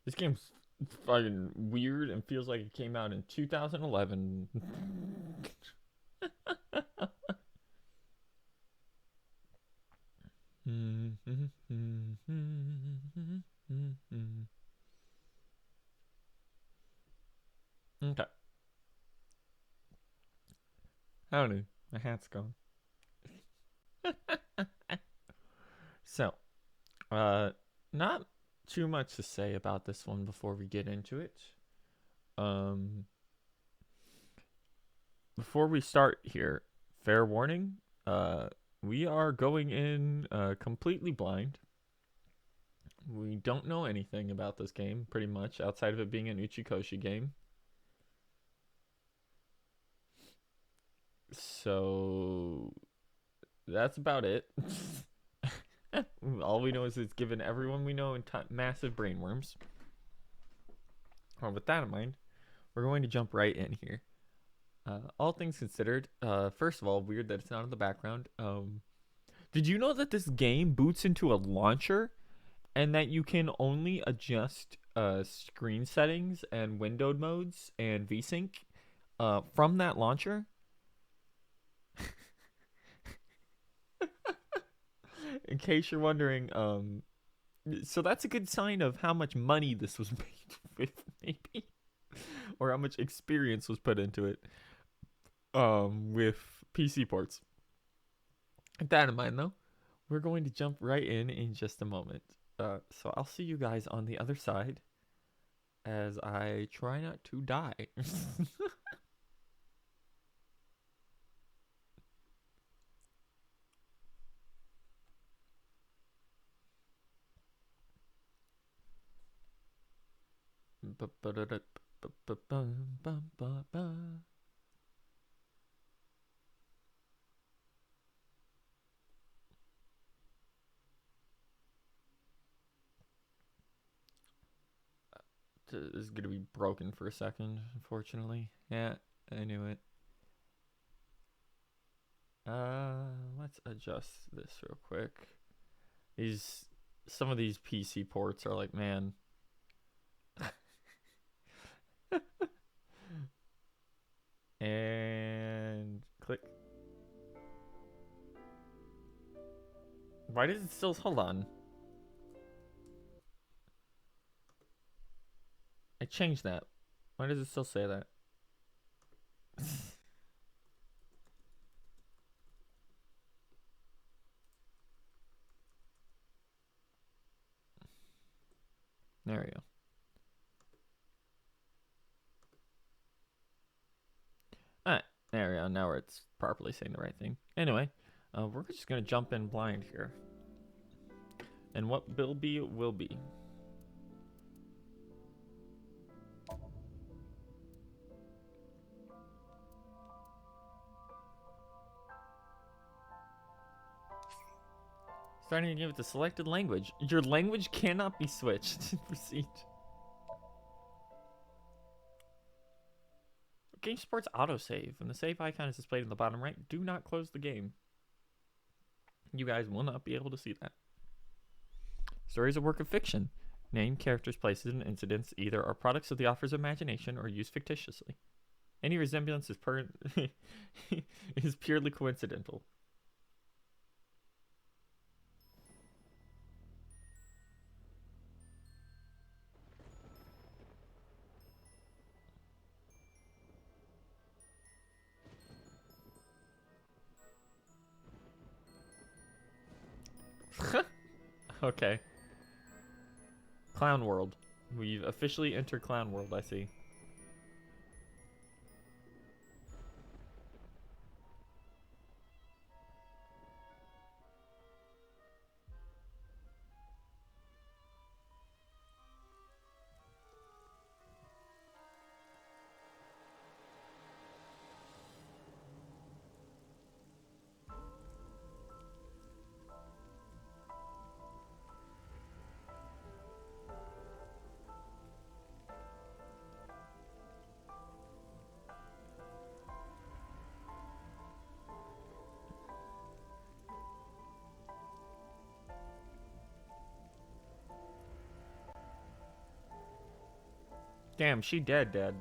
This game's fucking weird and feels like it came out in 2011. Okay. Howdy. My hat's gone. So, uh, not too much to say about this one before we get into it. Um, Before we start here, fair warning. We are going in completely blind. We don't know anything about this game, pretty much, outside of it being an Uchikoshi game. So that's about it. All we know is it's given everyone we know massive brainworms. With that in mind, we're going to jump right in here. All things considered, first of all, weird that it's not in the background. Did you know that this game boots into a launcher and that you can only adjust screen settings and windowed modes and VSync from that launcher? In case you're wondering, so that's a good sign of how much money this was made with, maybe, or how much experience was put into it with PC ports. With that in mind, though, we're going to jump right in just a moment. So I'll see you guys on the other side as I try not to die. This is gonna be broken for a second, unfortunately. Yeah, I knew it. Let's adjust this real quick. These Some of these PC ports are like, man. And click. Why does it still hold on? I changed that. Why does it still say that? There we go. Alright, there we go. Now it's properly saying the right thing. Anyway, we're just gonna jump in blind here. And what will be, will be. Starting to give it the selected language. Your language cannot be switched. Proceed. Game supports autosave, and the save icon is displayed in the bottom right. Do not close the game. You guys will not be able to see that. Story is a work of fiction. Name, characters, places, and incidents either are products of the author's imagination or used fictitiously. Any resemblance is is purely coincidental. Okay. Clown World. We've officially entered Clown World, I see. Damn, she dead.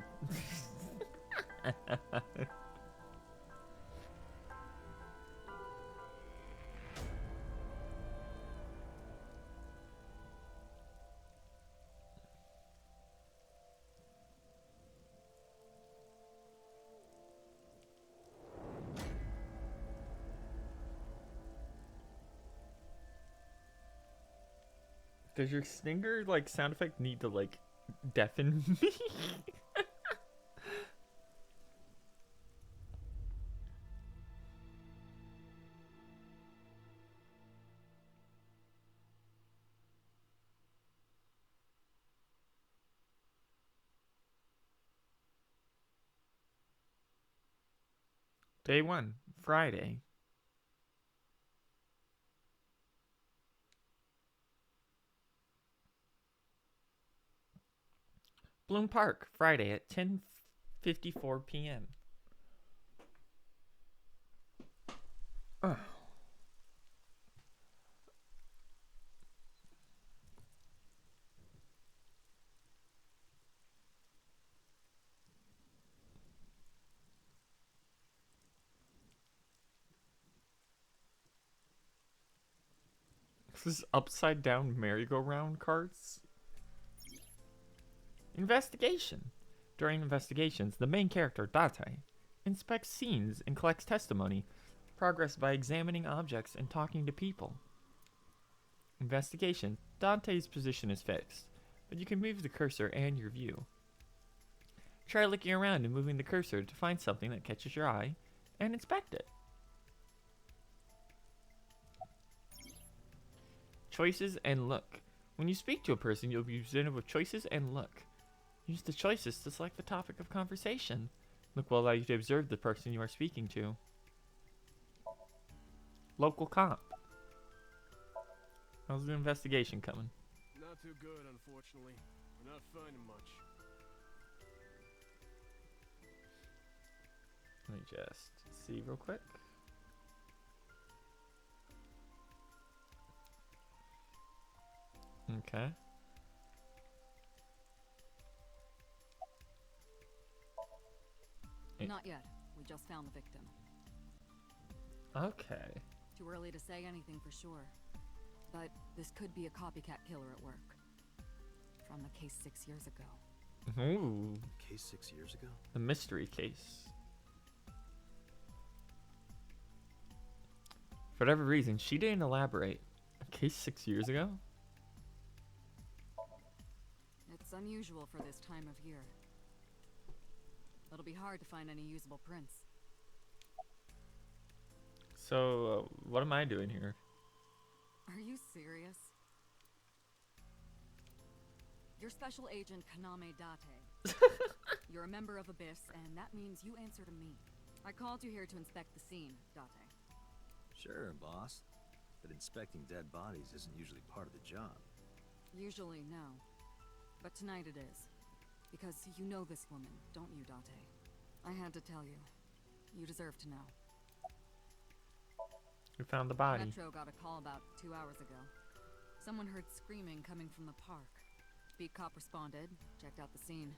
Does your stinger like sound effect need to like deafen me? Day 1, Friday. Bloom Park, Friday at 10:54 p.m. Oh. This is upside down merry-go-round carts. Investigation. During investigations, the main character, Date, inspects scenes and collects testimony. Progress by examining objects and talking to people. Investigation. Dante's position is fixed, but you can move the cursor and your view. Try looking around and moving the cursor to find something that catches your eye and inspect it. Choices and look. When you speak to a person, you'll be presented with choices and look. Use the choices to select the topic of conversation. Look will allow you to observe the person you are speaking to. Local comp. How's the investigation coming? Not too good, unfortunately. We're not finding much. Let me just see real quick. Okay. Not yet. We just found the victim. Okay. Too early to say anything for sure. But this could be a copycat killer at work. From the case 6 years ago. Ooh. Case 6 years ago? The mystery case. For whatever reason, she didn't elaborate. A case 6 years ago? It's unusual for this time of year. It'll be hard to find any usable prints. So, what am I doing here? Are you serious? You're Special Agent Kaname Date. You're a member of Abyss, and that means you answer to me. I called you here to inspect the scene, Date. Sure, boss. But inspecting dead bodies isn't usually part of the job. Usually, no. But tonight it is. Because you know this woman, don't you, Date? I had to tell you. You deserve to know. We found the body. Metro got a call about 2 hours ago. Someone heard screaming coming from the park. Beat cop responded, checked out the scene.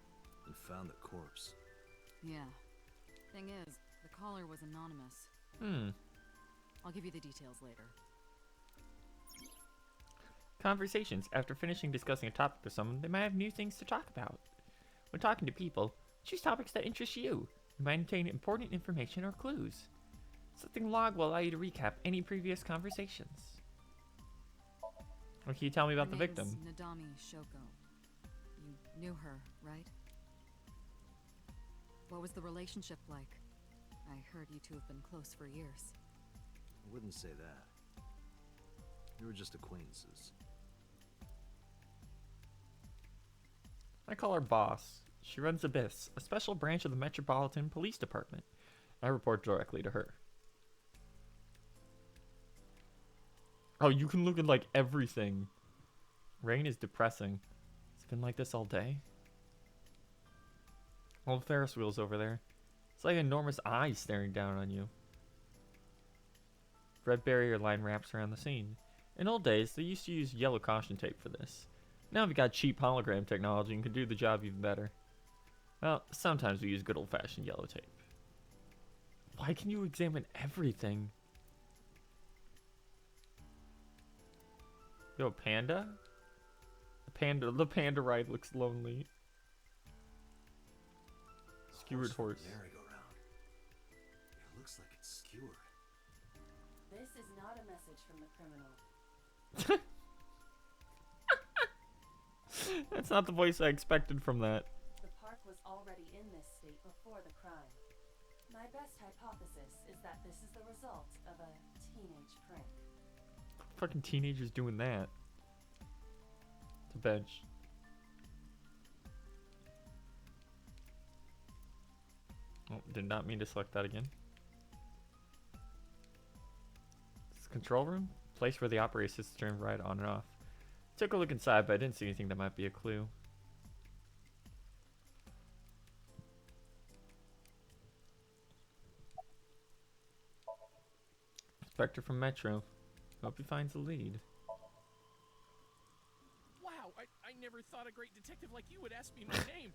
And found the corpse. Yeah. Thing is, the caller was anonymous. I'll give you the details later. Conversations. After finishing discussing a topic with someone, they might have new things to talk about. When talking to people, choose topics that interest you. You might obtain important information or clues. Something log will allow you to recap any previous conversations. What can you tell me about Her the name's victim? Nadami Shoko. You knew her, right? What was the relationship like? I heard you two have been close for years. I wouldn't say that. We were just acquaintances. I call her boss. She runs Abyss, a special branch of the Metropolitan Police Department. I report directly to her. Oh, you can look at like everything. Rain is depressing. It's been like this all day. All the Ferris wheels over there. It's like enormous eyes staring down on you. Red barrier line wraps around the scene. In old days, they used to use yellow caution tape for this. Now we've got cheap hologram technology and can do the job even better. Well, sometimes we use good old-fashioned yellow tape. Why can you examine everything? Yo, panda? The panda ride looks lonely. Skewered from the horse. merry-go-round. It looks like it's skewered. This is not a message from the criminal. That's not the voice I expected from that. The park was already in this state before the crime. My best hypothesis is that this is the result of a teenage prank. Fucking teenagers doing that. To bench. Oh, did not mean to select that again. This is control room? Place where the operator sits to turn right on and off. Took a look inside, but I didn't see anything that might be a clue. Inspector from Metro. Hope he finds the lead. Wow, I never thought a great detective like you would ask me my name.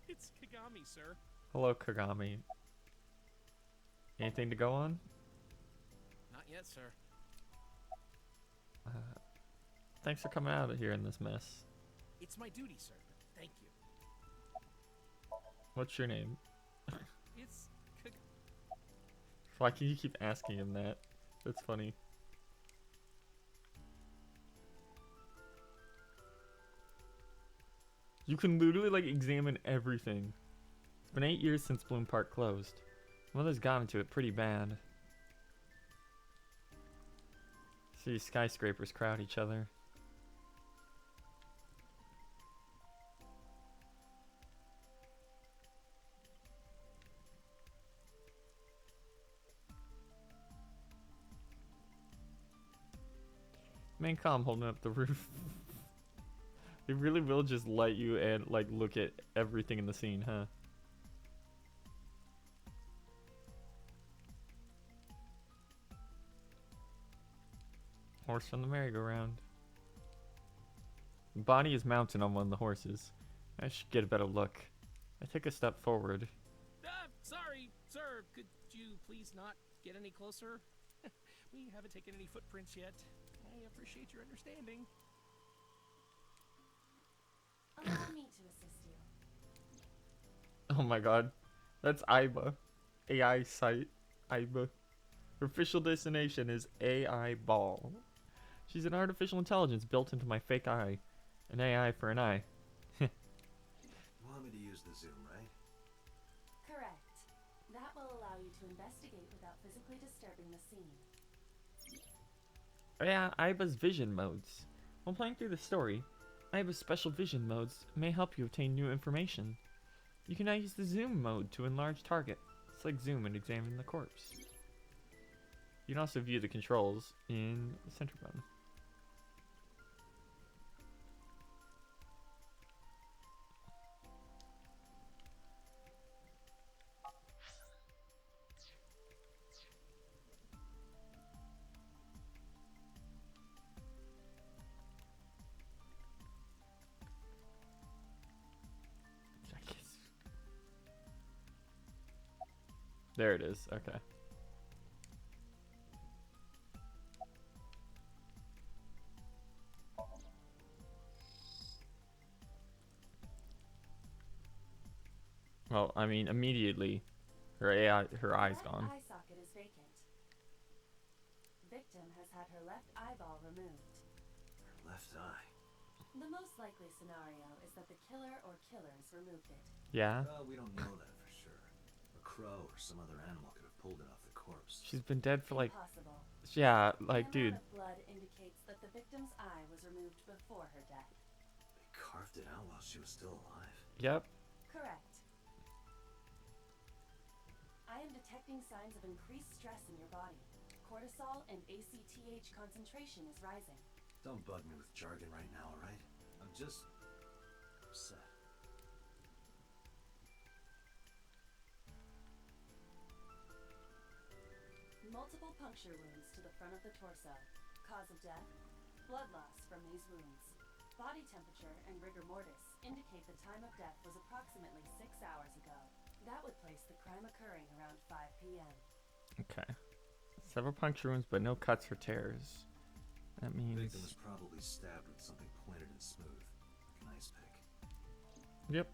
It's Kagami, sir. Hello, Kagami. Anything to go on? Not yet, sir. Thanks for coming out of here in this mess. It's my duty, sir. Thank you. What's your name? It's Why can you keep asking him that? That's funny. You can literally like examine everything. It's been 8 years since Bloom Park closed. Mother's got into it pretty bad. See, skyscrapers crowd each other. Main comm holding up the roof. They really will just let you and like look at everything in the scene, huh? Horse from the merry-go-round. Bonnie is mounted on one of the horses. I should get a better look. I take a step forward. sorry, sir. Could you please not get any closer? We haven't taken any footprints yet. I appreciate your understanding. Allow me to assist you. Oh my god. That's Aiba. AI site. Aiba. Her official destination is AI Ball. She's an artificial intelligence built into my fake eye. An AI for an eye. You want me to use the zoom, right? Correct. That will allow you to investigate without physically disturbing the scene. Yeah, Aiba's vision modes. When playing through the story, Aiba's special vision modes may help you obtain new information. You can now use the zoom mode to enlarge target. It's like zoom and examining the corpse. You can also view the controls in the center button. There it is. Okay. Well, I mean, immediately, her eye's Left gone. eye socket is vacant. Victim has had her left eyeball removed. Her left eye. The most likely scenario is that the killer or killers removed it. Yeah, Well, we don't know that for sure. A crow or some other animal could have pulled it off the corpse. she's been dead for like, Impossible. yeah, like, the dude. amount of blood indicates that the victim's eye was removed before her death. They carved it out while she was still alive. Yep. Correct. I am detecting signs of increased stress in your body. Cortisol and ACTH concentration is rising. Don't bug me with jargon right now, alright? I'm just upset. Multiple puncture wounds to the front of the torso. Cause of death? Blood loss from these wounds. Body temperature and rigor mortis indicate the time of death was approximately 6 hours ago. That would place the crime occurring around 5 p.m. Okay. Several puncture wounds, but no cuts or tears. That The means... victim was probably stabbed with something pointed and smooth, like an ice pick. Yep.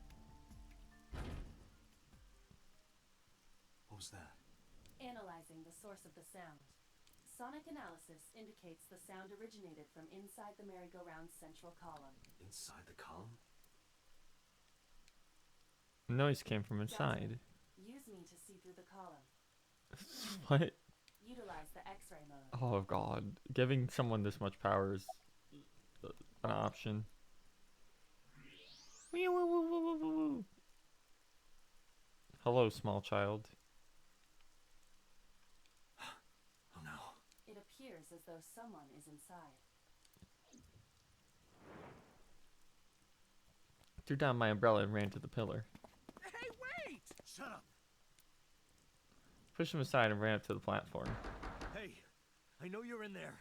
What was that? Analyzing the source of the sound. Sonic analysis indicates the sound originated from inside the merry-go-round's central column. Inside the column? Noise came from inside. Use me to see through the column. What? Utilize the X-ray mode. Oh god. Giving someone this much power is an option. Hello, small child. Oh no. It appears as though someone is inside. Threw down my umbrella and ran to the pillar. Hey, wait! Shut up! Pushed him aside and ran up to the platform. Hey, I know you're in there.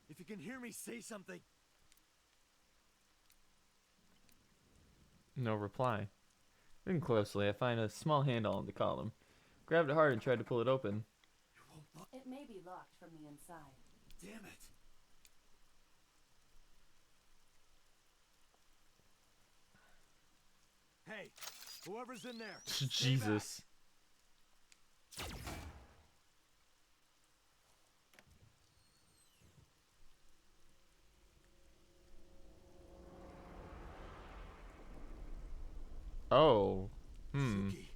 If you can hear me, say something. No reply. Looking closely, I find a small handle on the column. Grabbed it hard and tried to pull it open. You won't look. It may be locked from the inside. Damn it. Hey, whoever's in there. stay Jesus. Oh. back. Hmm. Suki.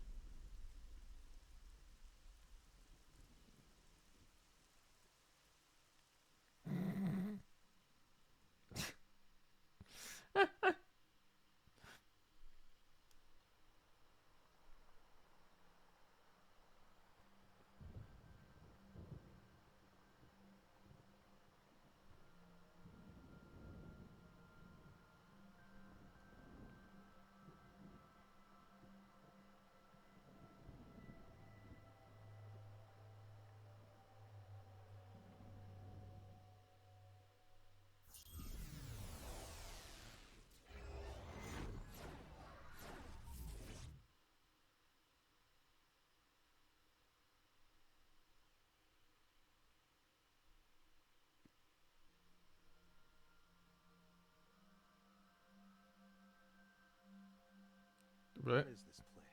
What? What is this place?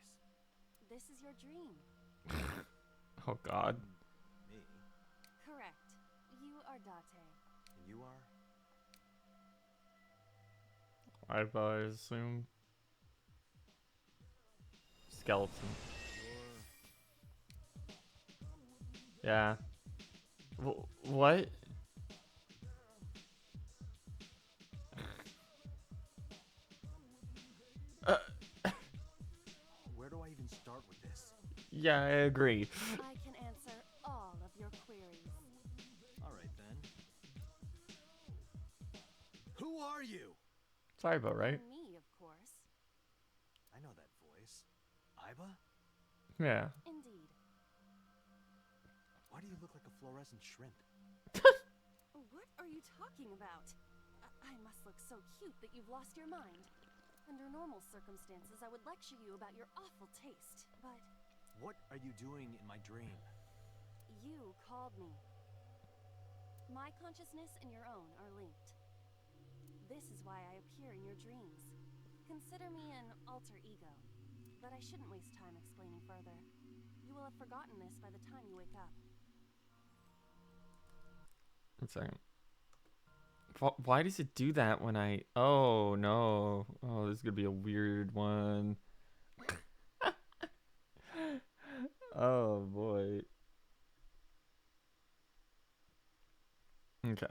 This is your dream. Oh god. Me? Correct. You are Date. And you are? I assume. Skeleton. Yeah. What? Where do I even start with this? Yeah, I agree. I can answer all of your queries. Alright then. Who are you? Cybo, right? Me, of course. I know that voice. Iba? Yeah. Indeed. Why do you look like a fluorescent shrimp? What are you talking about? I must look so cute that you've lost your mind. Under normal circumstances, I would lecture you about your awful taste, but What are you doing in my dream? you called me. My consciousness and your own are linked. This is why I appear in your dreams. Consider me an alter ego, but I shouldn't waste time explaining further. You will have forgotten this by the time you wake up. 1 second. Why does it do that when I... Oh, no. Oh, this is going to be a weird one. Oh, boy. Okay.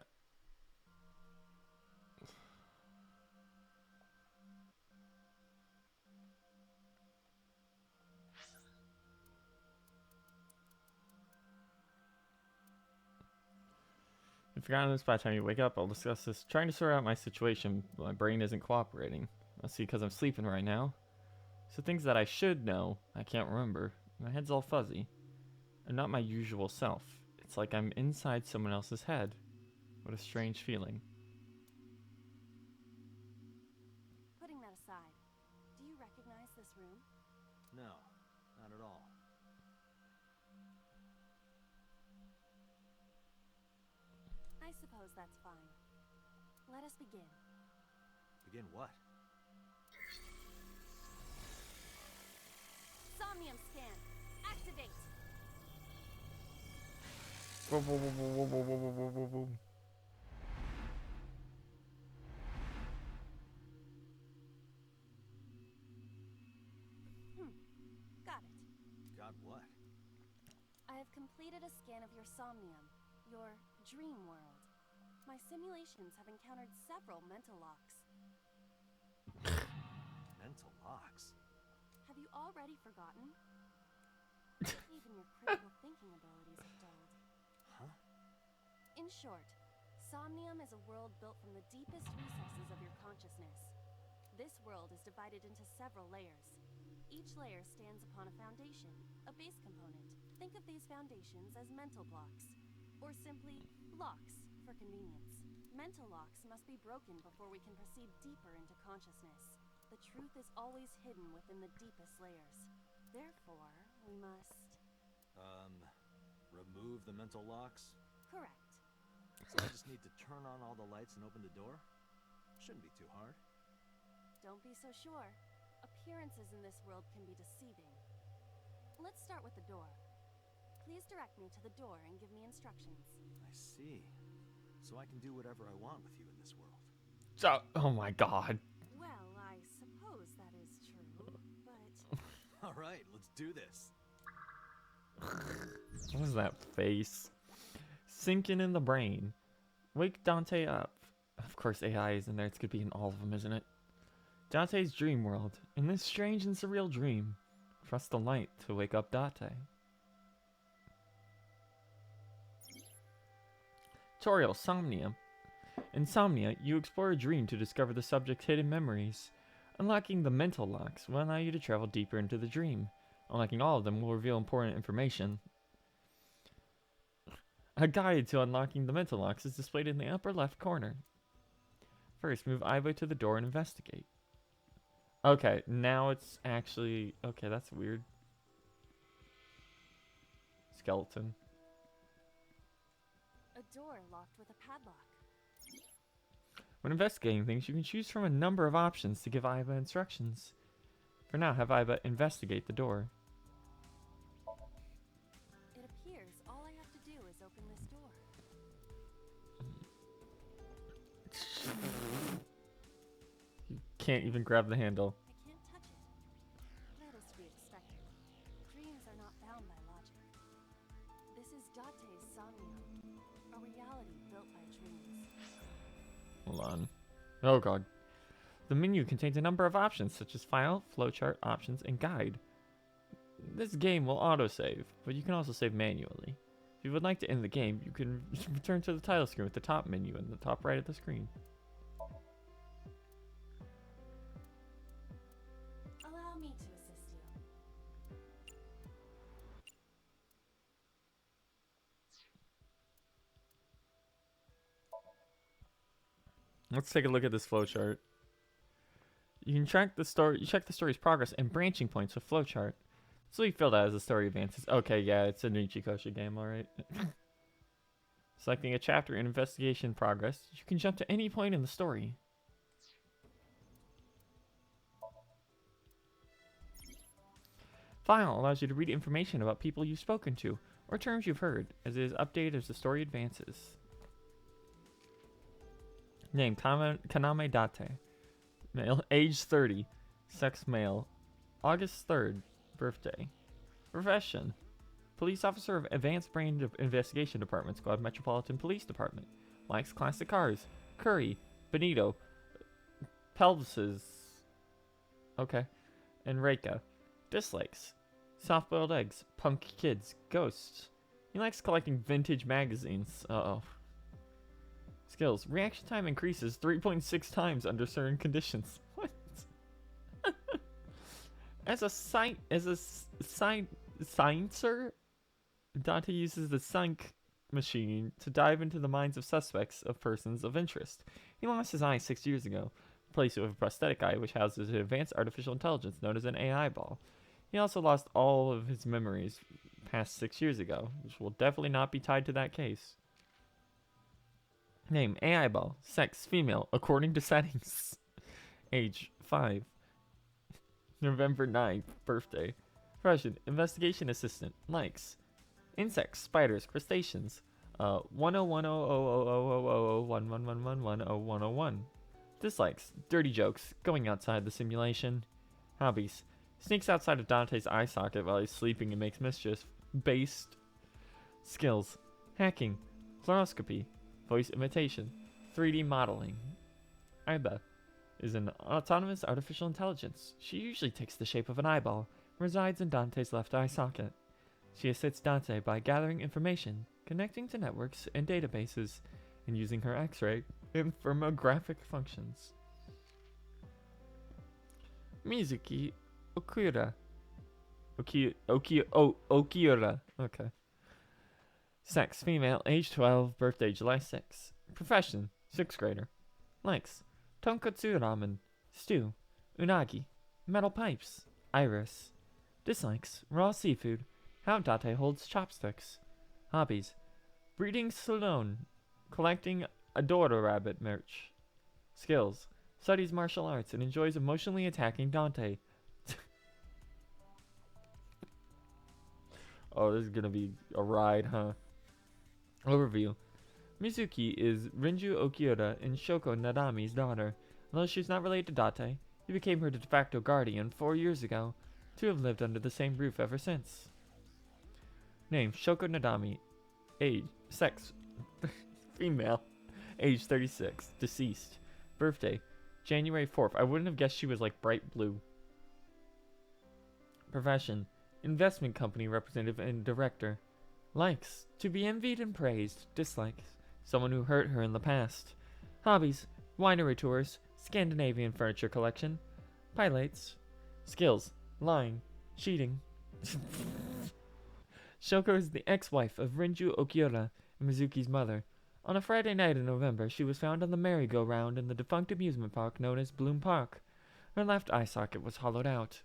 If you've forgotten this by the time you wake up, I'll discuss this. Trying to sort out my situation, but my brain isn't cooperating. Must be because I'm sleeping right now. So things that I should know, I can't remember. My head's all fuzzy. I'm not my usual self. It's like I'm inside someone else's head. What a strange feeling. Putting that aside, I suppose that's fine. Let us begin. Begin what? Somnium scan. Activate. Boom, boom, boom, boom, boom, boom, boom, boom, boom, boom. Got it. Got what? I have completed a scan of your Somnium, your dream world. My simulations have encountered several mental locks. Mental locks? Have you already forgotten? Even your critical thinking abilities have dulled. Huh? In short, Somnium is a world built from the deepest recesses of your consciousness. This world is divided into several layers. Each layer stands upon a foundation, a base component. Think of these foundations as mental blocks, or simply locks for convenience. Mental locks must be broken before we can proceed deeper into consciousness. The truth is always hidden within the deepest layers. Therefore, we must... remove the mental locks? Correct. So I just need to turn on all the lights and open the door? Shouldn't be too hard. Don't be so sure. Appearances in this world can be deceiving. Let's start with the door. Please direct me to the door and give me instructions. I see. So I can do whatever I want with you in this world. So, oh my god. Well, I suppose that is true, but... Alright, let's do this. What was that face? Sinking in the brain. Wake Dante up. Of course AI is in there. It's gonna be in all of them, isn't it? Dante's dream world. In this strange and surreal dream, press the light to wake up Dante. Tutorial Somnium. In Somnia, you explore a dream to discover the subject's hidden memories. Unlocking the mental locks will allow you to travel deeper into the dream. Unlocking all of them will reveal important information. A guide to unlocking the mental locks is displayed in the upper left corner. First, move Ivo to the door and investigate. Okay, now it's actually... Okay, that's weird. Skeleton. A door locked with a padlock. When investigating things, you can choose from a number of options to give Iva instructions. For now, have Iva investigate the door. It appears all I have to do is open this door. You can't even grab the handle. I can't touch it. That is to be expected. Dreams are not bound by logic. This is Date's Somnium, a reality built by dreams. Hold on. Oh god. The menu contains a number of options such as file, flowchart, options, and guide. This game will autosave, but you can also save manually. If you would like to end the game, you can return to the title screen with the top menu in the top right of the screen. Allow me to assist you. Let's take a look at this flowchart. You can track the story. You check the story's progress and branching points with flowchart. So you fill that as the story advances. Okay, yeah, it's a Nichikosha game, alright. Selecting a chapter in investigation progress, you can jump to any point in the story. File allows you to read information about people you've spoken to, or terms you've heard, as it is updated as the story advances. Name, Kaname Date. Male, age 30. Sex male. August 3rd. Birthday. Profession. Police officer of Advanced Branch of Investigation Department, Squad Metropolitan Police Department. Likes classic cars. Curry. Benito. Pelvises. Okay. And Reika. Dislikes. Soft-boiled eggs. Punk kids. Ghosts. He likes collecting vintage magazines. Uh-oh. Skills. Reaction time increases 3.6 times under certain conditions. What? As a sciencer, Dante uses the sync machine to dive into the minds of suspects of persons of interest. He lost his eye 6 years ago, replaced it with a prosthetic eye which houses an advanced artificial intelligence known as an AI ball. He also lost all of his memories past 6 years ago, which will definitely not be tied to that case. Name AI ball. Sex female according to settings. Age 5. November 9th. Birthday. Profession investigation assistant. Likes insects, spiders, crustaceans. 1010000001111110101. Dislikes dirty jokes, going outside the simulation. Hobbies sneaks outside of Dante's eye socket while he's sleeping and makes mischief. Based skills: hacking, fluoroscopy, voice imitation, 3D modeling. Iba is an autonomous artificial intelligence. She usually takes the shape of an eyeball, resides in Dante's left eye socket. She assists Dante by gathering information, connecting to networks and databases, and using her X-ray and firmographic functions. Mizuki Okura. Okiura. Okay. Sex, female, age 12, birthday July 6. Profession, 6th grader. Likes tonkotsu ramen, stew, unagi, metal pipes, iris. Dislikes raw seafood, how Date holds chopsticks. Hobbies: breeding Salone, collecting Adora Rabbit merch. Skills: studies martial arts and enjoys emotionally attacking Dante. Oh, this is gonna be a ride, huh? Overview: Mizuki is Rinju Okiura and Shoko Nadami's daughter. Although she's not related to Date, he became her de facto guardian 4 years ago. Two have lived under the same roof ever since. Name: Shoko Nadami. Age: sex female. Age 36. Deceased. Birthday: January 4th. I wouldn't have guessed she was like bright blue. Profession: investment company representative and director. Likes to be envied and praised. Dislikes someone who hurt her in the past. Hobbies: winery tours, Scandinavian furniture collection, pilates. Skills: lying, cheating. Shoko is the ex-wife of Rinju Okiura, Mizuki's mother. On a Friday night in November, she was found on the merry-go-round in the defunct amusement park known as Bloom Park. Her left eye socket was hollowed out.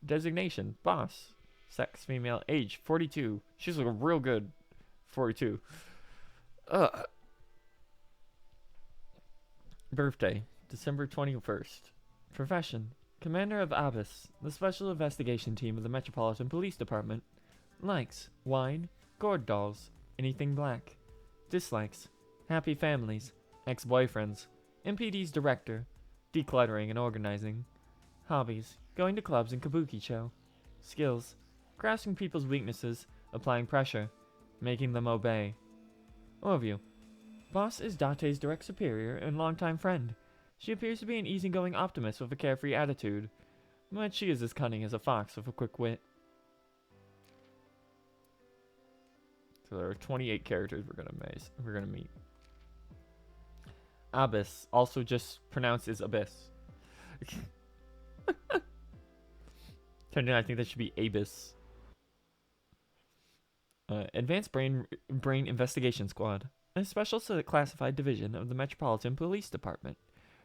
Designation: boss. Sex: female. Age: 42. She's looking real good. 42. Birthday: December 21st. Profession: commander of ABIS, the special investigation team of the Metropolitan Police Department. Likes: wine, gourd dolls, anything black. Dislikes: happy families, ex-boyfriends, MPD's director, decluttering and organizing. Hobbies: going to clubs and kabuki-cho. Skills: grasping people's weaknesses, applying pressure, making them obey. Overview: Boss is Date's direct superior and longtime friend. She appears to be an easygoing optimist with a carefree attitude, but she is as cunning as a fox with a quick wit. So there are 28 characters we're gonna meet. Abyss, also just pronounced as Abyss. I think that should be Abyss. Advanced Brain Investigation Squad, a special classified division of the Metropolitan Police Department,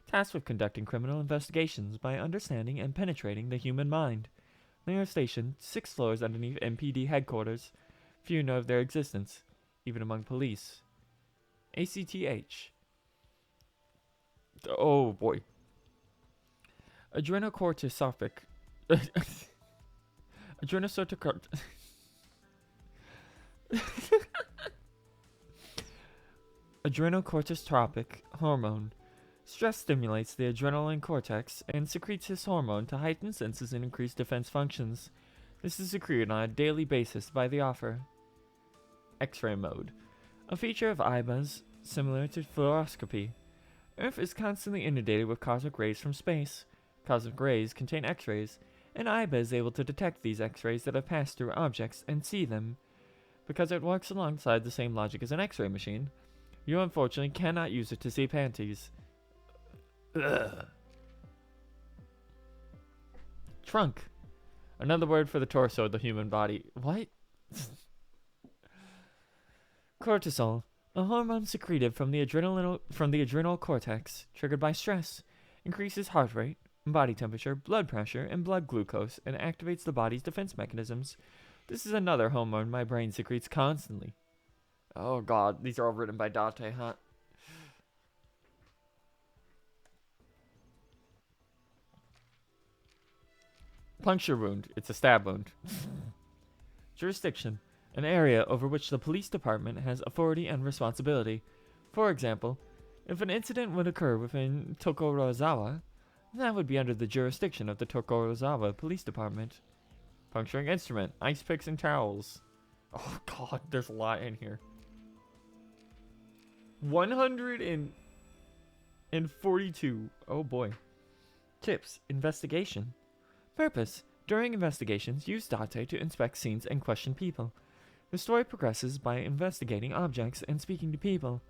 tasked with conducting criminal investigations by understanding and penetrating the human mind. They are stationed 6 floors underneath MPD headquarters. Few know of their existence, even among police. ACTH. Oh boy. Adrenocorticotropic. Adrenocorticotropic hormone. Stress stimulates the adrenaline cortex and secretes this hormone to heighten senses and increase defense functions. This is secreted on a daily basis by the offer. X-ray mode. A feature of IBAs similar to fluoroscopy. Earth is constantly inundated with cosmic rays from space. Cosmic rays contain X-rays, and IBA is able to detect these X-rays that have passed through objects and see them. Because it works alongside the same logic as an X-ray machine, you unfortunately cannot use it to see panties. Ugh. Trunk. Another word for the torso of the human body. What? Cortisol, a hormone secreted from the adrenal cortex, triggered by stress, increases heart rate, body temperature, blood pressure, and blood glucose, and activates the body's defense mechanisms. This is another hormone my brain secretes constantly. Oh god, these are all written by Date, huh? Puncture wound. It's a stab wound. Jurisdiction. An area over which the police department has authority and responsibility. For example, if an incident would occur within Tokorozawa, that would be under the jurisdiction of the Tokorozawa Police Department. Puncturing instrument. Ice picks and towels. Oh god, there's a lot in here. 142. Oh boy. Tips. Investigation. Purpose. During investigations, use Date to inspect scenes and question people. The story progresses by investigating objects and speaking to people.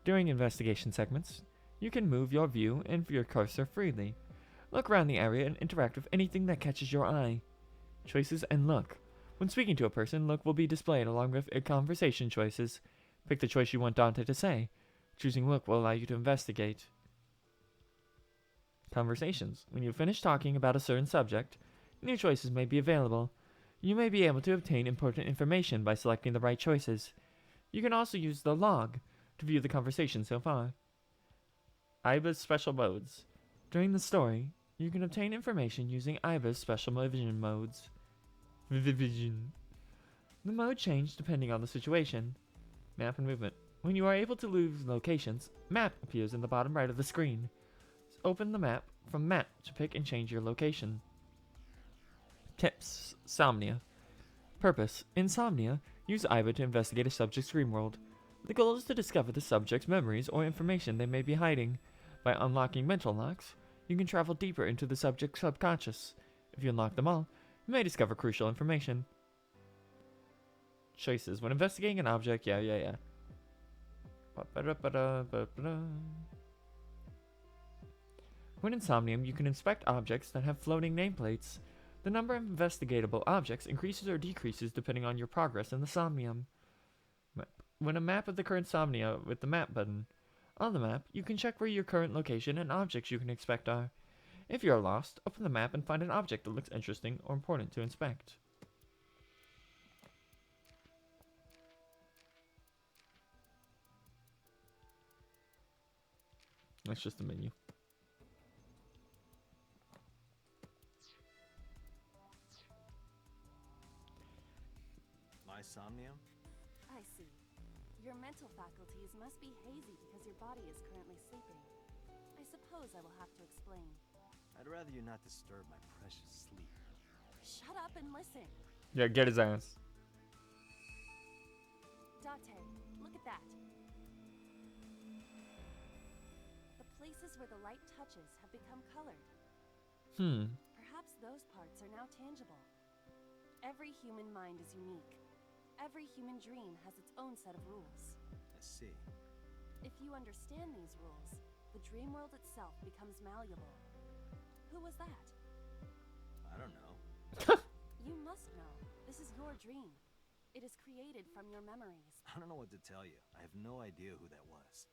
During investigation segments, you can move your view and your cursor freely. Look around the area and interact with anything that catches your eye. Choices and look. When speaking to a person, look will be displayed along with conversation choices. Pick the choice you want Dante to say. Choosing look will allow you to investigate. Conversations. When you finish talking about a certain subject, new choices may be available. You may be able to obtain important information by selecting the right choices. You can also use the log to view the conversation so far. Iba's special modes. During the story, you can obtain information using Iba's special vision modes. Vision. The mode changes depending on the situation. Map and movement. When you are able to lose locations, map appears in the bottom right of the screen. Open the map from map to pick and change your location. Tips. Somnia. Purpose. Insomnia. Use Iba to investigate a subject's dream world. The goal is to discover the subject's memories or information they may be hiding. By unlocking mental locks, you can travel deeper into the subject's subconscious. If you unlock them all, you may discover crucial information. Choices. When investigating an object, yeah. When in Somnium, you can inspect objects that have floating nameplates. The number of investigatable objects increases or decreases depending on your progress in the Somnium. When a map of the current Somnia with the map button. On the map, you can check where your current location and objects you can expect are. If you are lost, open the map and find an object that looks interesting or important to inspect. That's just the menu. My Somnium? I see. Your mental faculties must be hazy because your body is currently sleeping. I suppose I will have to explain. I'd rather you not disturb my precious sleep. Shut up and listen. Yeah, get his ass. Date, look at that. The places where the light touches have become colored. Perhaps those parts are now tangible. Every human mind is unique. Every human dream has its own set of rules. I see. If you understand these rules, the dream world itself becomes malleable. Who was that? I don't know. You must know. This is your dream. It is created from your memories. I don't know what to tell you. I have no idea who that was.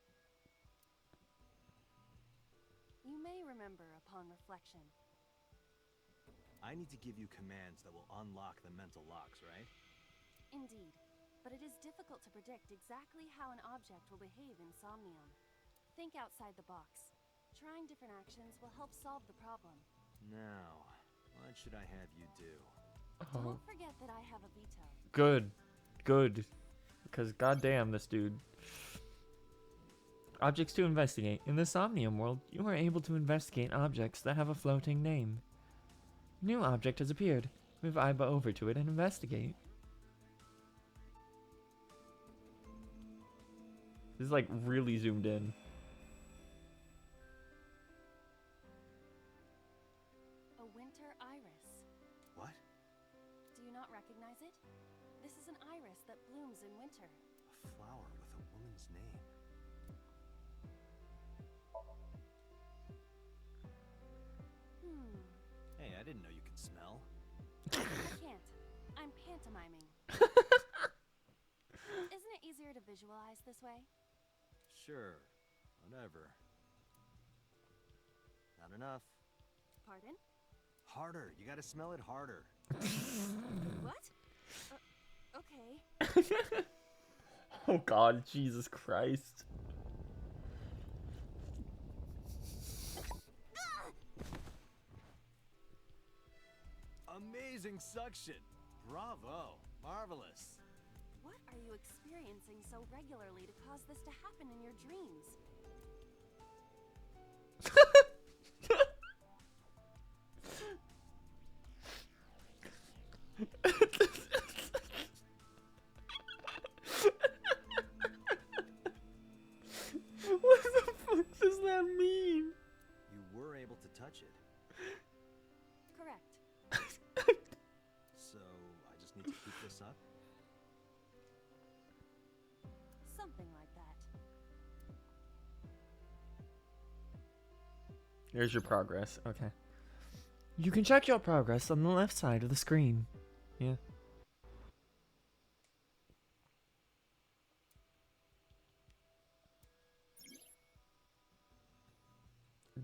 You may remember upon reflection. I need to give you commands that will unlock the mental locks, right? Indeed, but it is difficult to predict exactly how an object will behave in Somnium. Think outside the box. Trying different actions will help solve the problem. Now, what should I have you do? Don't forget that I have a veto. Good. Because goddamn this dude. Objects to investigate. In the Somnium world, you are able to investigate objects that have a floating name. New object has appeared. Move Iba over to it and investigate. This is like really zoomed in. A winter iris. What? Do you not recognize it? This is an iris that blooms in winter. A flower with a woman's name. Hey, I didn't know you could smell. I can't. I'm pantomiming. Isn't it easier to visualize this way? Sure. Whatever. Not enough. Pardon? Harder. You gotta smell it harder. What? Okay. Oh God, Jesus Christ. Amazing suction. Bravo. Marvelous. What are you experiencing so regularly to cause this to happen in your dreams? What the fuck does that mean? You were able to touch it. Correct. So, I just need to keep this up? Something like that. Here's your progress. Okay. You can check your progress on the left side of the screen. Yeah.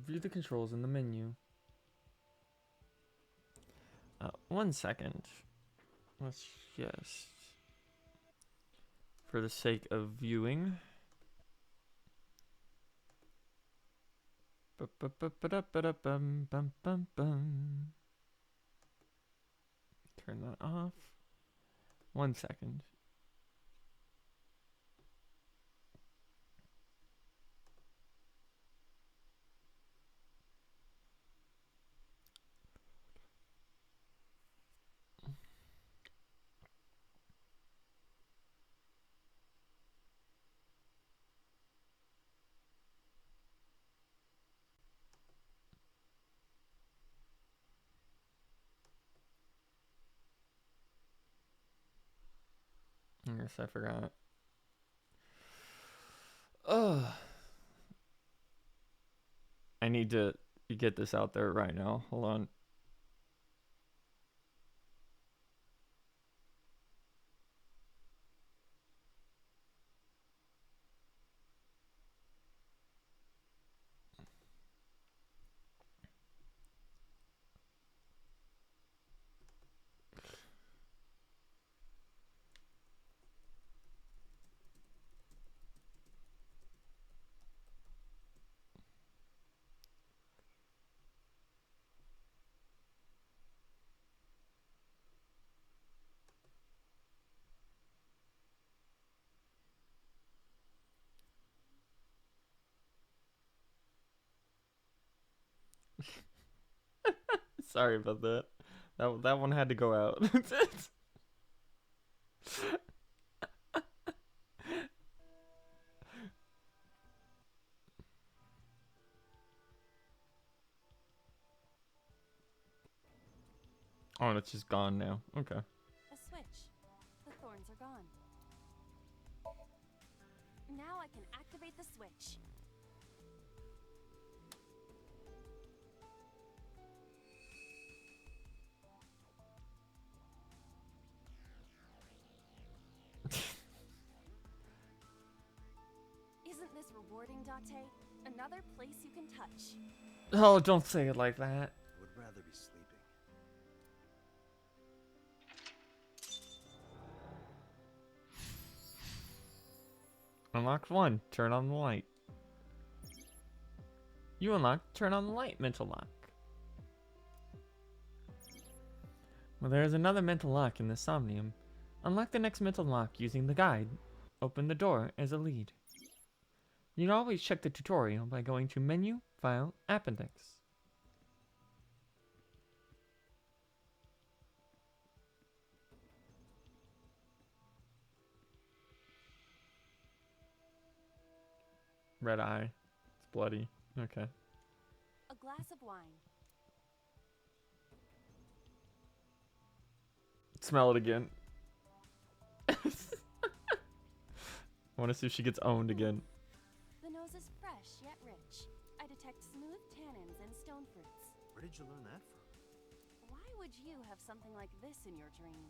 View the controls in the menu. 1 second. Let's just, for the sake of viewing. Turn that off. 1 second. I guess I forgot. Ugh. I need to get this out there right now. Hold on. Sorry about that. That one had to go out. Oh, and it's just gone now. Okay. A switch. The thorns are gone. Now I can activate the switch. Isn't this rewarding, Date? Another place you can touch. Oh, don't say it like that. I would rather be sleeping. Unlocked 1. Turn on the light. You unlocked turn on the light mental lock. Well, there is another mental lock in the Somnium. Unlock the next mental lock using the guide. Open the door as a lead. You can always check the tutorial by going to Menu, File, Appendix. Red eye. It's bloody. Okay. A glass of wine. Smell it again. I want to see if she gets owned again. The nose is fresh yet rich. I detect smooth tannins and stone fruits. Where did you learn that from? Why would you have something like this in your dream?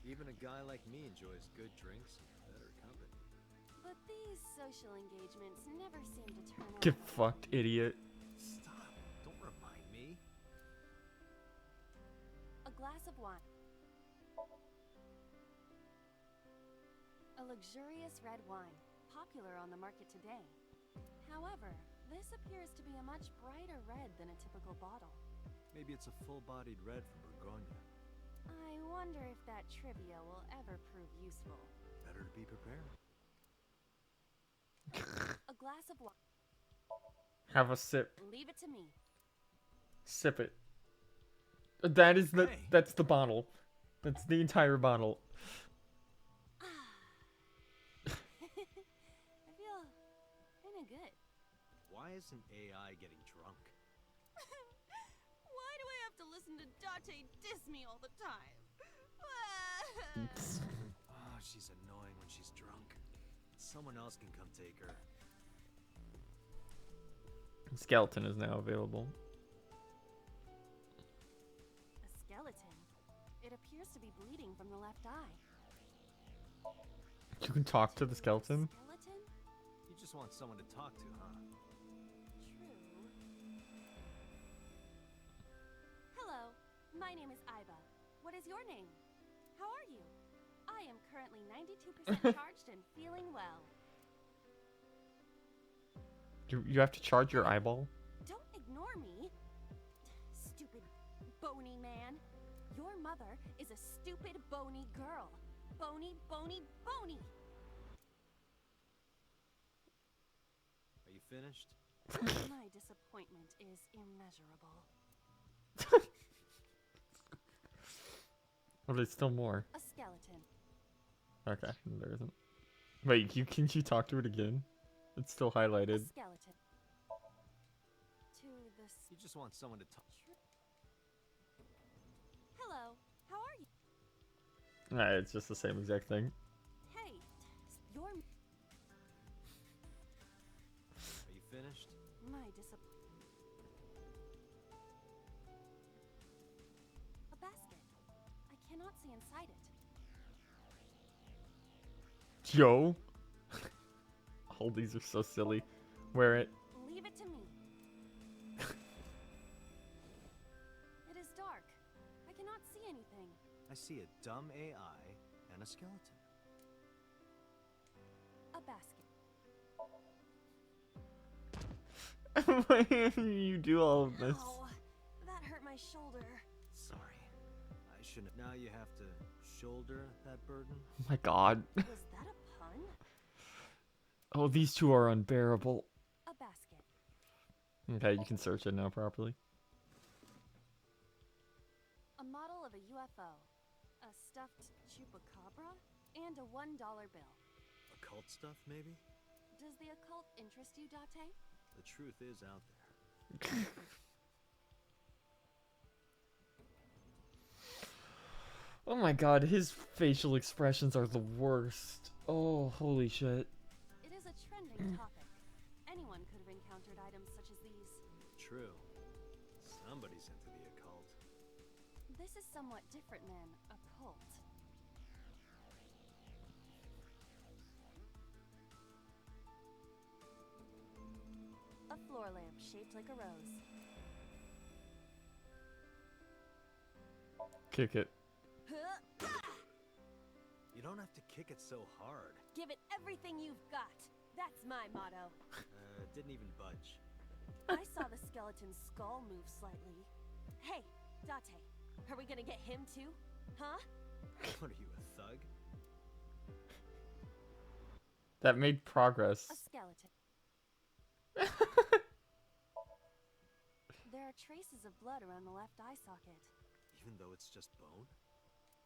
Even a guy like me enjoys good drinks and better company. But these social engagements never seem to turn out. Get fucked, idiot. Stop. Don't remind me. A glass of wine. A luxurious red wine, popular on the market today. However, this appears to be a much brighter red than a typical bottle. Maybe it's a full-bodied red from Bourgogne. I wonder if that trivia will ever prove useful. Better to be prepared. A glass of wine. Have a sip. Leave it to me. Sip it. That is the. Hey. That's the bottle. That's the entire bottle. I feel kind of good. Why isn't AI getting drunk? Why do I have to listen to Date diss me all the time? Oh, she's annoying when she's drunk. Someone else can come take her. Skeleton is now available. A skeleton. It appears to be bleeding from the left eye. You can talk to the skeleton. Skeleton? You just want someone to talk to, huh? True. Hello, my name is Iba. What is your name? How are you? I am currently 92% charged and feeling well. You have to charge your eyeball. Don't ignore me. Stupid, bony man. Your mother is a stupid, bony girl. Bony, bony, bony. Are you finished? My disappointment is immeasurable. Oh, there's still more. A skeleton. Okay, there isn't. Wait, can you talk to it again? It's still A highlighted. skeleton. To the You just want someone to talk. Hello, how are you? Nah, it's just the same exact thing. Hey, your Are you finished? my disappointment. A basket. I cannot see inside it. Joe. All these are so silly. Wear it. Leave it to me. It is dark. I cannot see anything. I see a dumb AI and a skeleton. A basket. You do all of this. Ow, that hurt my shoulder. Sorry. I shouldn't. Now you have to shoulder that burden. Oh my god. Was that a pun? Oh, these two are unbearable. A basket. Okay, you can search it now properly. A model of a UFO. A stuffed chupacabra. And a $1 bill. Occult stuff, maybe? Does the occult interest you, Date? The truth is out there. Oh my god, his facial expressions are the worst. Oh, holy shit. It is a trending topic. Anyone could have encountered items such as these. True. Somebody's into the occult. This is somewhat different than occult. A floor lamp shaped like a rose. Kick it. You don't have to kick it so hard. Give it everything you've got. That's my motto. It didn't even budge. I saw the skeleton's skull move slightly. Hey, Date, are we gonna get him too? Huh? What are you, a thug? That made progress. A skeleton. There are traces of blood around the left eye socket. Even though it's just bone?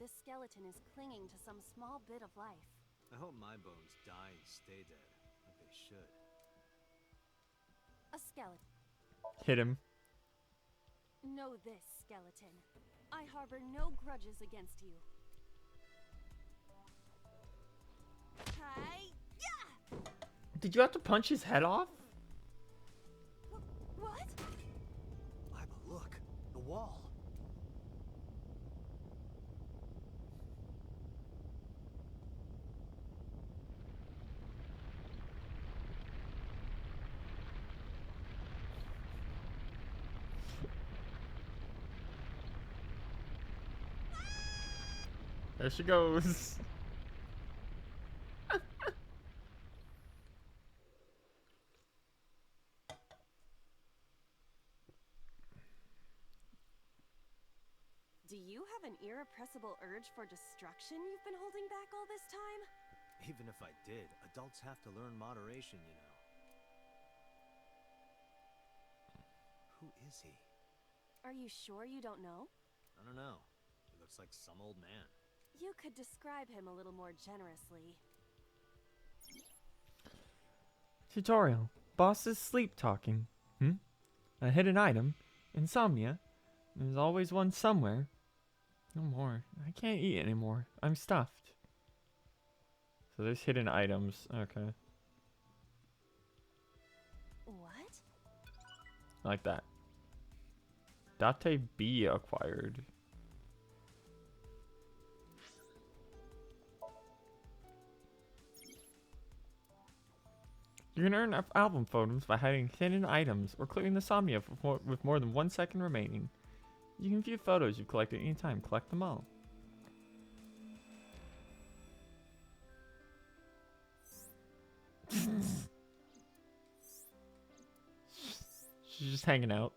This skeleton is clinging to some small bit of life. I hope my bones die and stay dead, like they should. A skeleton. Hit him. Know this, skeleton. I harbor no grudges against you. Hi! Yeah! Did you have to punch his head off? What? Iba, look! The wall! There she goes. an irrepressible urge for destruction you've been holding back all this time? Even if I did, adults have to learn moderation, you know. Who is he? Are you sure you don't know? I don't know. He looks like some old man. You could describe him a little more generously. Tutorial. Boss's sleep talking. A hidden item. Insomnia. There's always one somewhere. No more. I can't eat anymore. I'm stuffed. So there's hidden items. Okay. What? Like that. Date B acquired. You can earn album photos by hiding hidden items or clearing the Somnium with more than 1 second remaining. You can view photos you've collected anytime. Collect them all. She's just hanging out.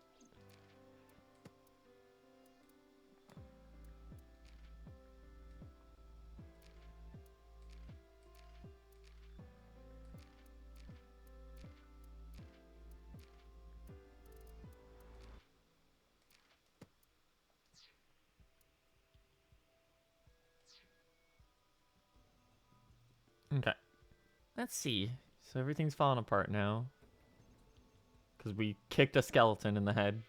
Okay. Let's see. So everything's falling apart now. Because we kicked a skeleton in the head.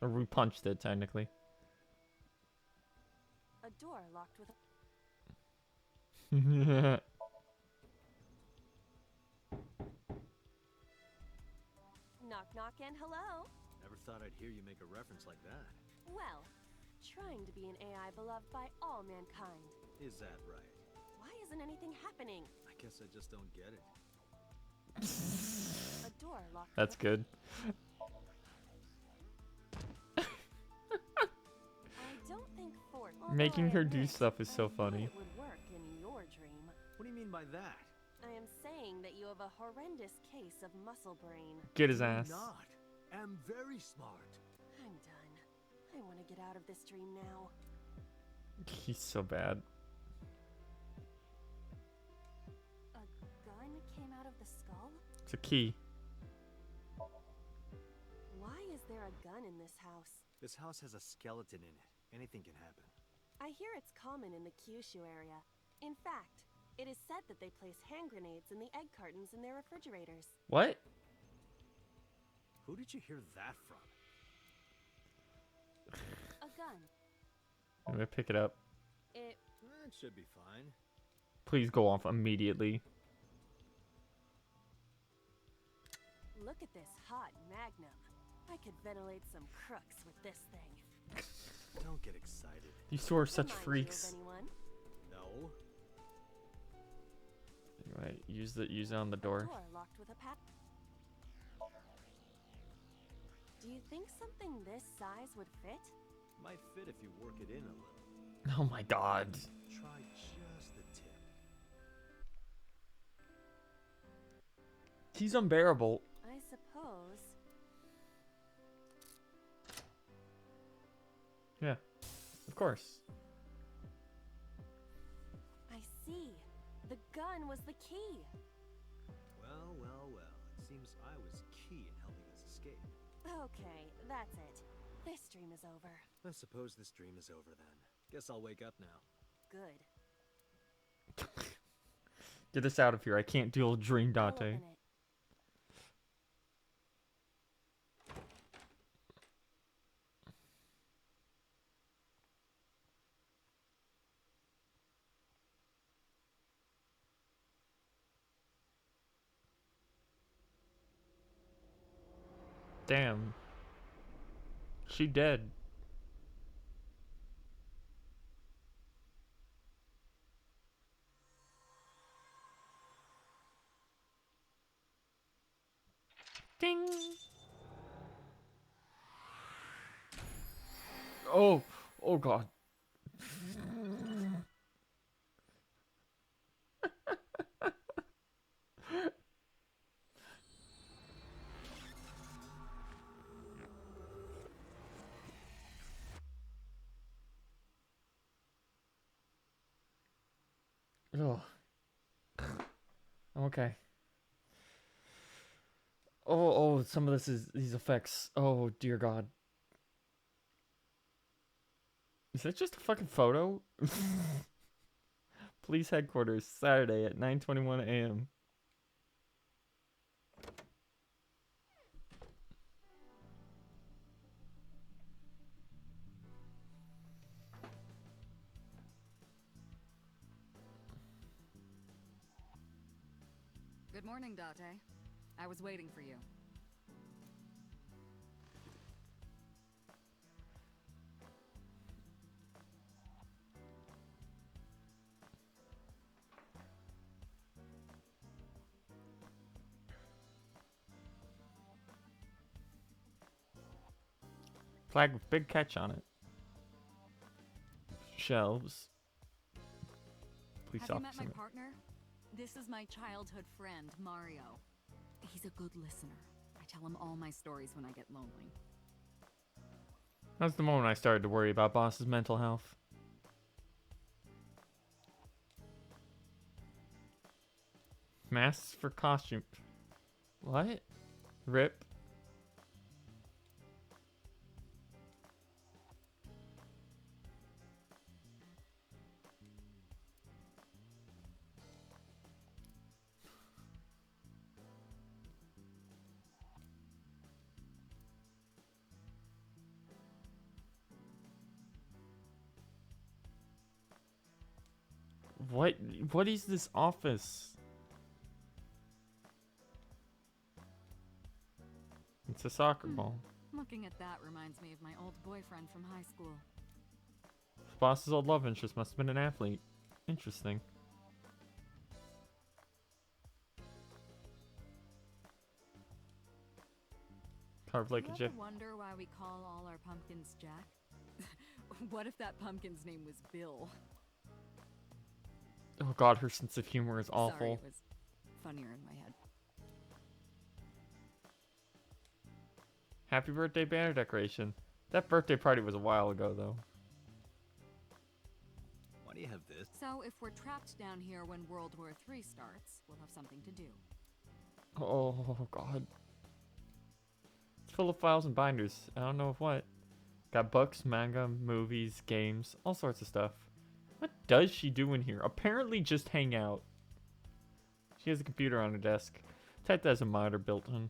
Or we punched it, technically. A door locked with a... Knock knock and hello. Never thought I'd hear you make a reference like that. Well, trying to be an AI beloved by all mankind. Is that right? Why isn't anything happening? I guess I just don't get it. A door locked That's with good. I don't think Fort... Making Although I her do admit, stuff is so I know funny. It would work in your dream. What do you mean by that? I am saying that you have a horrendous case of muscle brain. Get his ass. Not. I'm very smart. I'm done. I want to get out of this dream now. He's so bad. A gun came out of the skull? It's a key. Why is there a gun in this house? This house has a skeleton in it. Anything can happen. I hear it's common in the Kyushu area. In fact, it is said that they place hand grenades in the egg cartons in their refrigerators. What? Who did you hear that from? A gun. I'm gonna pick it up. It... That should be fine. Please go off immediately. Look at this hot magnum. I could ventilate some crooks with this thing. Don't get excited. These two are such Remind you of freaks. anyone? No. Anyway, use it on the A door. door locked with a padlock. Do you think something this size would fit? Might fit if you work it in a little. Oh my god. Try just the tip. He's unbearable. I suppose. Yeah, of course. I see. The gun was the key. Well, well, well. It seems I was key in helping us escape. Okay, that's it. This dream is over. I suppose this dream is over then. Guess I'll wake up now. Good. Get us out of here. I can't deal with Dream I'll Date. open it. Damn. She dead. Ding. Oh, oh god. Ugh. Okay. Oh, some of this is these effects. Oh, dear God. Is that just a fucking photo? Police headquarters, Saturday at 9:21 a.m. Good morning, Date. I was waiting for you. Flag with big catch on it. Shelves. Police Have you met officer. my partner? This is my childhood friend, Mario. He's a good listener. I tell him all my stories when I get lonely. That's the moment I started to worry about Boss's mental health. Masks for costume. What? Rip. What is this office? It's a soccer ball. Looking at that reminds me of my old boyfriend from high school. Boss's old love interest must have been an athlete. Interesting. Carved like you a ever J. wonder why we call all our pumpkins Jack? What if that pumpkin's name was Bill? Oh God, her sense of humor is awful. Sorry, it was funnier in my head. Happy birthday banner decoration. That birthday party was a while ago, though. Why do you have this? So if we're trapped down here when World War III starts, we'll have something to do. Oh God. It's full of files and binders. I don't know of what. Got books, manga, movies, games, all sorts of stuff. What does she do in here? Apparently just hang out. She has a computer on her desk. Type that as a monitor built in.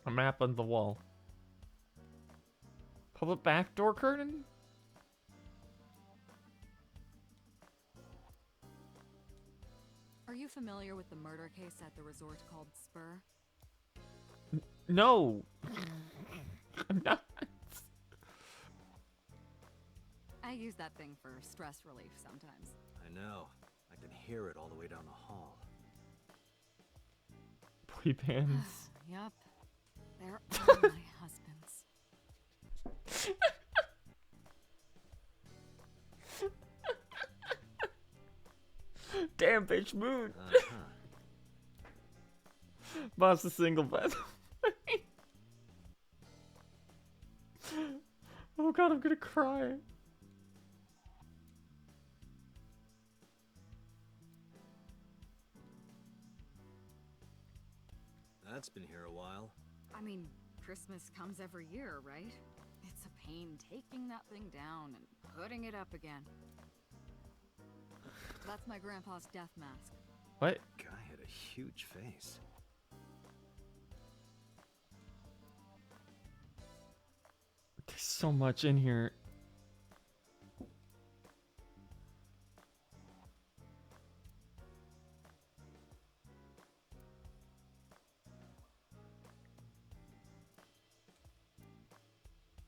A map on the wall. Public backdoor curtain? Are you familiar with the murder case at the resort called Spur? No. I'm not. I use that thing for stress relief sometimes. I know. I can hear it all the way down the hall. Boy bands. Yup. They're all my husbands. Damn, bitch, mood. Uh-huh. Boss is single, by the way. Oh God, I'm gonna cry. That's been here a while. I mean, Christmas comes every year, right? It's a pain taking that thing down and putting it up again. That's my grandpa's death mask. What? Guy had a huge face. There's so much in here.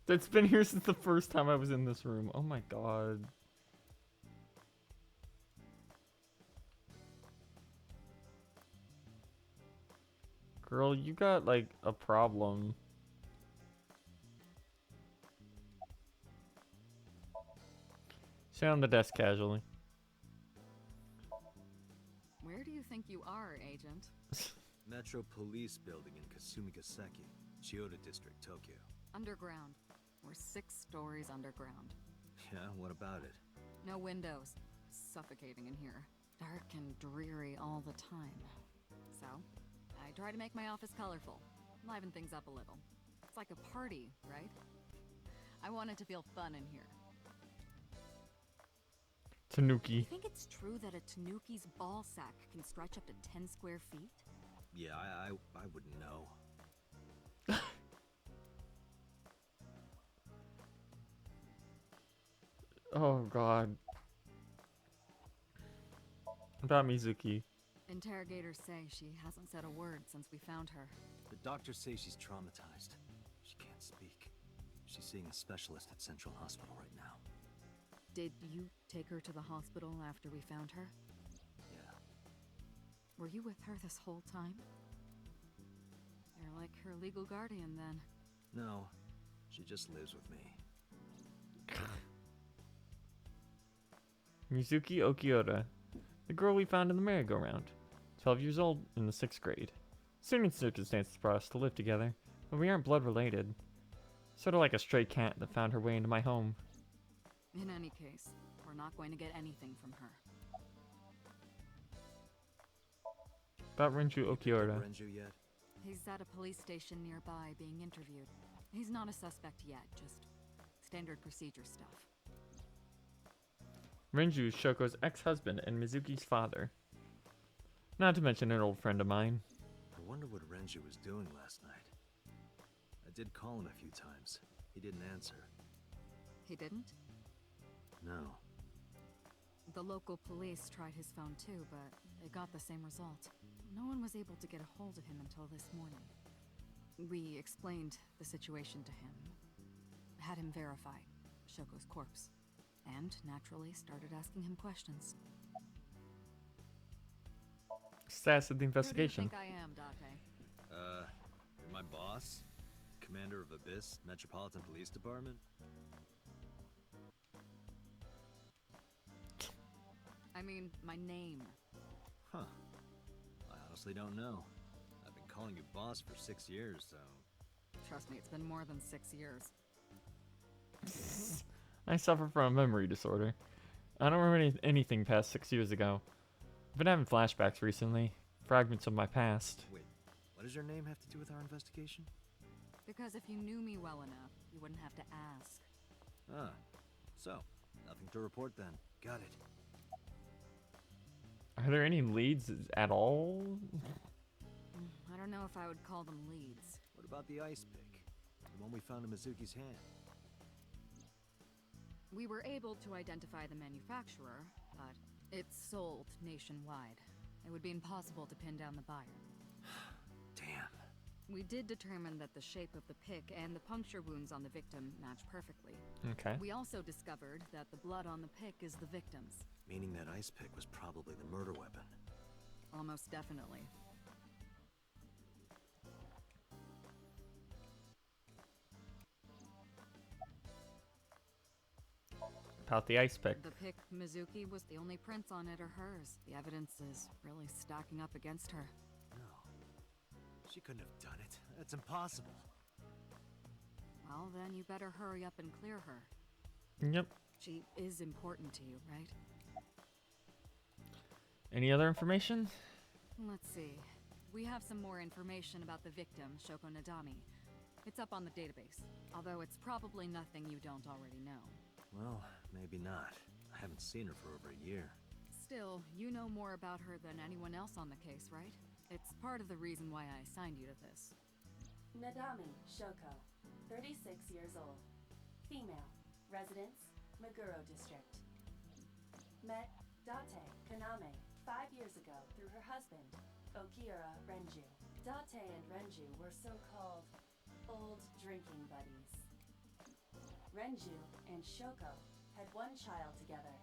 That's been here since the first time I was in this room. Oh my God. Girl, you got like a problem. Sit on the desk casually. Where do you think you are, Agent? Metro Police Building in Kasumigaseki, Chiyoda District, Tokyo. Underground. We're 6 stories underground. Yeah, what about it? No windows. suffocating in here. Dark and dreary all the time. So, I try to make my office colorful, liven things up a little. It's like a party, right? I want it to feel fun in here. You Tanuki. think it's true that a tanuki's ball sack can stretch up to 10 square feet? Yeah, I wouldn't know. Oh god. About Mizuki. Interrogators say she hasn't said a word since we found her. The doctors say she's traumatized. She can't speak. She's seeing a specialist at Central Hospital right now. Did you take her to the hospital after we found her? Yeah. Were you with her this whole time? You're like her legal guardian then. No, she just lives with me. Mizuki Okioda, the girl we found in the merry-go-round. 12 years old, in the 6th grade. Certain circumstances brought us to live together, but we aren't blood related. Sort of like a stray cat that found her way into my home. In any case, we're not going to get anything from her. About Renju Okioda. Renju yet? He's at a police station nearby being interviewed. He's not a suspect yet, just standard procedure stuff. Renju is Shoko's ex-husband and Mizuki's father. Not to mention an old friend of mine. I wonder what Renju was doing last night. I did call him a few times. He didn't answer. He didn't? No. The local police tried his phone too, but they got the same result. No one was able to get a hold of him until this morning. We explained the situation to him, had him verify Shoko's corpse, and naturally started asking him questions. Status of the Who do you investigation. think I am, Date? You're my boss? Commander of Abyss Metropolitan Police Department? I mean, my name. Huh. I honestly don't know. I've been calling you boss for 6 years, so... Trust me, it's been more than 6 years. I suffer from a memory disorder. I don't remember anything past 6 years ago. I've been having flashbacks recently. Fragments of my past. Wait, what does your name have to do with our investigation? Because if you knew me well enough, you wouldn't have to ask. Ah, so, nothing to report then. Got it. Are there any leads at all? I don't know if I would call them leads. What about the ice pick? The one we found in Mizuki's hand? We were able to identify the manufacturer, but it's sold nationwide. It would be impossible to pin down the buyer. Damn. We did determine that the shape of the pick and the puncture wounds on the victim match perfectly. Okay. We also discovered that the blood on the pick is the victim's. Meaning that ice pick was probably the murder weapon. Almost definitely. About the ice pick. The pick Mizuki was the only prints on it are hers. The evidence is really stacking up against her. No. She couldn't have done it. That's impossible. Well, then you better hurry up and clear her. Yep. She is important to you, right? Any other information? Let's see. We have some more information about the victim, Shoko Nadami. It's up on the database, although it's probably nothing you don't already know. Well, maybe not. I haven't seen her for over a year. Still, you know more about her than anyone else on the case, right? It's part of the reason why I assigned you to this. Nadami Shoko, 36 years old. Female. Residence, Meguro District. Met Date Kaname 5 years ago through her husband, Okiura Renju. Date and Renju were so-called old drinking buddies. Renju and Shoko had one child together,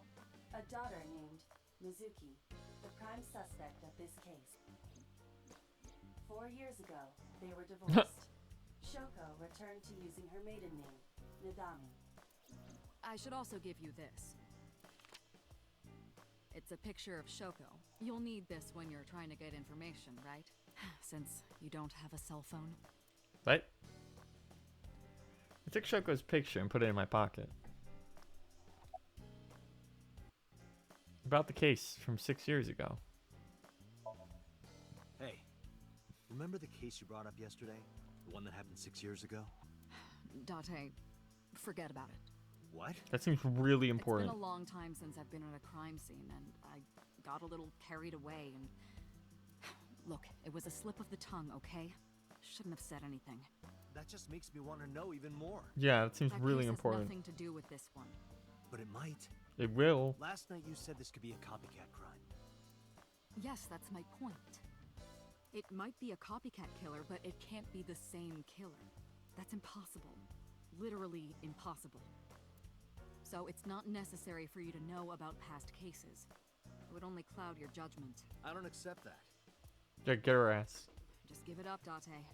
a daughter named Mizuki, the prime suspect of this case. 4 years ago, they were divorced. Shoko returned to using her maiden name, Nadami. I should also give you this. It's a picture of Shoko. You'll need this when you're trying to get information, right? Since you don't have a cell phone. What? I took Shoko's picture and put it in my pocket. about the case from 6 years ago. Hey, remember the case you brought up yesterday? The one that happened 6 years ago? Date, forget about it. What? That seems really important. It's been a long time since I've been at a crime scene, and I got a little carried away, and... Look, it was a slip of the tongue, okay? Shouldn't have said anything. That just makes me want to know even more. Yeah, that seems That really case important. has nothing to do with this one. But it might. It will. Last night you said this could be a copycat crime. Yes, that's my point. It might be a copycat killer, but it can't be the same killer. That's impossible. Literally impossible. So it's not necessary for you to know about past cases. It would only cloud your judgment. I don't accept that. Yeah, get her ass. Just give it up, Date.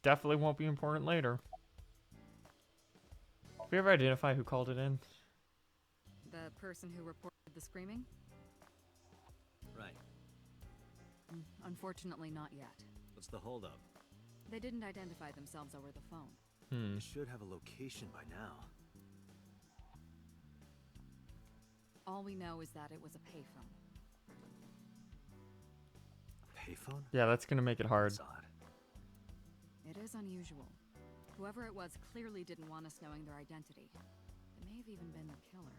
Definitely won't be important later. Did we ever identify who called it in? The person who reported the screaming? Right. Unfortunately, not yet. What's the holdup? They didn't identify themselves over the phone. Hmm. You should have a location by now. All we know is that it was a payphone. A payphone? Yeah, that's gonna make it hard. That's odd. It is unusual. Whoever it was clearly didn't want us knowing their identity. They may have even been the killer.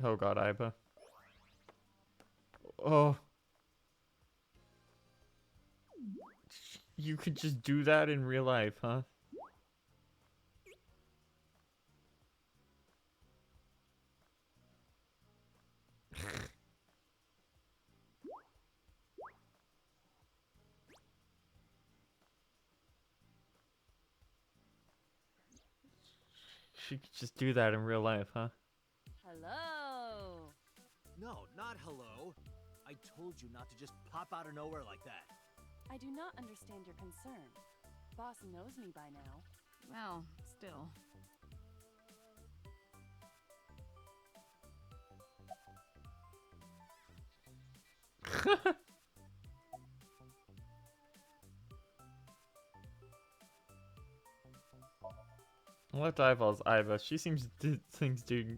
Oh god, Iba. Oh. You could just do that in real life, huh? She could just do that in real life, huh? Hello. No, not hello. I told you not to just pop out of nowhere like that. I do not understand your concern. Boss knows me by now. Well, still. Left eyeballs, Iva. She seems to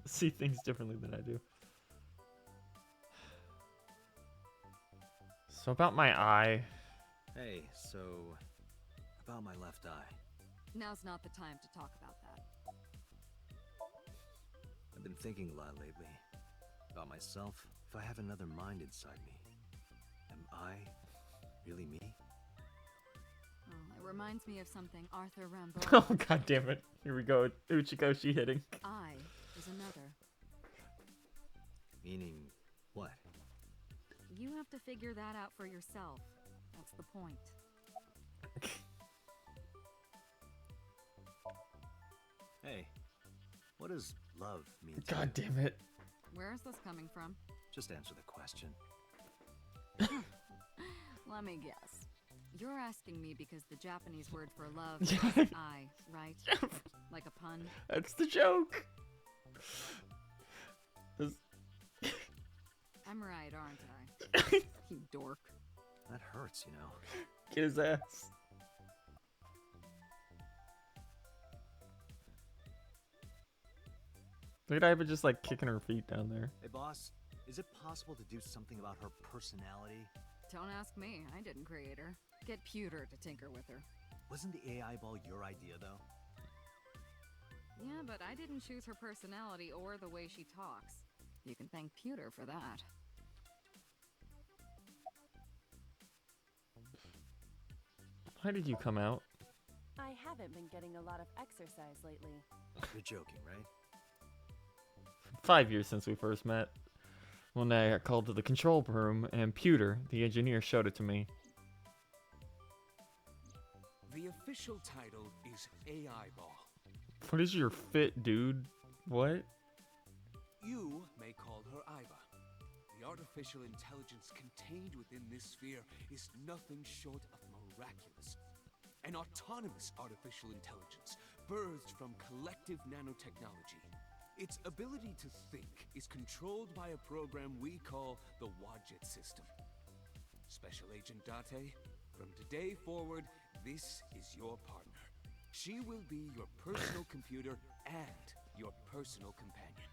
see things differently than I do. So about my eye. Hey, so about my left eye. Now's not the time to talk about that. I've been thinking a lot lately about myself. If I have another mind inside me, am I really me? Oh, it reminds me of something Arthur Rimbaud. Oh god damn it. Here we go. Uchikoshi hitting. I is another. Meaning what? You have to figure that out for yourself. That's the point. Hey, what does love mean to God you? damn it. Where is this coming from? Just answer the question. Let me guess. You're asking me because the Japanese word for love Yeah. is I, right? Like a pun? That's the joke. I'm right, aren't I? You dork. That hurts, you know. Get his ass. Look at Iva just like kicking her feet down there. Hey, boss, is it possible to do something about her personality? Don't ask me. I didn't create her. Get Pewter to tinker with her. Wasn't the AI ball your idea, though? Yeah, but I didn't choose her personality or the way she talks. You can thank Pewter for that. Why did you come out? I haven't been getting a lot of exercise lately. You're joking, right? 5 years since we first met. One day I got called to the control room and Pewter, the engineer, showed it to me. The official title is AI Ball. What is your fit, dude? What? You may call her Iva. The artificial intelligence contained within this sphere is nothing short of miraculous. An autonomous artificial intelligence birthed from collective nanotechnology. Its ability to think is controlled by a program we call the Wadjet system. Special Agent Date, from today forward, this is your partner. She will be your personal computer and your personal companion.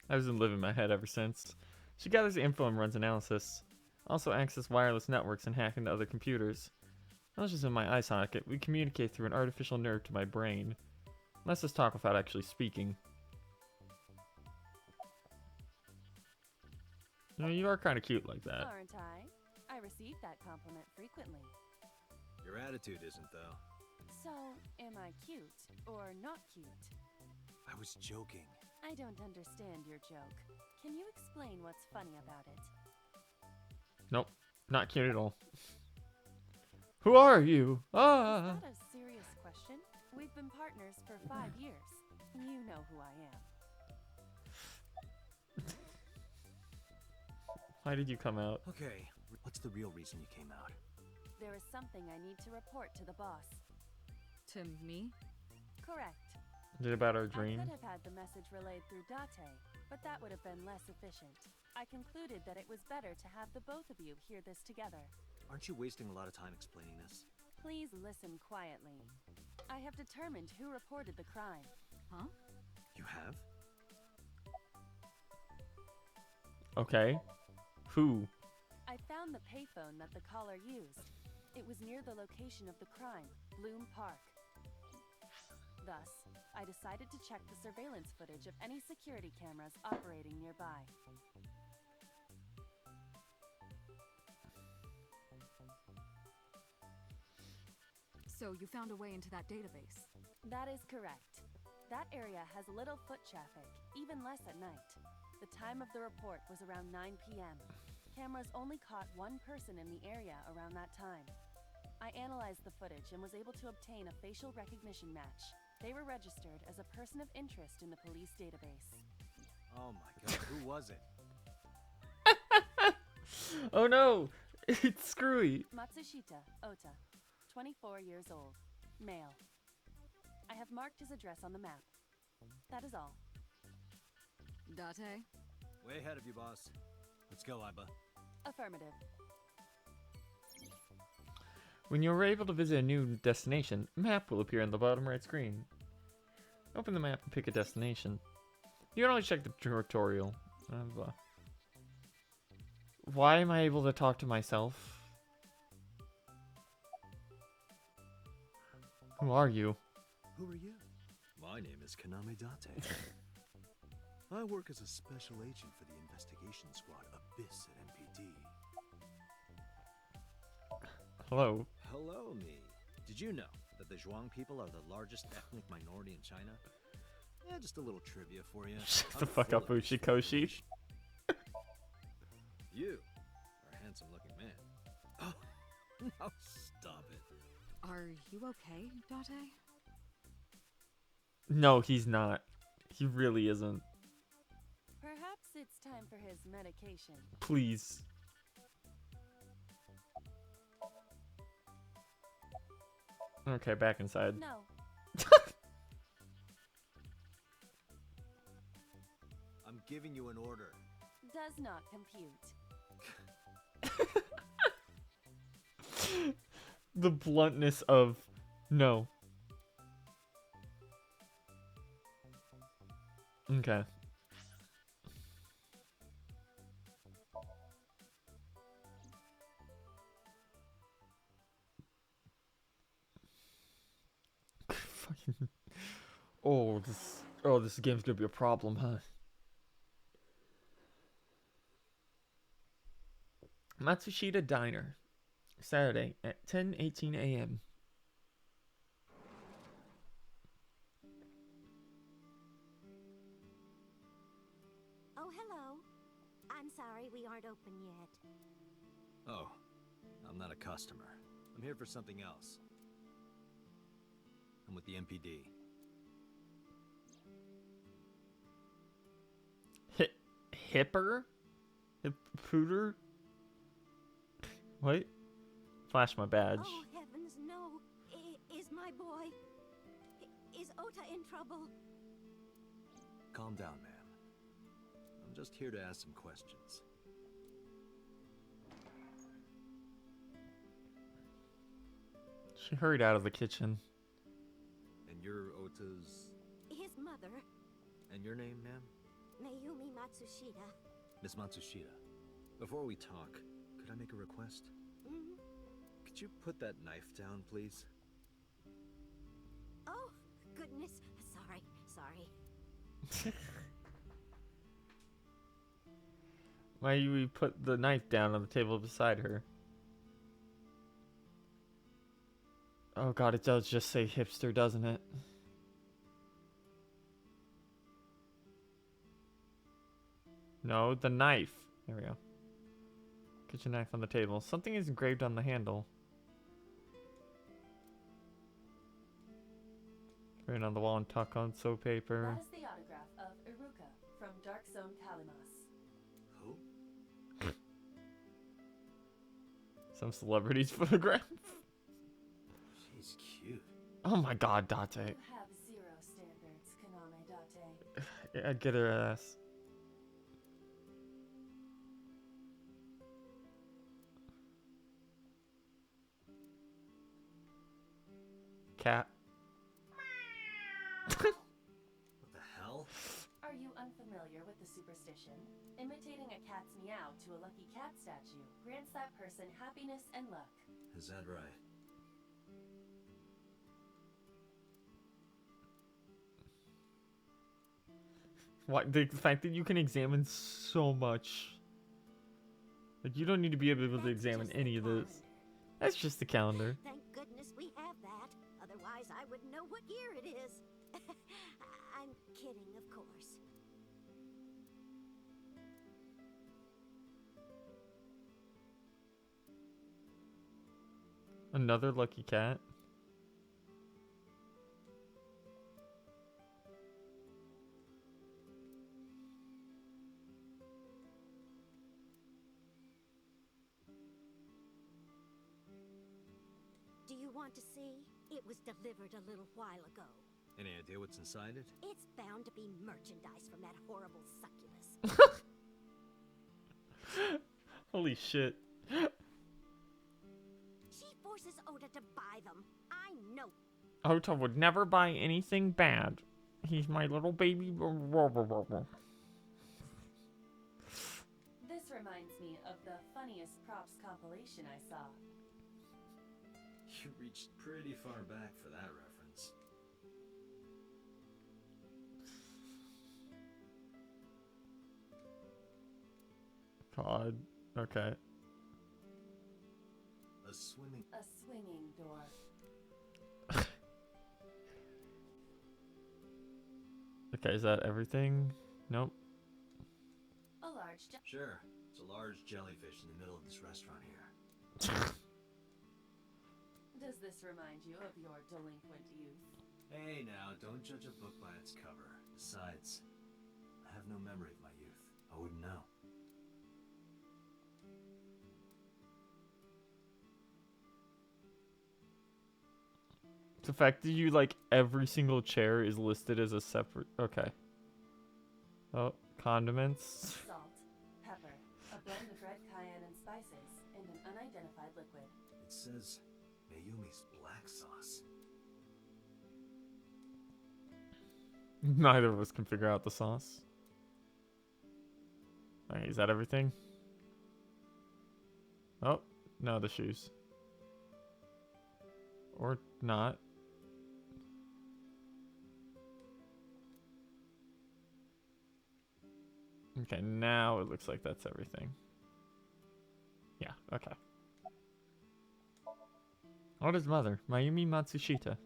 I've been living in my head ever since. She gathers info and runs analysis. Also access wireless networks and hack into other computers. Not just in my eye socket, we communicate through an artificial nerve to my brain. Let's just talk without actually speaking. No, you are kind of cute like that. Aren't I? I receive that compliment frequently. Your attitude isn't, though. So, am I cute or not cute? I was joking. I don't understand your joke. Can you explain what's funny about it? Nope, not cute at all. Who are you? Ah! Is that a serious question? We've been partners for 5 years. You know who I am. Why did you come out? Okay, what's the real reason you came out? There is something I need to report to the boss. To me? Correct. Is it about our I dream? could have had the message relayed through Date, but that would have been less efficient. I concluded that it was better to have the both of you hear this together. Aren't you wasting a lot of time explaining this? Please listen quietly. I have determined who reported the crime. Huh? You have? Okay. Who? I found the payphone that the caller used. It was near the location of the crime, Bloom Park. Thus, I decided to check the surveillance footage of any security cameras operating nearby. So you found a way into that database? That is correct. That area has little foot traffic, even less at night. The time of the report was around 9 p.m. Cameras only caught one person in the area around that time. I analyzed the footage and was able to obtain a facial recognition match. They were registered as a person of interest in the police database. Oh my god, who was it? Oh no! It's Screwy! Matsushita Ota, 24 years old, male. I have marked his address on the map. That is all. Date? Way ahead of you, boss. Let's go, Iba. Affirmative. When you are able to visit a new destination, a map will appear on the bottom right screen. Open the map and pick a destination. You can always check the tutorial. Why am I able to talk to myself? Who are you? Who are you? My name is Kaname Date. I work as a special agent for the investigation squad Abyss at MPD. Hello. Hello, me. Did you know that the Zhuang people are the largest ethnic minority in China? Yeah, just a little trivia for you. Shut I'm the fuck full up, of Ushikoshi. information. You are a handsome-looking man. Oh, no, stop it. Are you okay, Date? No, he's not. He really isn't. Perhaps it's time for his medication. Please. Okay, back inside. No, I'm giving you an order. does not compute. The bluntness of no. Okay. Fucking. This game's gonna be a problem, huh? Matsushita Diner, Saturday at 10:18 a.m. Oh, hello. I'm sorry we aren't open yet. Oh, I'm not a customer. I'm here for something else. I'm with the MPD. Hipper? Pooter? What? Flash my badge. Oh, heavens, no. Is my boy... Is Ota in trouble? Calm down, ma'am. I'm just here to ask some questions. She hurried out of the kitchen. And you're Ota's... His mother, And your name, ma'am? Mayumi Matsushita. Miss Matsushita. Before we talk, could I make a request? Mm? Could you put that knife down, please? Oh, goodness. Sorry. Mayumi put the knife down on the table beside her. Oh god, it does just say hipster, doesn't it? No, the knife. There we go. Kitchen knife on the table. Something is engraved on the handle. Written on the wall and tuck on soap paper. That is the autograph of Iruka from Dark Zone Kalimas. Who? Some celebrity's photograph. She's cute. Oh my god, Date. You have zero standards, Kaname Date. I'd get her ass. Cat. What the hell? Are you unfamiliar with the superstition? Imitating a cat's meow to a lucky cat statue grants that person happiness and luck. Is that right? What, the fact that you can examine so much. Like, you don't need to be able to That's examine just the any of this. calendar. That's just the calendar. Thank goodness we have that. Otherwise, I wouldn't know what year it is. I'm kidding, of course. Another lucky cat. Do you want to see? It was delivered a little while ago. Any idea what's inside it? It's bound to be merchandise from that horrible succubus. Holy shit. She forces Oda to buy them. I know. Ota would never buy anything bad. He's my little baby. This reminds me of the funniest props compilation I saw. You reached pretty far back for that reference. God. Okay. A swimming... A swinging door. Okay, is that everything? Nope. A large Sure. It's a large jellyfish in the middle of this restaurant here. Does this remind you of your delinquent youth? Hey now, don't judge a book by its cover. Besides, I have no memory of my youth. I wouldn't know. The fact that you, like, every single chair is listed as a separate... Okay. Oh, condiments. Salt, pepper, a blend of red cayenne and spices, and an unidentified liquid. It says Mayumi's black sauce. Neither of us can figure out the sauce. Okay, is that everything? Oh, no, the shoes. Or not. Okay, now it looks like that's everything. Yeah, okay. What is mother? Mayumi Matsushita.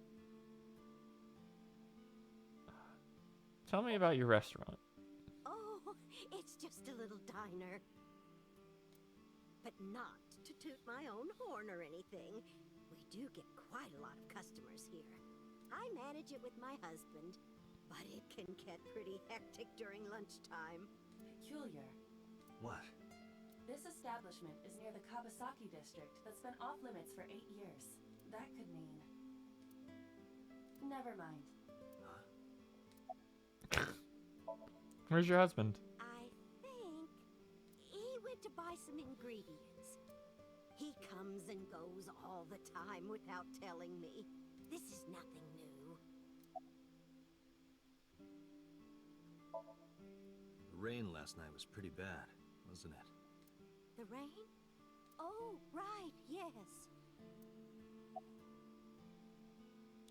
Tell me about your restaurant. Oh, it's just a little diner. But not to toot my own horn or anything. We do get quite a lot of customers here. I manage it with my husband, but it can get pretty hectic during lunchtime. Peculiar. What? This establishment is near the Kawasaki district that's been off limits for 8 years. That could mean... Never mind. Where's your husband? I think he went to buy some ingredients. He comes comes and goes all the time without telling me. This is nothing new. The rain last night was pretty bad, wasn't it? The rain? Oh, right, yes.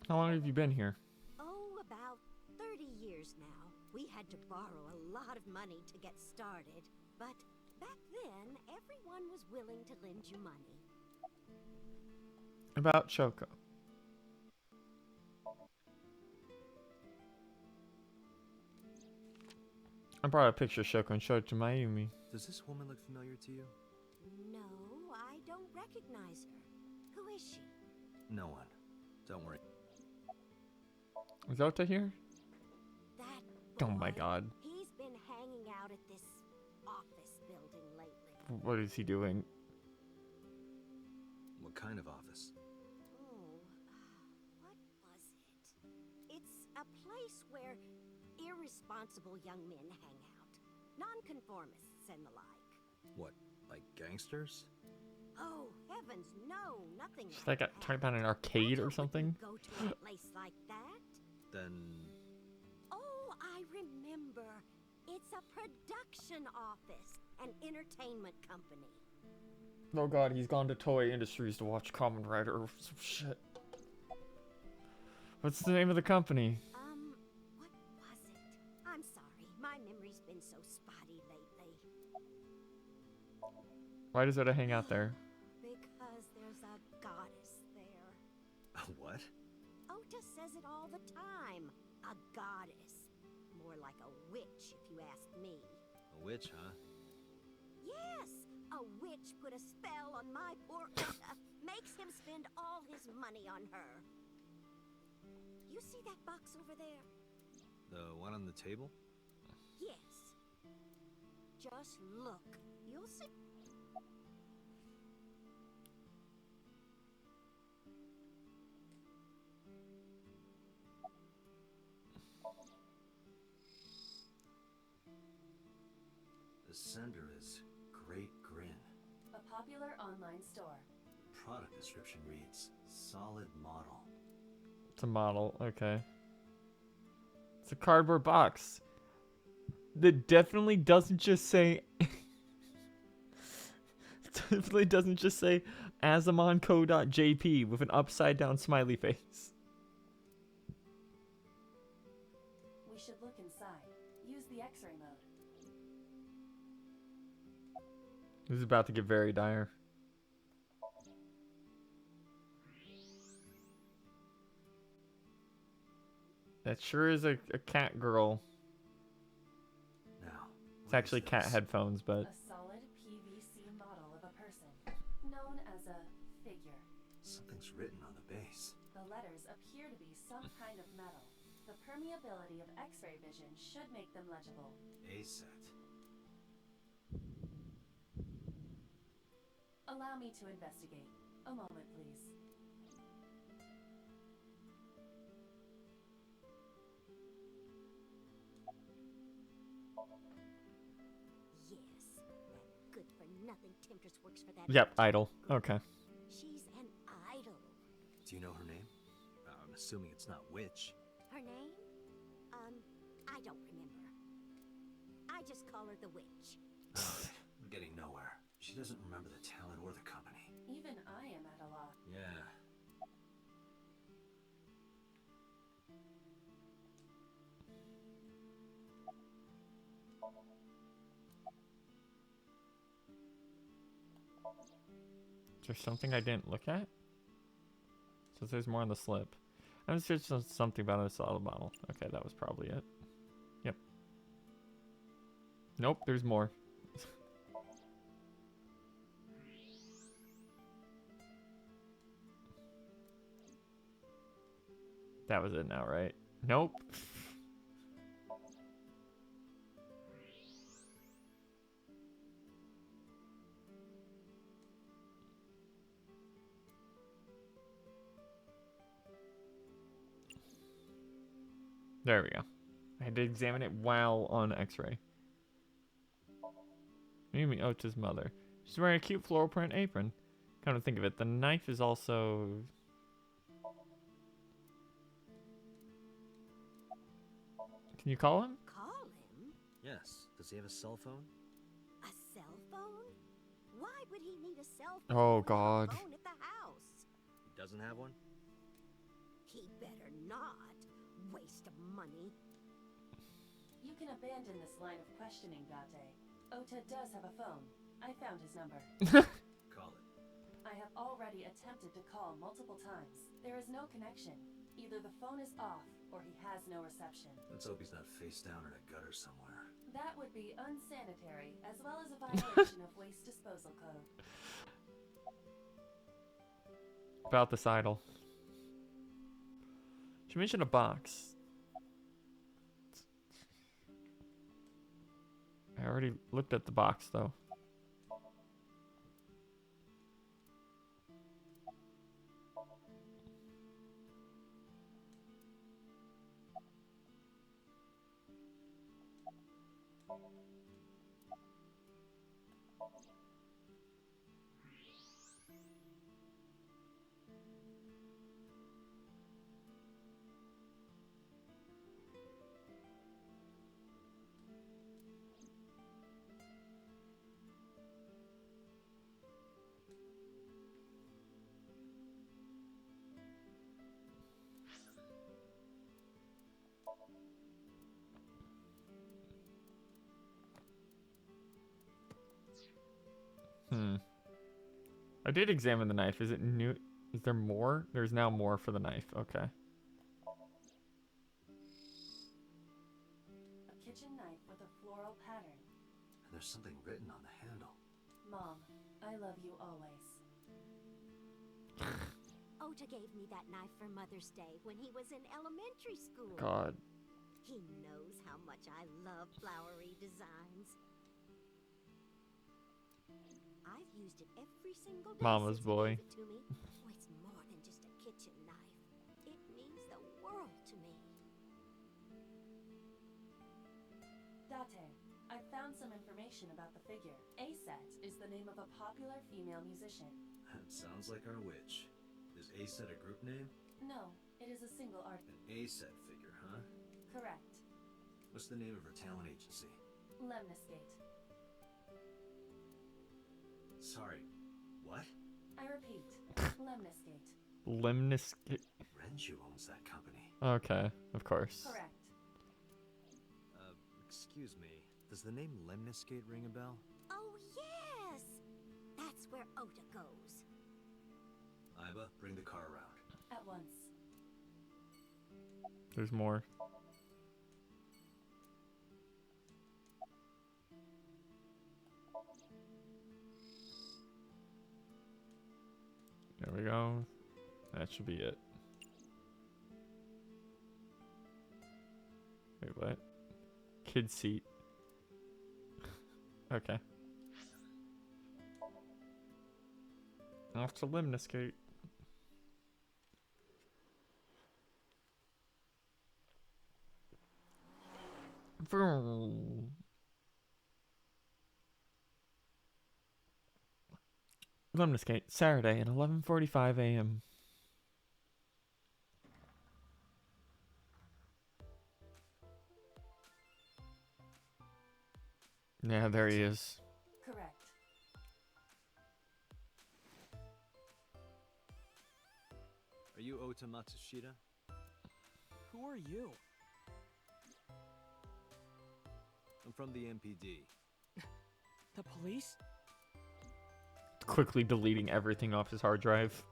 How long have you been here? Oh, about 30 years now. We had to borrow a lot of money to get started, but back then, everyone was willing to lend you money. About Choco. I brought a picture of Shoko and showed it to Mayumi. Does this woman look familiar to you? No, I don't recognize her. Who is she? No one. Don't worry. Is Ota here? That Oh my boy, god. He's been hanging out at this office building lately. What is he doing? What kind of office? Oh, what was it? It's a place where irresponsible young men hang out. Nonconformists and the like. What, like gangsters? Oh, heavens, no, nothing Should like I that. talking about an arcade or something? Go to a place like that? Then... Oh, I remember. It's a production office, an entertainment company. Oh god, he's gone to Toy Industries to watch Kamen Rider or some shit. What's the name of the company? What was it? I'm sorry, my memory's been so spotty lately. Why does Ota hang out there? Because there's a goddess there. What? Ota says it all the time. A goddess. More like a witch, if you ask me. A witch, huh? Yes! A witch put a spell on my poor Ota. Makes him spend all his money on her. You see that box over there? The one on the table? Yes. Just look. You'll see. The sender is Great Grin. A popular online store. Product description reads, solid model. It's a model, okay. It's a cardboard box. That definitely doesn't just say... definitely doesn't just say azamonco.jp with an upside down smiley face. We should look inside. Use the X-ray mode. This is about to get very dire. That sure is a cat girl. Now, It's actually cat headphones, but... A solid PVC model of a person, known as a figure. Something's written on the base. The letters appear to be some kind of metal. The permeability of X-ray vision should make them legible. A set. Allow me to investigate. A moment, please. Yes. That good-for-nothing temptress works for that. Yep, witch. idol. Okay. She's an idol. Do you know her name? I'm assuming it's not witch. Her name? I don't remember. I just call her the witch. I'm getting nowhere. She doesn't remember the talent or the company. Even I am at a loss. Yeah. Is there something I didn't look at? So there's more on the slip. I was just something about a solid model. Okay, that was probably it. Yep. Nope, there's more. That was it now, right? Nope. There we go. I had to examine it while on X-ray. Mimi Ota's mother. She's wearing a cute floral print apron. Come to think of it, the knife is also... Can you call him? Call him? Yes. Does he have a cell phone? A cell phone? Why would he need a cell phone? Oh, when there's a God. phone at the house? He doesn't have one? He better not. Waste of money. You can abandon this line of questioning, Date. Ota does have a phone. I found his number. Call it. I have already attempted to call multiple times. There is no connection. Either the phone is off, or he has no reception. Let's hope he's not face down in a gutter somewhere. That would be unsanitary, as well as a violation of waste disposal code. About this idol. She mentioned a box. I already looked at the box, though. I did examine the knife. Is it new? Is there more? There's now more for the knife. Okay. A kitchen knife with a floral pattern. And there's something written on the handle. Mom, I love you always. Ota gave me that knife for Mother's Day when he was in elementary school. God. He knows how much I love flowery designs. I've used it every single day Mama's since boy. he gave it to me. Oh, it's more than just a kitchen knife. It means the world to me. Date, I found some information about the figure. Aset is the name of a popular female musician. That sounds like our witch. Is A-Set a group name? No, it is a single art. An A-Set figure, huh? Correct. What's the name of her talent agency? Lemniscate. Sorry. What? I repeat, Lemniscate. Lemniscate. Renju owns that company. Okay, of course. Correct. Excuse me. Does the name Lemniscate ring a bell? Oh, yes! That's where Ota goes. Iba, bring the car around. At once. There's more. There we go. That should be it. Wait, what? Kid seat. Okay. Off to Lemniscate. Vroom. Lemniscate, Saturday at 11:45 a.m. Yeah, there he is. Correct. Are you Ota Matsushita? Who are you? I'm from the MPD. The police? Quickly deleting everything off his hard drive.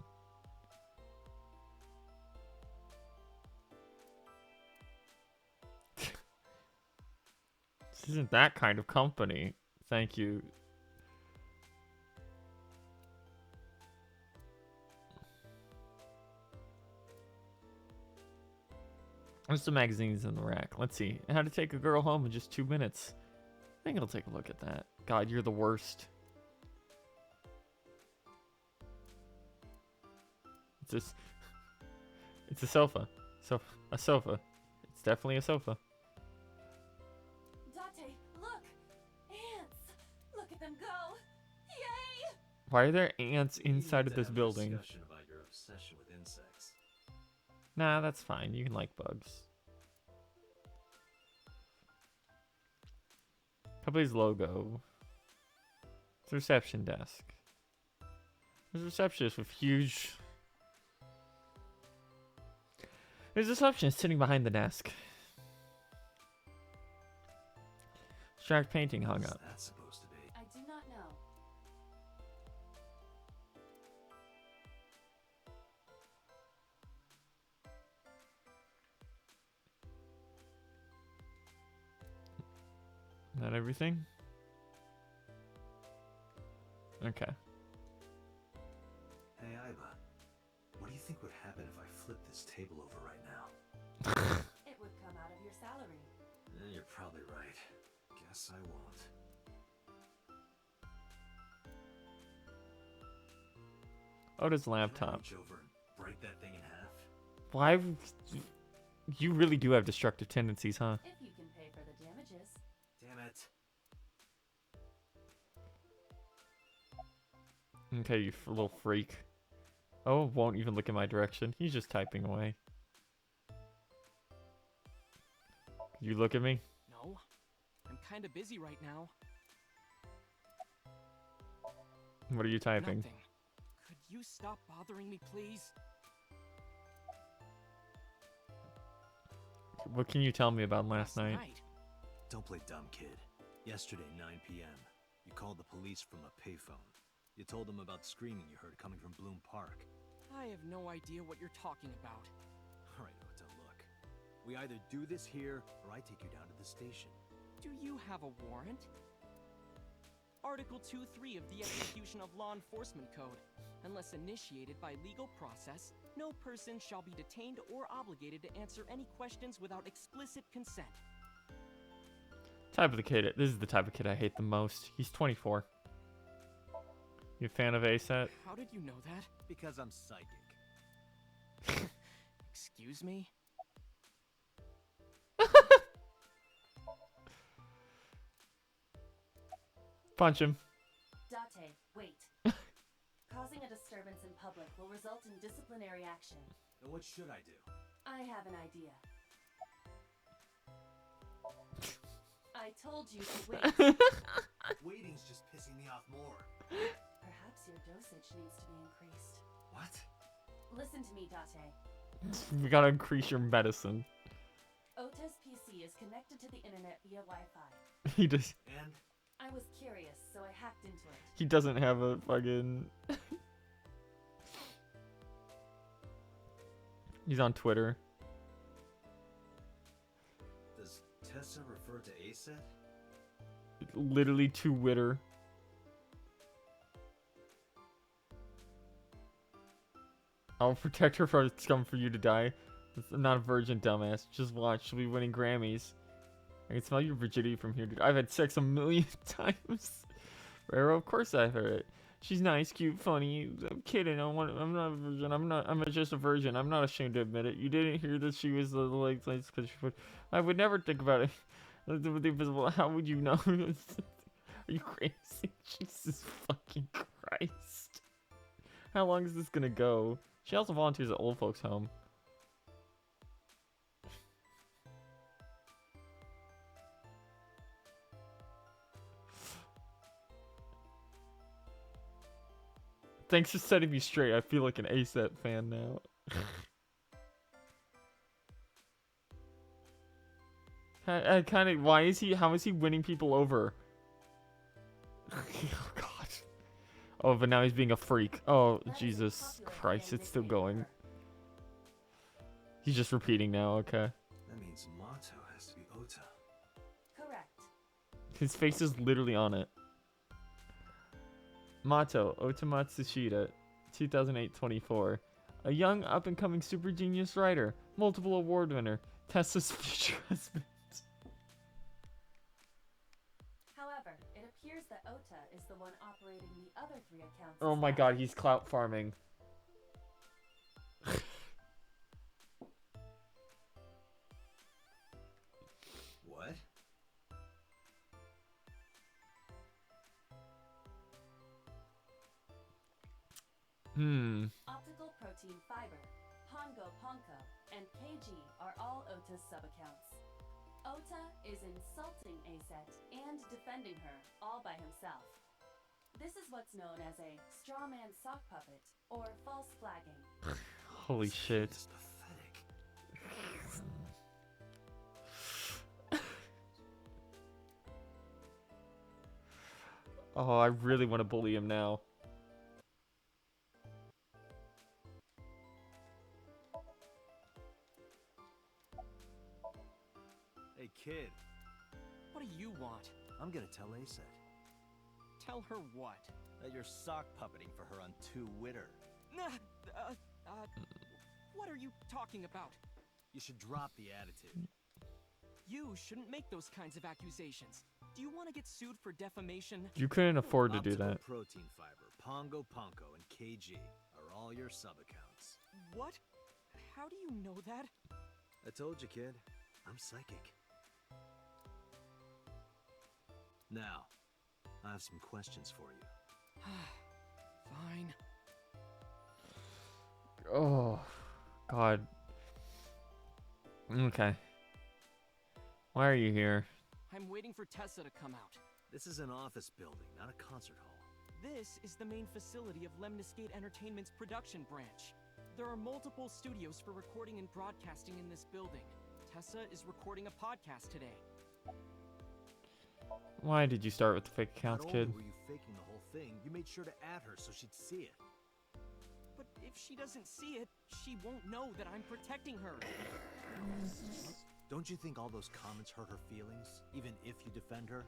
This isn't that kind of company. Thank you. There's some magazines in the rack. Let's see. How to take a girl home in just 2 minutes. I think I'll take a look at that. God, you're the worst. It's a sofa. A sofa. It's definitely a sofa. Date, look! Ants! Look at them go! Yay! Why are there ants We need inside of to this have a building? discussion about your obsession with insects. Nah, that's fine. You can like bugs. Company's logo. It's a reception desk. There's a receptionist with huge... There's a receptionist sitting behind the desk. Abstract painting hung What's up. that supposed to be? I do not know. Not everything? Okay. Hey, Iva. What do you think would happen if I flip this table over right now? It would come out of your salary. You're probably right. Guess I won't. Oda's Can I laptop. reach over and break that thing in half? Why? You really do have destructive tendencies, huh? If you can pay for the damages. Damn it. Okay, you little freak. Oh, won't even look in my direction. He's just typing away. You look at me? No, I'm kind of busy right now. What are you typing? Nothing. Could you stop bothering me, please? What can you tell me about last night? Don't play dumb, kid. Yesterday, 9 p.m., you called the police from a payphone. You told them about screaming you heard coming from Bloom Park. I have no idea what you're talking about. All right, Ota, look. We either do this here, or I take you down to the station. Do you have a warrant? Article 2.3 of the Execution of Law Enforcement Code. Unless initiated by legal process, no person shall be detained or obligated to answer any questions without explicit consent. Type of the kid. This is the type of kid I hate the most. He's 24. You a fan of ASAT? How did you know that? Because I'm psychic. Excuse me? Punch him. Date, wait. Causing a disturbance in public will result in disciplinary action. Then what should I do? I have an idea. I told you to wait. Waiting's just pissing me off more. Perhaps your dosage needs to be increased. What? Listen to me, Date. We gotta increase your medicine. Ota's PC is connected to the internet via Wi-Fi. He just... And? I was curious, so I hacked into it. He doesn't have a fucking... He's on Twitter. Does Tessa refer to ASAT? Literally to Witter. I'll protect her from it's come for you to die. I'm not a virgin, dumbass. Just watch. She'll be winning Grammys. I can smell your virginity from here, dude. I've had sex a million times. Raro, of course I've heard it. She's nice, cute, funny. I'm kidding. I'm not a virgin. I'm just a virgin. I'm not ashamed to admit it. You didn't hear that she was the like because she would. I would never think about it. With the invisible. How would you know? Are you crazy? Jesus fucking Christ. How long is this gonna go? She also volunteers at old folks' home. Thanks for setting me straight. I feel like an ASAP fan now. I kind of. Why is he? How is he winning people over? Oh God. Oh, but now he's being a freak. Oh Jesus Christ! It's still going. He's just repeating now. Okay. That means Mato has to be Ota. Correct. His face is literally on it. Mato Ota Matsushita, 2008-24. A young up-and-coming super genius writer, multiple award winner, Tessa's future husband. However, it appears that Ota is the one operating the other 3 accounts. Oh my God, he's clout farming. What? Optical protein fiber, Pongo Ponko, and KG are all Ota's subaccounts. Ota is insulting Aset and defending her all by himself. This is what's known as a straw man sock puppet or false flagging. Holy shit. It's pathetic. Oh, I really want to bully him now. Hey, kid. What do you want? I'm gonna tell Aset Tell her what? that you're sock puppeting for her on Twitter. What are you talking about? You should drop the attitude. You shouldn't make those kinds of accusations. Do you want to get sued for defamation? You couldn't afford to do Optical that. protein fiber, Pongo Ponko, and KG are all your sub-accounts. What? How do you know that? I told you, kid. I'm psychic. Now, I have some questions for you. Fine. Oh, God. Okay. Why are you here? I'm waiting for Tessa to come out. This is an office building, not a concert hall. This is the main facility of Lemniscate Entertainment's production branch. There are multiple studios for recording and broadcasting in this building. Tessa is recording a podcast today. Why did you start with the fake accounts, Not kid? only were you faking the whole thing, you made sure to add her so she'd see it. But if she doesn't see it, she won't know that I'm protecting her. Don't you think all those comments hurt her feelings, even if you defend her?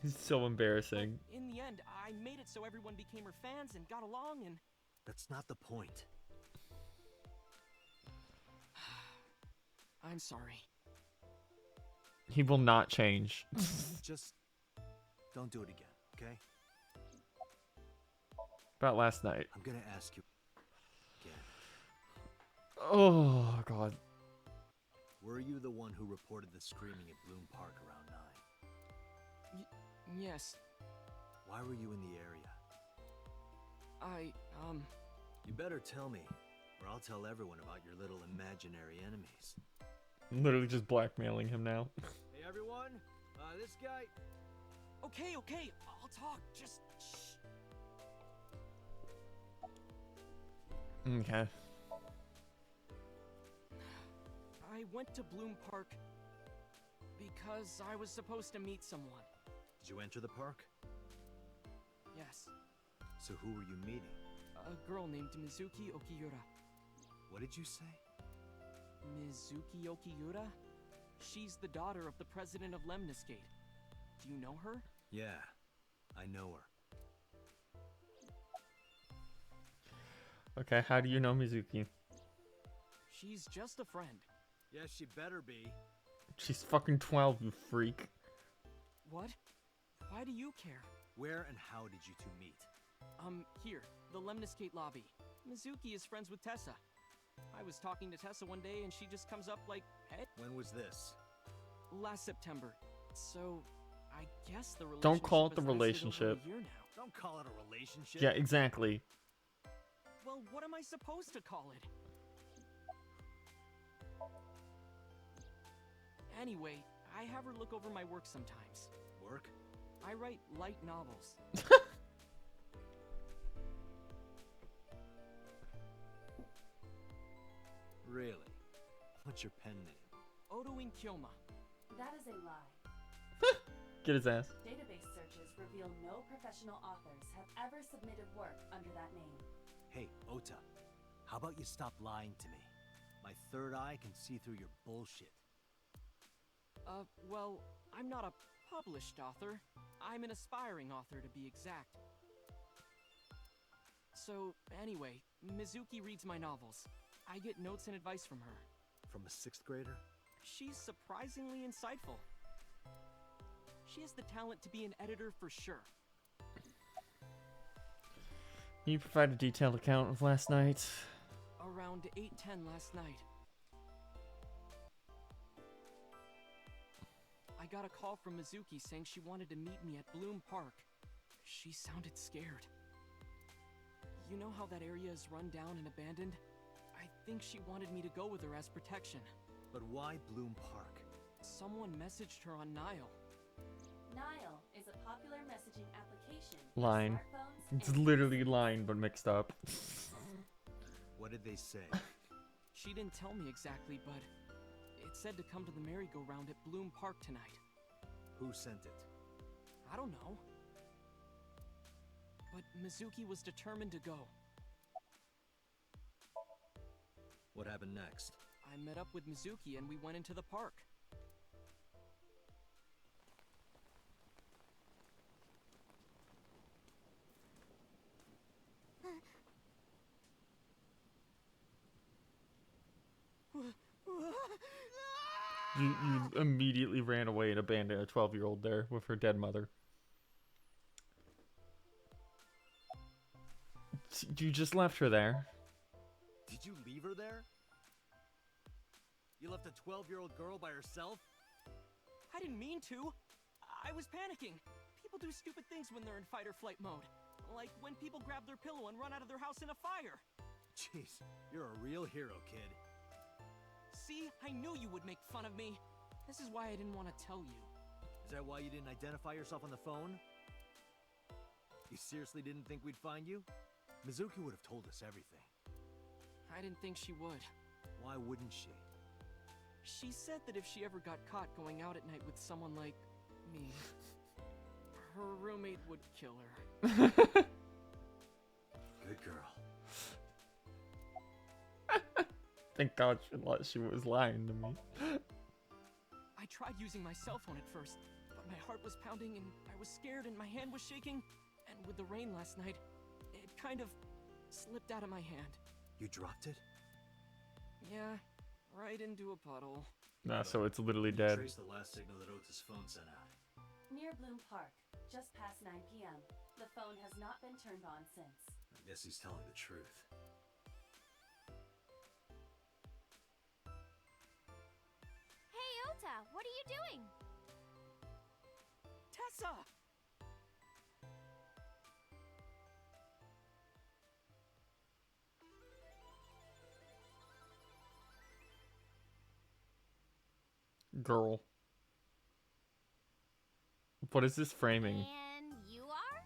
It's so embarrassing. But in the end, I made it so everyone became her fans and got along and... That's not the point. I'm sorry. He will not change. Just don't do it again, okay? About last night. I'm gonna ask you again. Oh, God. Were you the one who reported the screaming at Bloom Park around 9? Yes. Why were you in the area? You better tell me, or I'll tell everyone about your little imaginary enemies. I'm literally just blackmailing him now. Hey everyone, this guy... Okay, I'll talk. Just shh. Okay. I went to Bloom Park because I was supposed to meet someone. Did you enter the park? Yes. So who were you meeting? A girl named Mizuki Okiura. What did you say? Mizuki Okiura? She's the daughter of the president of Lemniscate. Do you know her? Yeah, I know her. Okay, how do you know Mizuki? She's just a friend. Yes, she better be. She's fucking 12, you freak. What? Why do you care? Where and how did you two meet? Here, the Lemniscate lobby. Mizuki is friends with Tessa. I was talking to Tessa one day and she just comes up like, hey. When was this? Last September. So, I guess the relationship Don't call it the has lasted relationship. over a year now. Don't call it a relationship. Yeah, exactly. Well, what am I supposed to call it? Anyway, I have her look over my work sometimes. Work? I write light novels. Really? What's your pen name? Odoin Kyoma. That is a lie. Get his ass. Database searches reveal no professional authors have ever submitted work under that name. Hey, Ota. How about you stop lying to me? My third eye can see through your bullshit. Well, I'm not a published author. I'm an aspiring author, to be exact. So, anyway, Mizuki reads my novels. I get notes and advice from her. From a 6th grader? She's surprisingly insightful. She has the talent to be an editor for sure. Can you provide a detailed account of last night? Around 8:10 last night. I got a call from Mizuki saying she wanted to meet me at Bloom Park. She sounded scared. You know how that area is run down and abandoned? I think she wanted me to go with her as protection. But why Bloom Park? Someone messaged her on Nile. Nile is a popular messaging application for Line. smartphones It's and literally PCs. line, but mixed up. What did they say? She didn't tell me exactly, but it said to come to the merry-go-round at Bloom Park tonight. Who sent it? I don't know. But Mizuki was determined to go. What happened next? I met up with Mizuki and we went into the park. You immediately ran away and abandoned a 12-year-old there with her dead mother. You just left her there. Did you leave her there? You left a 12-year-old girl by herself? I didn't mean to. I was panicking. People do stupid things when they're in fight or flight mode. Like when people grab their pillow and run out of their house in a fire. Jeez, you're a real hero, kid. See, I knew you would make fun of me. This is why I didn't want to tell you. Is that why you didn't identify yourself on the phone? You seriously didn't think we'd find you? Mizuki would have told us everything. I didn't think she would. Why wouldn't she? She said that if she ever got caught going out at night with someone like me, her roommate would kill her. Good girl. Thank God she was lying to me. I tried using my cell phone at first, but my heart was pounding and I was scared and my hand was shaking. And with the rain last night, it kind of slipped out of my hand. You dropped it? Yeah, right into a puddle. Nah, so it's literally Can you dead. trace the last signal that Otis' phone sent out? Near Bloom Park, just past 9 p.m. The phone has not been turned on since. I guess he's telling the truth. Hey, Ota, what are you doing? Tessa! Girl. What is this framing? And you are?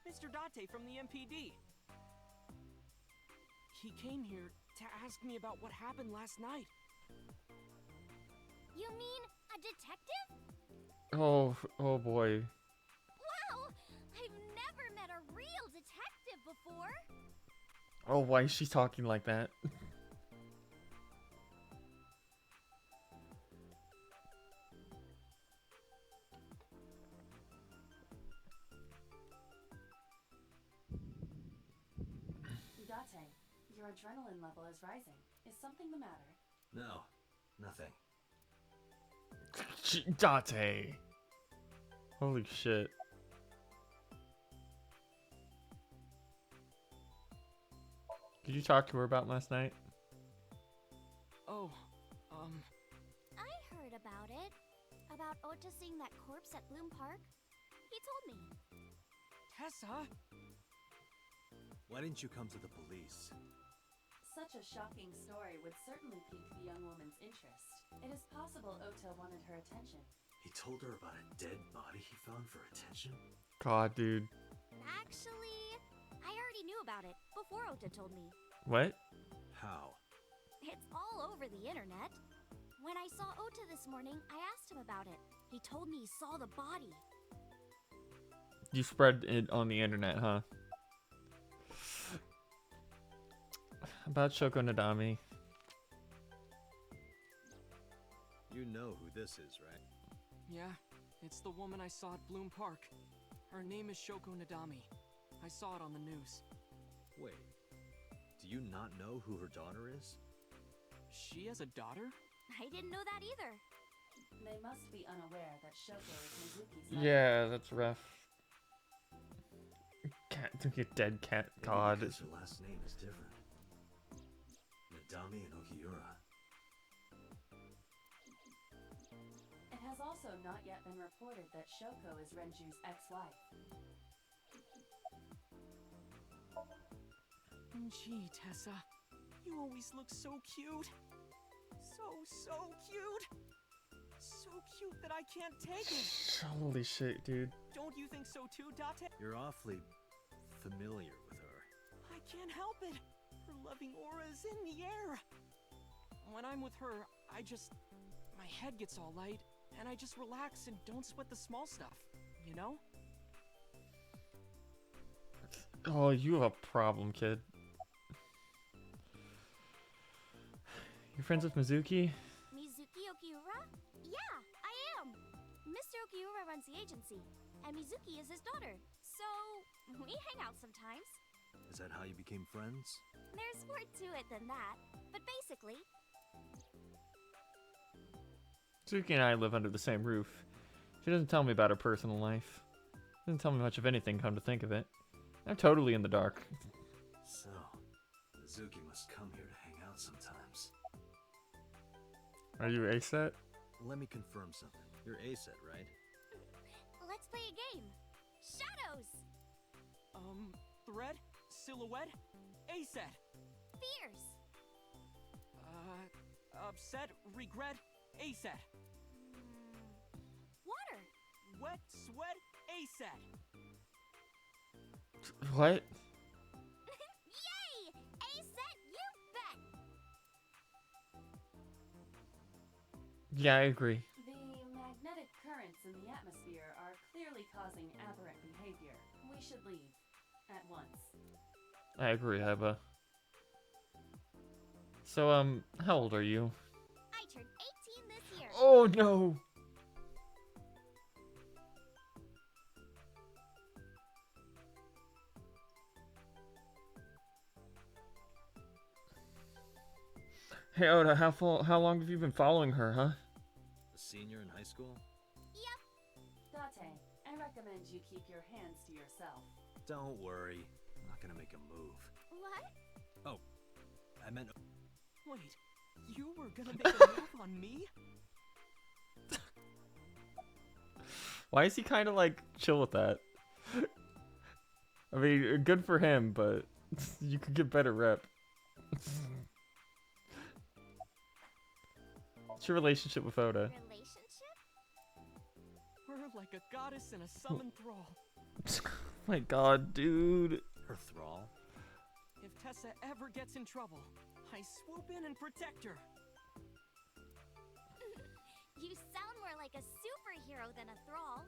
Mr. Date from the MPD. He came here to ask me about what happened last night. You mean a detective? Oh boy. Wow! I've never met a real detective before. Oh, why is she talking like that? Date, your adrenaline level is rising. Is something the matter? No, nothing. Date. Holy shit. Did you talk to her about last night? Oh, I heard about it. About Ota seeing that corpse at Bloom Park. He told me. Tessa! Why didn't you come to the police? Such a shocking story would certainly pique the young woman's interest. It is possible Ota wanted her attention. He told her about a dead body he found for attention? God, dude. Actually, I already knew about it before Ota told me. What? How? It's all over the internet. When I saw Ota this morning, I asked him about it. He told me he saw the body. You spread it on the internet, huh? About Shoko Nadami. You know who this is, right? Yeah, it's the woman I saw at Bloom Park. Her name is Shoko Nadami. I saw it on the news. Wait, do you not know who her daughter is? She has a daughter? I didn't know that either. They must be unaware that Shoko is Mizuki's mother. Yeah, that's rough. Cat, a dead cat. Maybe God. because her last name is different. Nadami and Okiura. It has also not yet been reported that Shoko is Renju's ex-wife. Gee, Tessa, you always look so cute. So cute. So cute that I can't take it. Holy shit, dude. Don't you think so too, Date? You're awfully familiar with her. I can't help it. Her loving aura is in the air. When I'm with her, my head gets all light, and I just relax and don't sweat the small stuff, you know? Oh, you have a problem, kid. You're friends with Mizuki? Mizuki Okiura? Yeah, I am. Mr. Okiura runs the agency, and Mizuki is his daughter. So, we hang out sometimes. Is that how you became friends? There's more to it than that, but basically... Mizuki and I live under the same roof. She doesn't tell me about her personal life. Doesn't tell me much of anything, come to think of it. I'm totally in the dark. So, Mizuki must come here to hang out sometimes. Are you A-set? Let me confirm something. You're A-set, right? Let's play a game. Shadows! Thread? Silhouette? A-set. Fears! Upset? Regret? A-set. Water! Wet? Sweat? A-set. What? Yay! A-set, you bet! Yeah, I agree. The magnetic currents in the atmosphere are clearly causing aberrant behavior. We should leave. At once. I agree, Iba. So, how old are you? I turned 18 this year. Oh, no! Hey, Oda, how long have you been following her, huh? A senior in high school? Yep. Date, I recommend you keep your hands to yourself. Don't worry. I'm not gonna make a move. What? Oh, I meant... Wait, you were gonna make a move on me? Why is he kind of like chill with that? I mean, good for him, but you could get better rep. What's your relationship with Oda? Relationship? We're like a goddess and a summoned thrall. My god, dude. Her thrall? If Tessa ever gets in trouble, I swoop in and protect her. You sound more like a superhero than a thrall.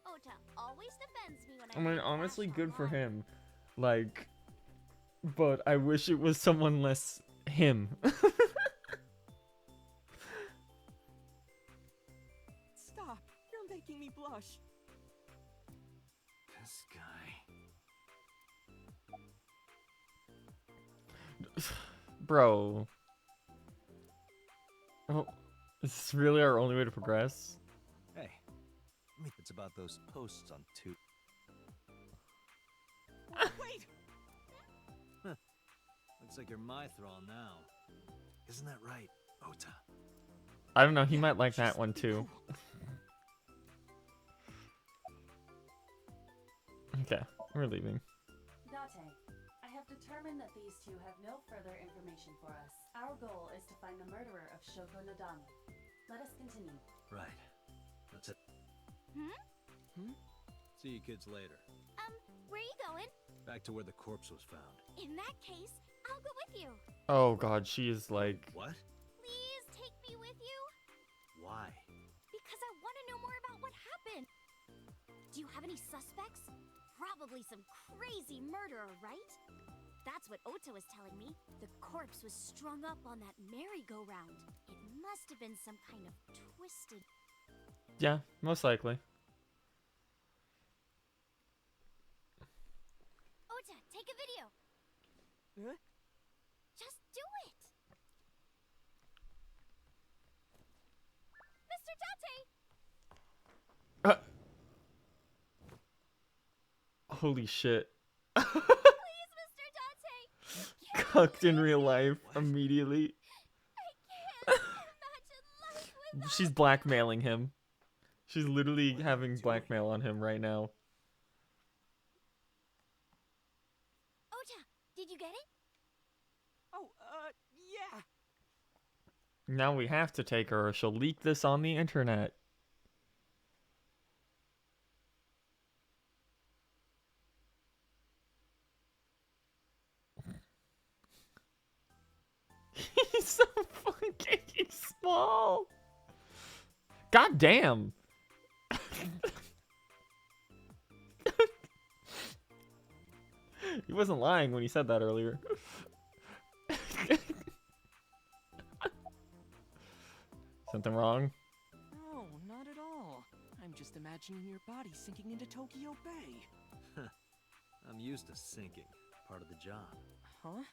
Ota always defends me when I mean, get honestly, bashed good for online. him. Like, but I wish it was someone less him. Stop! You're making me blush. This guy... Bro. Oh, is this really our only way to progress? Hey, it's about those posts on Tube. Wait! Looks like you're my thrall now. Isn't that right, Ota? I don't know, he might like that one too. Okay, we're leaving. Date, I have determined that these two have no further information for us. Our goal is to find the murderer of Shoko Nadami. Let us continue. Right. That's it. See you kids later. Where are you going? Back to where the corpse was found. In that case, I'll go with you. Oh god, she is like... What? Please take me with you. Why? Because I want to know more about what happened. Do you have any suspects? Probably some crazy murderer, right? That's what Ota was telling me. The corpse was strung up on that merry-go-round. It must have been some kind of twisted... Yeah, most likely. Ota, take a video. Huh? Just do it. Mr. Tate! Holy shit. Please, Mr. Tate! Cucked in real life immediately. I can't imagine life without... She's blackmailing him. She's literally having blackmail on him right now. Ota, did you get it? Oh, yeah. Now we have to take her or she'll leak this on the internet. He's so fucking small. God damn. He wasn't lying when he said that earlier. Something wrong? No, not at all. I'm just imagining your body sinking into Tokyo Bay. I'm used to sinking. Part of the job. Huh?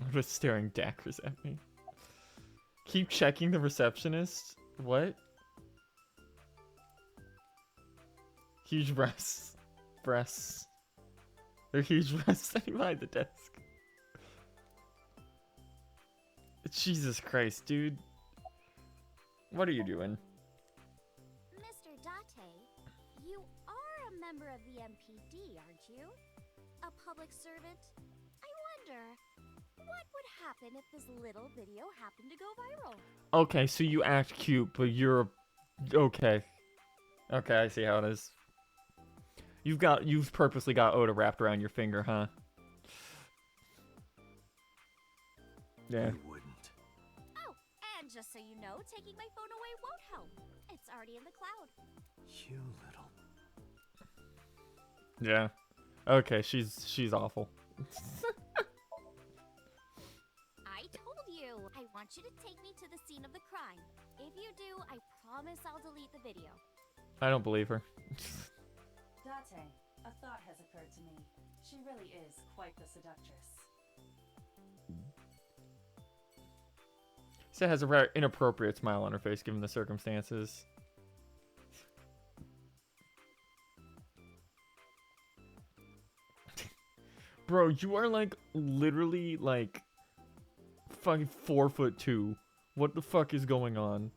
I'm just staring daggers at me. Keep checking the receptionist? What? Huge breasts. Breasts. They're huge breasts sitting behind the desk. Jesus Christ, dude. What are you doing? Mr. Date, you are a member of the MPD, aren't you? A public servant? I wonder, what would happen if this little video happened to go viral? Okay, so you act cute, but you're... Okay. Okay, I see how it is. You've purposely got Oda wrapped around your finger, huh? Yeah. You wouldn't. Oh, and just so you know, taking my phone away won't help. It's already in the cloud. You little... Yeah. Okay, she's awful. I told you, I want you to take me to the scene of the crime. If you do, I promise I'll delete the video. I don't believe her. Date, a thought has occurred to me. She really is quite the seductress. She has a rather inappropriate smile on her face given the circumstances. Bro, you are like literally like fucking 4'2". What the fuck is going on?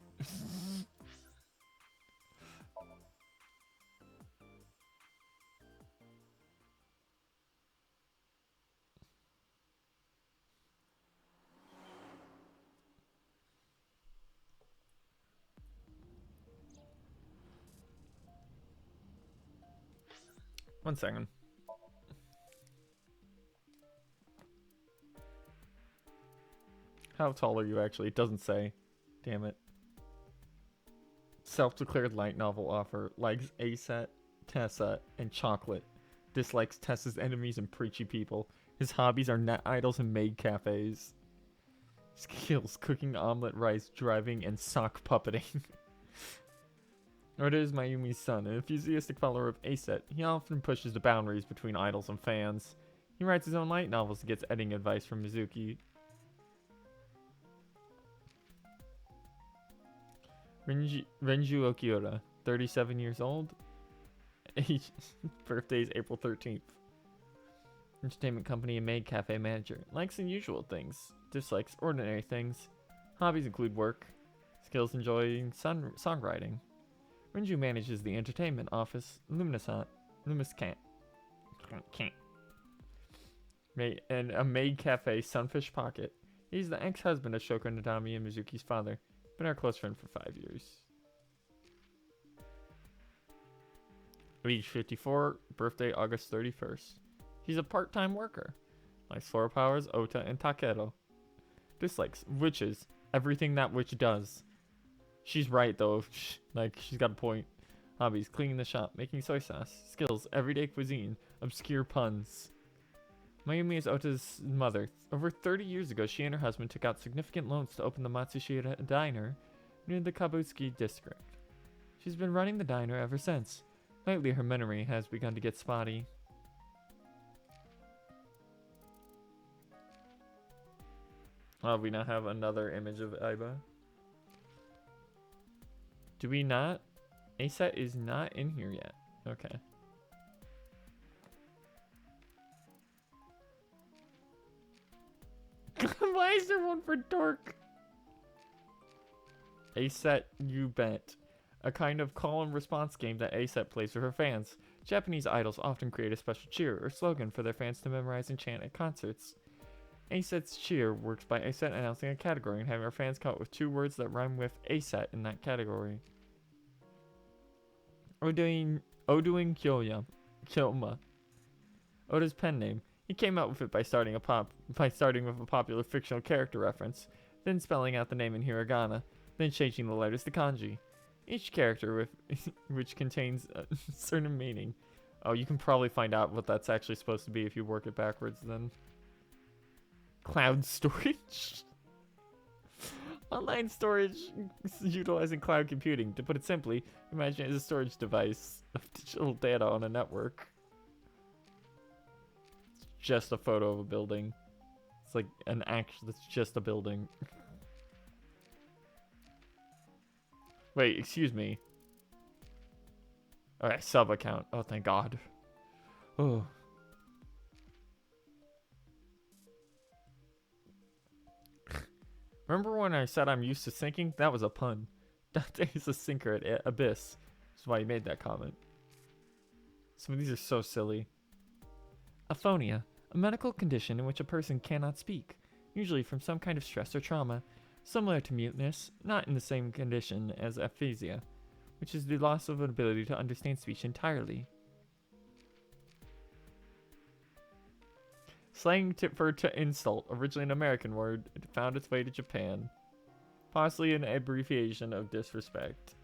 One second. How tall are you actually? It doesn't say. Damn it. Self-declared light novel author. Likes Aset, Tessa, and chocolate. Dislikes Tessa's enemies and preachy people. His hobbies are net idols and maid cafes. Skills: cooking omelet, rice, driving, and sock puppeting. Oda is Mayumi's son, an enthusiastic follower of Aset. He often pushes the boundaries between idols and fans. He writes his own light novels and gets editing advice from Mizuki. Renju Okiura, 37 years old. Age, birthday is April 13th. Entertainment company and maid cafe manager. Likes unusual things. Dislikes ordinary things. Hobbies include work. Skills: enjoying songwriting. Renju manages the entertainment office, Luminous Camp. And a maid cafe, Sunfish Pocket. He's the ex-husband of Shoko Nadami and Mizuki's father. Been our close friend for 5 years. Age 54, birthday August 31st. He's a part-time worker. Likes flower powers, Ota, and Takero. Dislikes witches. Everything that witch does. She's right though. Like, she's got a point. Hobbies: cleaning the shop, making soy sauce. Skills: everyday cuisine, obscure puns. Mayumi is Ota's mother. Over 30 years ago, she and her husband took out significant loans to open the Matsushita diner near the Kabuki district. She's been running the diner ever since. Lately, her memory has begun to get spotty. We now have another image of Aiba. Do we not? Aset is not in here yet. Okay. Why is there one for Dork? Aset, you bet. a kind of call and response game that ASET plays with her fans. Japanese idols often create a special cheer or slogan for their fans to memorize and chant at concerts. ASET's cheer works by ASET announcing a category and having her fans come up with 2 words that rhyme with ASET in that category. Odoin Kyoma. Oda's pen name. He came up with it by starting with a popular fictional character reference, then spelling out the name in hiragana, then changing the letters to kanji. Each character which contains a certain meaning. Oh, you can probably find out what that's actually supposed to be if you work it backwards then. Cloud storage. Online storage utilizing cloud computing. To put it simply, imagine it as a storage device of digital data on a network. It's just a photo of a building. It's like an action that's just a building. Wait, excuse me. Alright, sub account. Oh, thank God. Oh. Remember when I said I'm used to sinking? That was a pun. Dante is a sinker at Abyss. That's why he made that comment. Some of these are so silly. Aphonia, a medical condition in which a person cannot speak, usually from some kind of stress or trauma, similar to muteness, not in the same condition as aphasia, which is the loss of an ability to understand speech entirely. Slang for to insult, originally an American word, it found its way to Japan. Possibly an abbreviation of disrespect.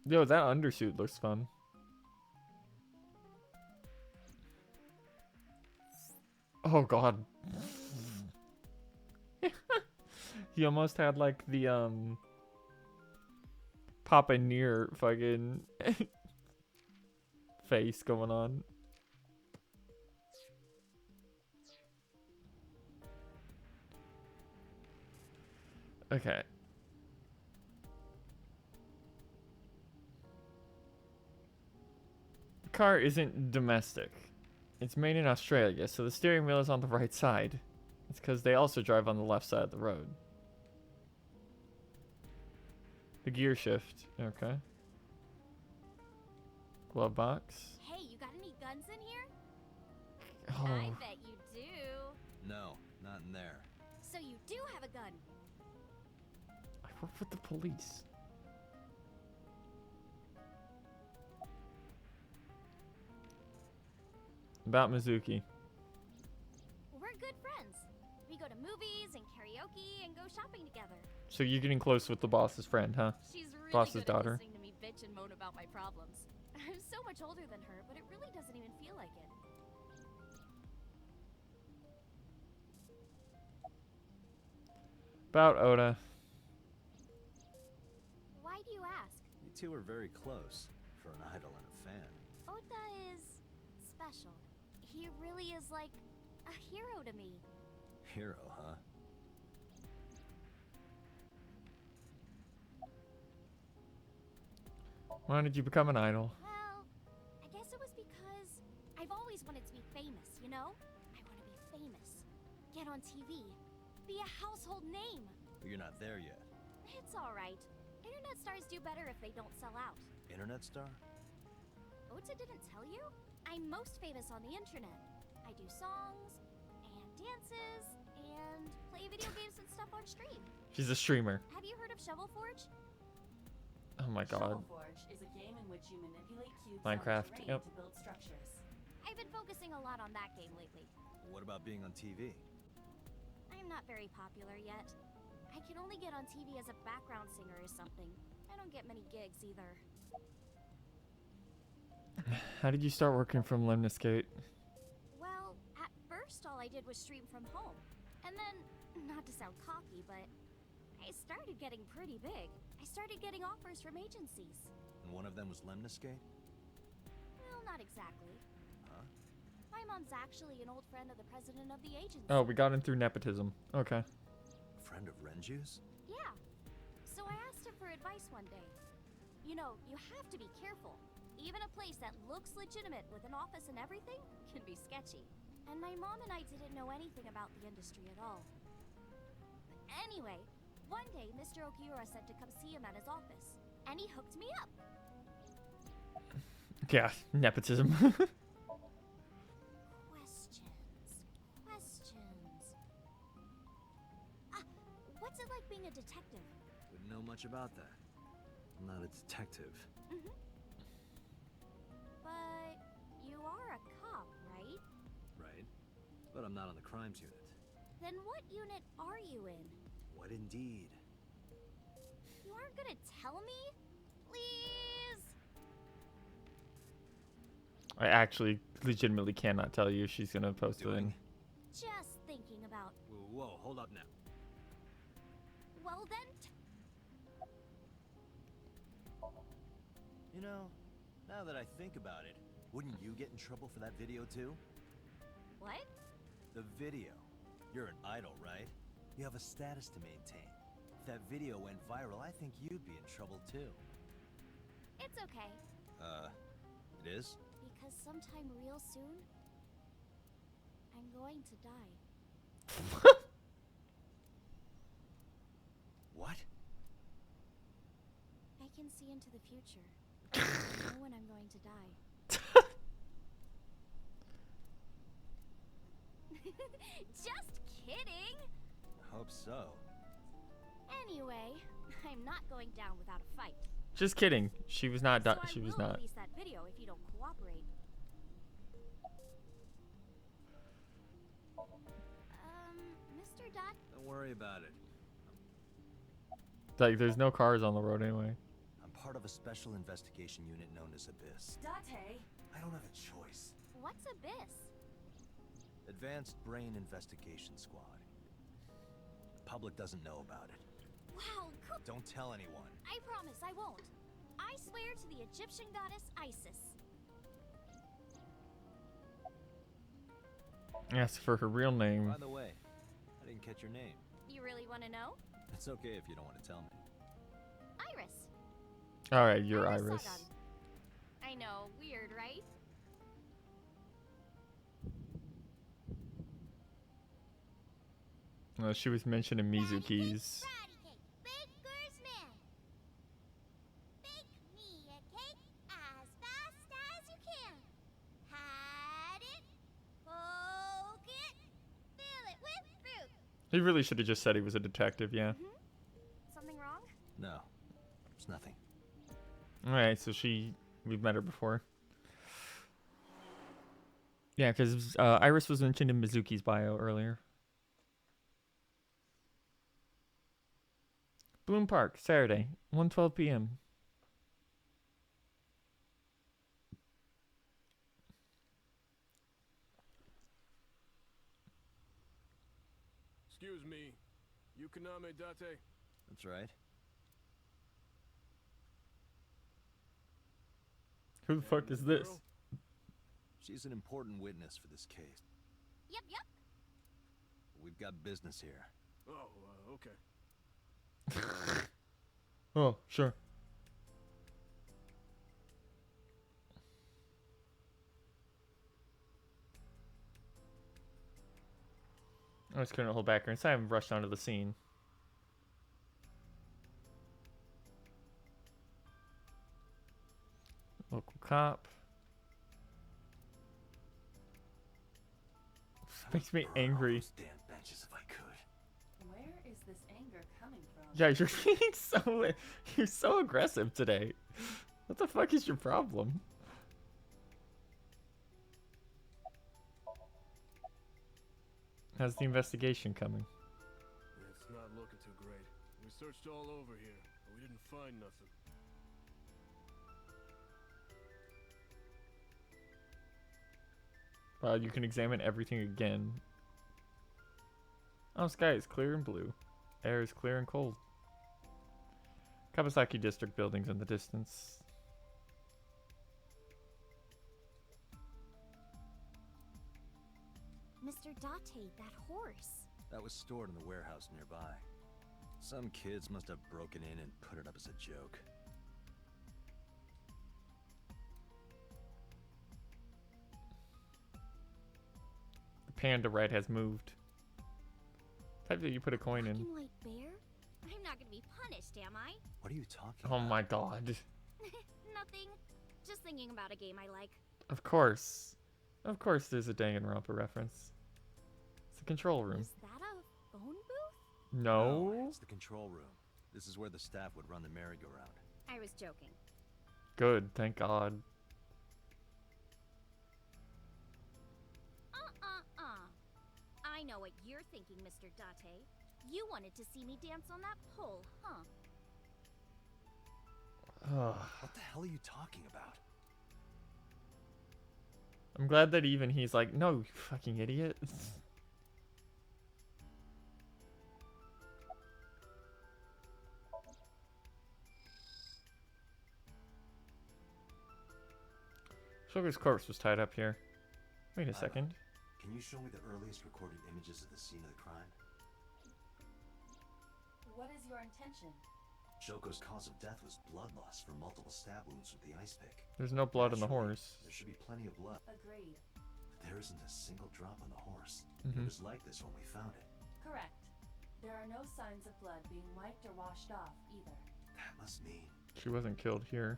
Yo, that undersuit looks fun. Oh God. He almost had like the Papa Near fucking face going on. Okay. The car isn't domestic. It's made in Australia, so the steering wheel is on the right side. It's because they also drive on the left side of the road. The gear shift. Okay. Glove box. Hey, you got any guns in here? Oh. I bet you do. No, not in there. So you do have a gun. I work with the police. About Mizuki. We're good friends. We go to movies and karaoke and go shopping together. So you're getting close with the boss's friend, huh? She's really Boss's good daughter. at listening to me bitch and moan about my problems. I'm so much older than her, but it really doesn't even feel like it. About Oda. Why do you ask? You two are very close for an idol and a fan. Ota is special. He really is like a hero to me. Hero, huh? Why did you become an idol? Well, I guess it was because I've always wanted to be famous, you know? I want to be famous. Get on TV. Be a household name. But you're not there yet. It's alright. Internet stars do better if they don't sell out. Internet star? Ota didn't tell you? I'm most famous on the internet. I do songs, and dances, and play video games and stuff on stream. She's a streamer. Have you heard of Shovel Forge? Oh my God. Shovelforge is a game in which you manipulate cubes Minecraft, on terrain yep. to build structures. I've been focusing a lot on that game lately. What about being on TV? I'm not very popular yet. I can only get on TV as a background singer or something. I don't get many gigs either. How did you start working from Lemniscate? Well, at first all I did was stream from home. And then, not to sound cocky, but I started getting pretty big. I started getting offers from agencies. And one of them was Lemniscate? Well, not exactly. Huh? My mom's actually an old friend of the president of the agency. Oh, we got in through nepotism. Okay. Friend of Renju's? Yeah. So I asked him for advice one day. You know, you have to be careful. Even a place that looks legitimate with an office and everything can be sketchy. And my mom and I didn't know anything about the industry at all. Anyway, one day Mr. Okiura said to come see him at his office, and he hooked me up. Yeah, nepotism. Questions. What's it like being a detective? Wouldn't know much about that. I'm not a detective. But you are a cop, right? Right. But I'm not on the crimes unit. Then what unit are you in? What indeed? You aren't gonna tell me? Please? I actually legitimately cannot tell you if she's gonna post it in. Just thinking about... Whoa, hold up now. Well then... You know, now that I think about it, wouldn't you get in trouble for that video too? What? The video. You're an idol, right? You have a status to maintain. If that video went viral, I think you'd be in trouble too. It's okay. It is? Because sometime real soon, I'm going to die. What? I can see into the future. I know when I'm going to die. Just kidding! I hope so. Anyway, I'm not going down without a fight. Just kidding. She was not. So She was I will not. release that video if you don't cooperate. Mr. Dot. Don't worry about it. Like, there's no cars on the road anyway. I'm part of a special investigation unit known as Abyss. Date. I don't have a choice. What's Abyss? Advanced Brain Investigation Squad. The public doesn't know about it. Wow, cool. Don't tell anyone. I promise I won't. I swear to the Egyptian goddess Isis. Ask for her real name. By the way, I didn't catch your name. You really want to know? It's okay if you don't want to tell me. Iris. All right, you're Iris. Sagan. I know, weird, right? She was mentioning Mizuki's. Baker's man. Bake me a cake as fast as you can. Pat it, poke it, fill it with fruit. He really should have just said he was a detective. Yeah. Something wrong? No, it's nothing. All right, so we've met her before. Yeah, because Iris was mentioned in Mizuki's bio earlier. Bloom Park, Saturday, 1:12 p.m. Excuse me, Yukaname Date. That's right. Who the fuck is this? She's an important witness for this case. Yep. We've got business here. Oh, okay. Oh, sure. I just couldn't hold back, and I haven't rushed onto the scene. Local cop. This makes me angry. Those damn benches if I could. Where is this anger coming from? Yeah, you're being you're so aggressive today. What the fuck is your problem? How's the investigation coming? It's not looking too great. We searched all over here, but we didn't find nothing. You can examine everything again. Oh, sky is clear and blue. Air is clear and cold. Kawasaki District buildings in the distance. Mr. Date, that horse. That was stored in the warehouse nearby. Some kids must have broken in and put it up as a joke. panda red has moved. Type that you put a coin in. Black and white bear? I'm not gonna be punished, am I? What are you talking Oh about? my god. Nothing. Just thinking about a game I like. Of course. Of course there's a Danganronpa reference. It's the control room. Is that a phone booth? No. It's the control room. This is where the staff would run the merry-go-round. I was joking. Good, thank God. I know what you're thinking, Mr. Date. You wanted to see me dance on that pole, huh? Ugh. What the hell are you talking about? I'm glad that even he's like, no, you fucking idiot. Sugar's corpse was tied up here. Wait a second. Can you show me the earliest recorded images of the scene of the crime? What is your intention? Shoko's cause of death was blood loss from multiple stab wounds with the ice pick. There's no blood on the Naturally, horse. There should be plenty of blood. Agreed. But there isn't a single drop on the horse. Mhm. It was like this when we found it. Correct. There are no signs of blood being wiped or washed off either. That must mean She wasn't killed here.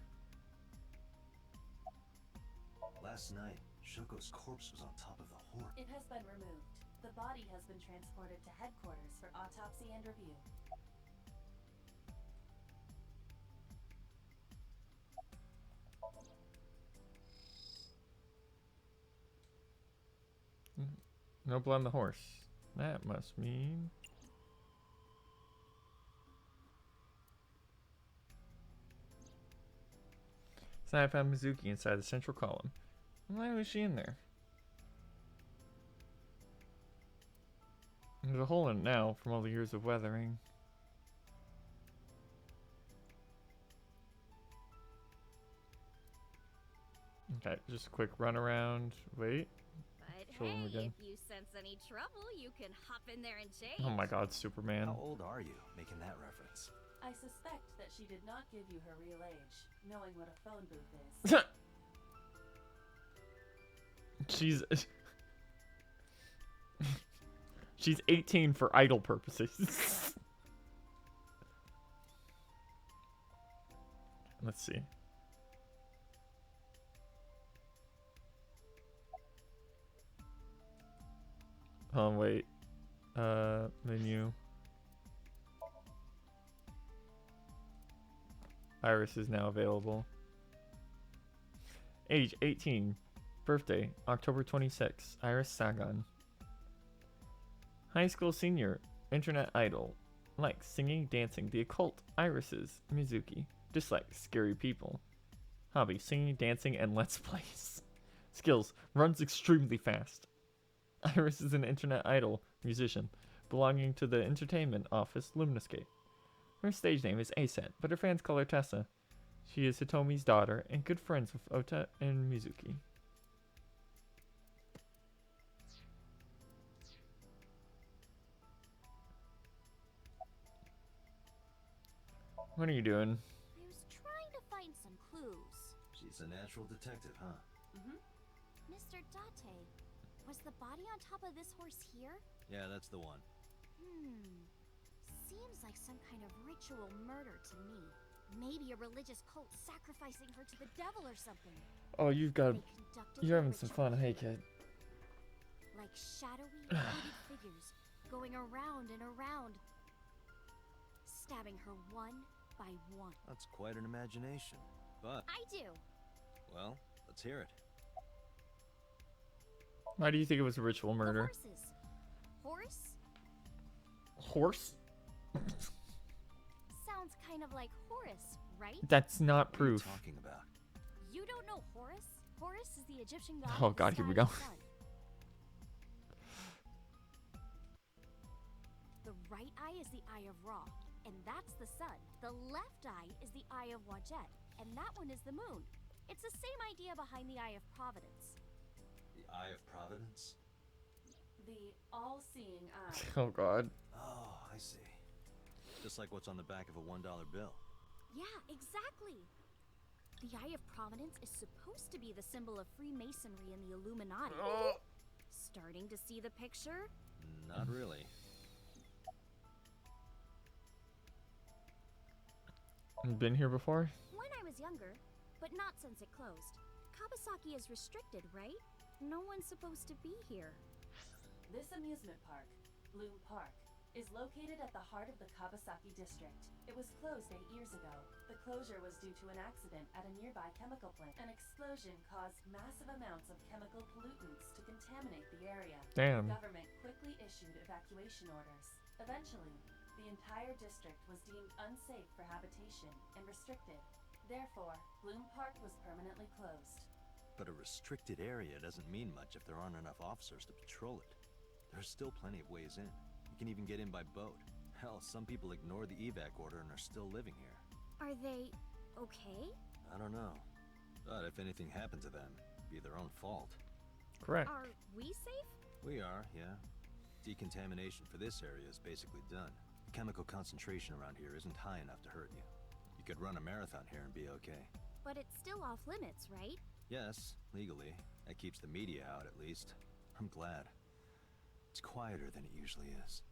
last night, Shoko's corpse was on top of the horse. It has been removed. The body has been transported to headquarters for autopsy and review. No blood on the horse. That must mean... So I found Mizuki inside the central column. Why was she in there? There's a hole in it now from all the years of weathering. Okay, just a quick run around. Wait. But Show them hey, again. if you sense any trouble, you can hop in there and change. Oh my god, Superman. How old are you, making that reference? I suspect that she did not give you her real age, knowing what a phone booth is. She's... She's 18 for idle purposes. Let's see. Oh, wait. Menu. Iris is now available. Age 18. Birthday October 26. Iris Sagan. High school senior. Internet idol. Likes singing, dancing, the occult. Irises. Mizuki. Dislikes scary people. Hobby singing, dancing, and let's plays. Skills. Runs extremely fast. Iris is an internet idol musician belonging to the entertainment office Luminascape. Her stage name is Aset, but her fans call her Tessa. She is Hitomi's daughter and good friends with Ota and Mizuki. What are you doing? I was trying to find some clues. She's a natural detective, huh? Mm-hmm. Mr. Date, was the body on top of this horse here? Yeah, that's the one. Seems like some kind of ritual murder to me. Maybe a religious cult sacrificing her to the devil or something. Oh, you've got... They conducted You're the having some ritual fun, hey kid. like shadowy, hooded figures going around and around, stabbing her one by one. That's quite an imagination. But, I do. well, let's hear it. Why do you think it was a ritual murder? The horses. Horse? Sounds kind of like Horus, right? That's not What are you proof. talking about? You don't know Horus? Horus is the Egyptian god. Oh of the god, here sky we and go. the sun. The right eye is the eye of Ra, and that's the sun. The left eye is the eye of Wajet, and that one is the moon. It's the same idea behind the eye of Providence. The Eye of Providence? The all-seeing eye. Oh god. Oh, I see. Just like what's on the back of a $1 bill. Yeah, exactly. The Eye of Providence is supposed to be the symbol of Freemasonry and the Illuminati. Starting to see the picture? Not really. Been here before? When I was younger, but not since it closed. Kabasaki is restricted, right? No one's supposed to be here. This amusement park, Bloom Park, is located at the heart of the Kabasaki district. It was closed 8 years ago. The closure was due to an accident at a nearby chemical plant. An explosion caused massive amounts of chemical pollutants to contaminate the area. Damn. The government quickly issued evacuation orders. Eventually, the entire district was deemed unsafe for habitation and restricted. Therefore, Bloom Park was permanently closed. But a restricted area doesn't mean much if there aren't enough officers to patrol it. There's still plenty of ways in. You can even get in by boat. Hell, some people ignore the evac order and are still living here. Are they okay? I don't know. But if anything happened to them, it'd be their own fault. Correct. Are we safe? We are, yeah. Decontamination for this area is basically done. The chemical concentration around here isn't high enough to hurt you. You could run a marathon here and be okay. But it's still off limits, right? Yes, legally. That keeps the media out at least. I'm glad. It's quieter than it usually is.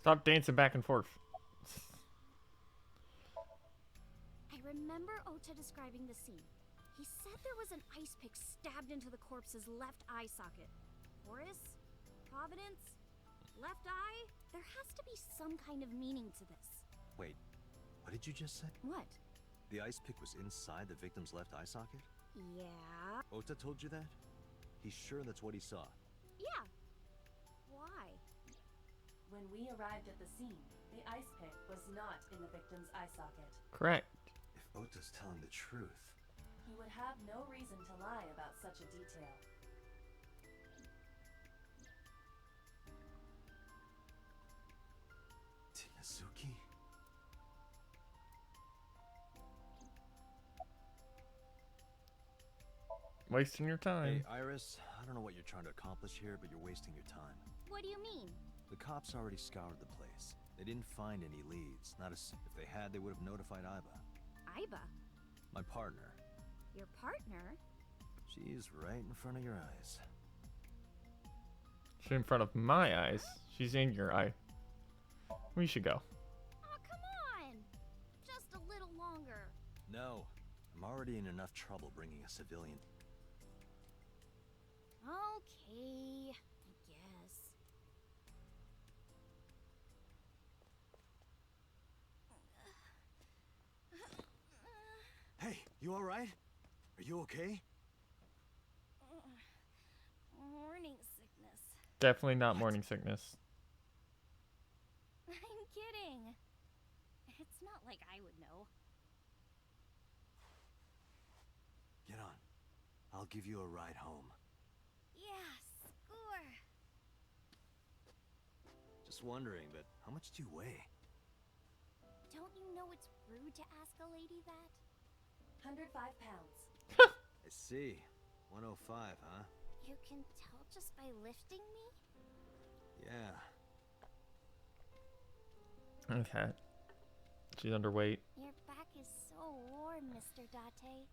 Stop dancing back and forth. I remember Ota describing the scene. He said there was an ice pick stabbed into the corpse's left eye socket. Horus? Providence? Left eye? There has to be some kind of meaning to this. Wait, what did you just say? What? The ice pick was inside the victim's left eye socket? Yeah. Ota told you that? He's sure that's what he saw. Yeah. Why? When we arrived at the scene, the ice pick was not in the victim's eye socket. Correct. If Ota's telling the truth... He would have no reason to lie about such a detail. Tinazuki? Wasting your time. Hey, Iris, I don't know what you're trying to accomplish here, but you're wasting your time. What do you mean? The cops already scoured the place. They didn't find any leads. If they had, they would have notified Iba. Iba? My partner. Your partner? She's right in front of your eyes. She's in front of my eyes. She's in your eye. We should go. Oh, come on! Just a little longer. No. I'm already in enough trouble bringing a civilian. Okay, I guess. Hey, you alright? Are you okay? Morning sickness. Definitely not morning sickness. I'm kidding. It's not like I would know. Get on. I'll give you a ride home. Yeah, score. Just wondering, but how much do you weigh? Don't you know it's rude to ask a lady that? 105 pounds. I see. 105, huh? You can tell just by lifting me? Yeah. Okay. She's underweight. Your back is so warm, Mr. Date.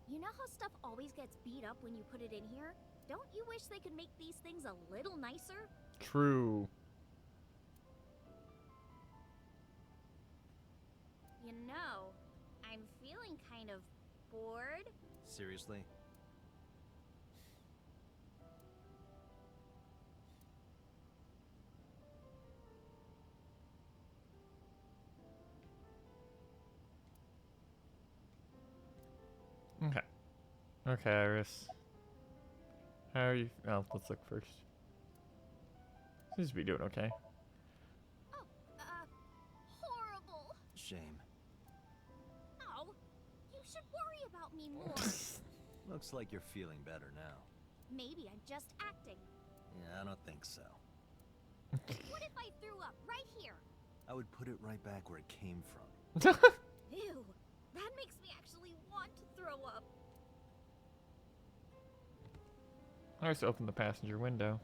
You know how stuff always gets beat up when you put it in here? Don't you wish they could make these things a little nicer? True. You know, I'm feeling kind of bored. Seriously? Okay. Okay, Iris. How are you? Oh, let's look first. Seems to be doing okay. Oh, horrible. Shame. Oh, you should worry about me more. Looks like you're feeling better now. Maybe I'm just acting. Yeah, I don't think so. What if I threw up right here? I would put it right back where it came from. Ew, that makes me actually want to throw up. I just opened the passenger window.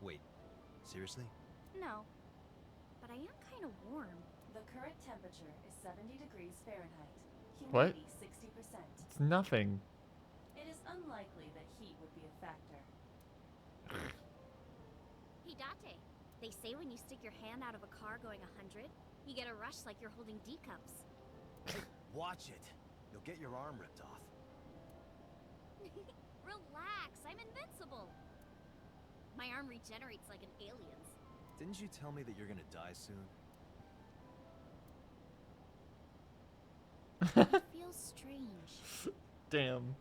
Wait, seriously? No, but I am kind of warm. The current temperature is 70 degrees Fahrenheit. What? Humidity 60%. It's nothing. It is unlikely that heat would be a factor. Hey, Date, they say when you stick your hand out of a car going 100, you get a rush like you're holding D cups. Watch it. You'll get your arm ripped off. Relax, I'm invincible. My arm regenerates like an alien's. Didn't you tell me that you're gonna die soon? It feels strange. Damn.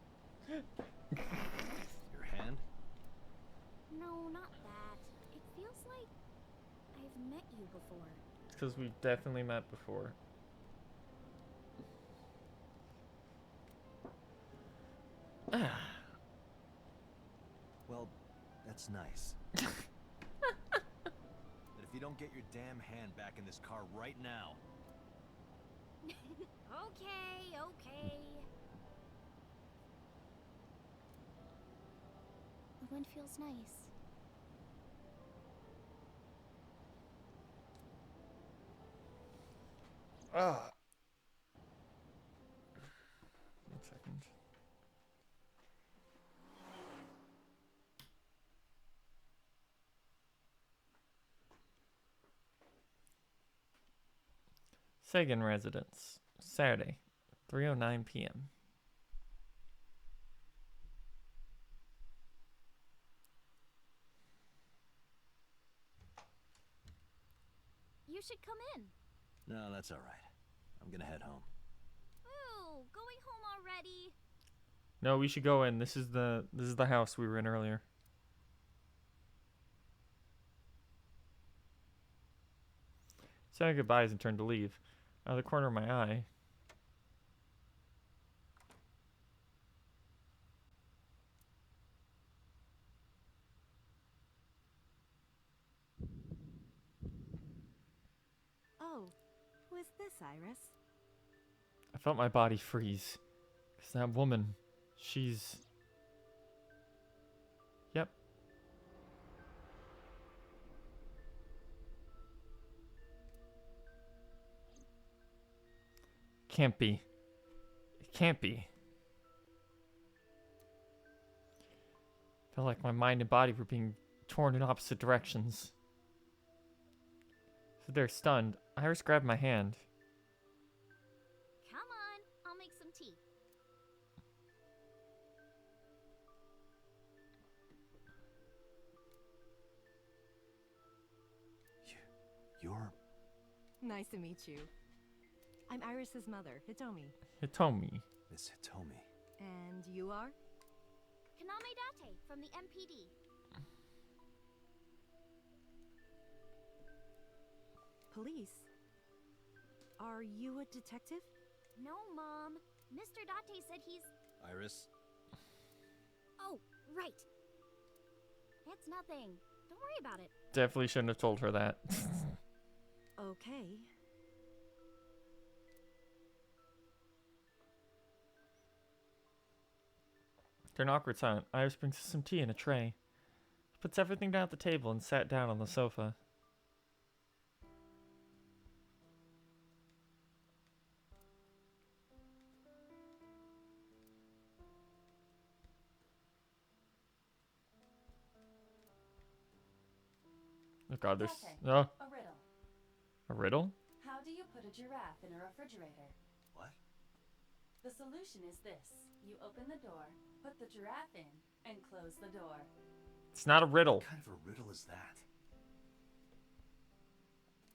Your hand? No, not that. It feels like I've met you before. It's because we definitely met before. Well, that's nice. But if you don't get your damn hand back in this car right now... Okay, okay. The wind feels nice. Ah. 1 second. Sagan residence, Saturday, 3:09 p.m. You should come in. No, that's all right. I'm gonna head home. Ooh, going home already? No, we should go in. This is the house we were in earlier. Saying goodbyes and turned to leave. Out of the corner of my eye. Oh, who is this, Iris? I felt my body freeze. Because that woman, she's... Yep. Can't be. It can't be. Felt like my mind and body were being torn in opposite directions. Stood there stunned. Iris grabbed my hand. Come on, I'll make some tea. You're... Nice to meet you. I'm Iris's mother, Hitomi. Hitomi. Miss Hitomi. And you are? Kaname Date from the MPD. Police? Are you a detective? No, Mom. Mr. Date said he's... Iris? Oh, right. It's nothing. Don't worry about it. Definitely shouldn't have told her that. Okay. After an awkward silence, Iris brings us some tea in a tray. She puts everything down at the table and sat down on the sofa. Oh god, there's... Date, Oh, a riddle. a riddle? How do you put a giraffe in a refrigerator? What? The solution is this. You open the door, put the giraffe in, and close the door. It's not a riddle. What kind of a riddle is that?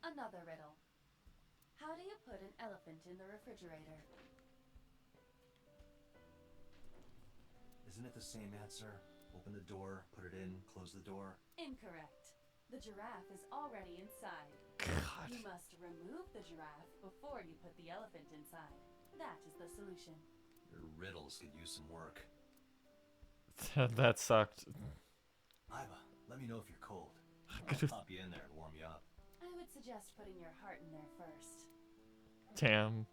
Another riddle. How do you put an elephant in the refrigerator? Isn't it the same answer? Open the door, put it in, close the door. Incorrect. The giraffe is already inside. God. You must remove the giraffe before you put the elephant inside. That is the solution. Your riddles could use some work. That sucked. Iva, let me know if you're cold. I'll pop you in there and warm you up. I would suggest putting your heart in there first. Damn.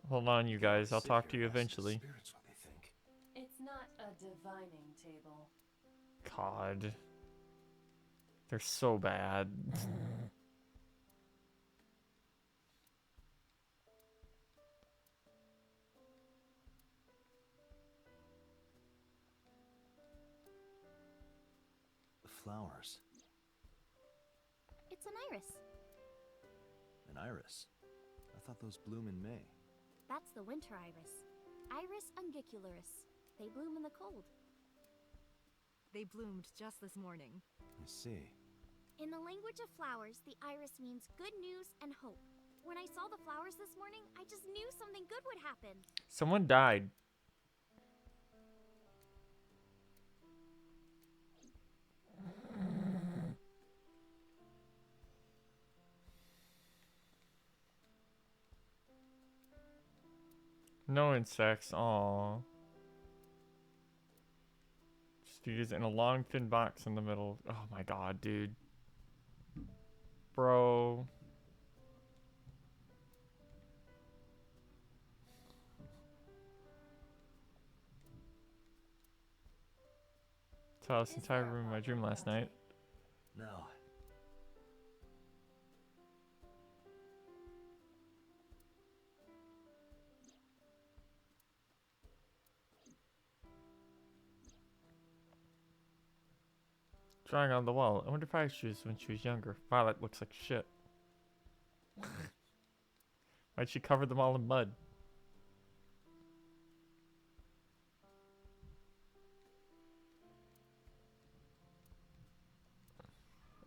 Hold on, you guys. I'll talk to you eventually. Spirits what they think. It's not a divining table. God. They're so bad. The flowers. It's an iris. An iris. I thought those bloom in May. That's the winter iris. Iris ungicularis. They bloom in the cold. They bloomed just this morning. I see. In the language of flowers, the iris means good news and hope. When I saw the flowers this morning, I just knew something good would happen. Someone died. No insects. Aww. Just use it in a long thin box in the middle. Oh my god, dude. Bro. Saw this entire room in my dream last night. No. Drawing on the wall. I wonder if I she was when she was younger. Violet looks like shit. Why'd she cover them all in mud?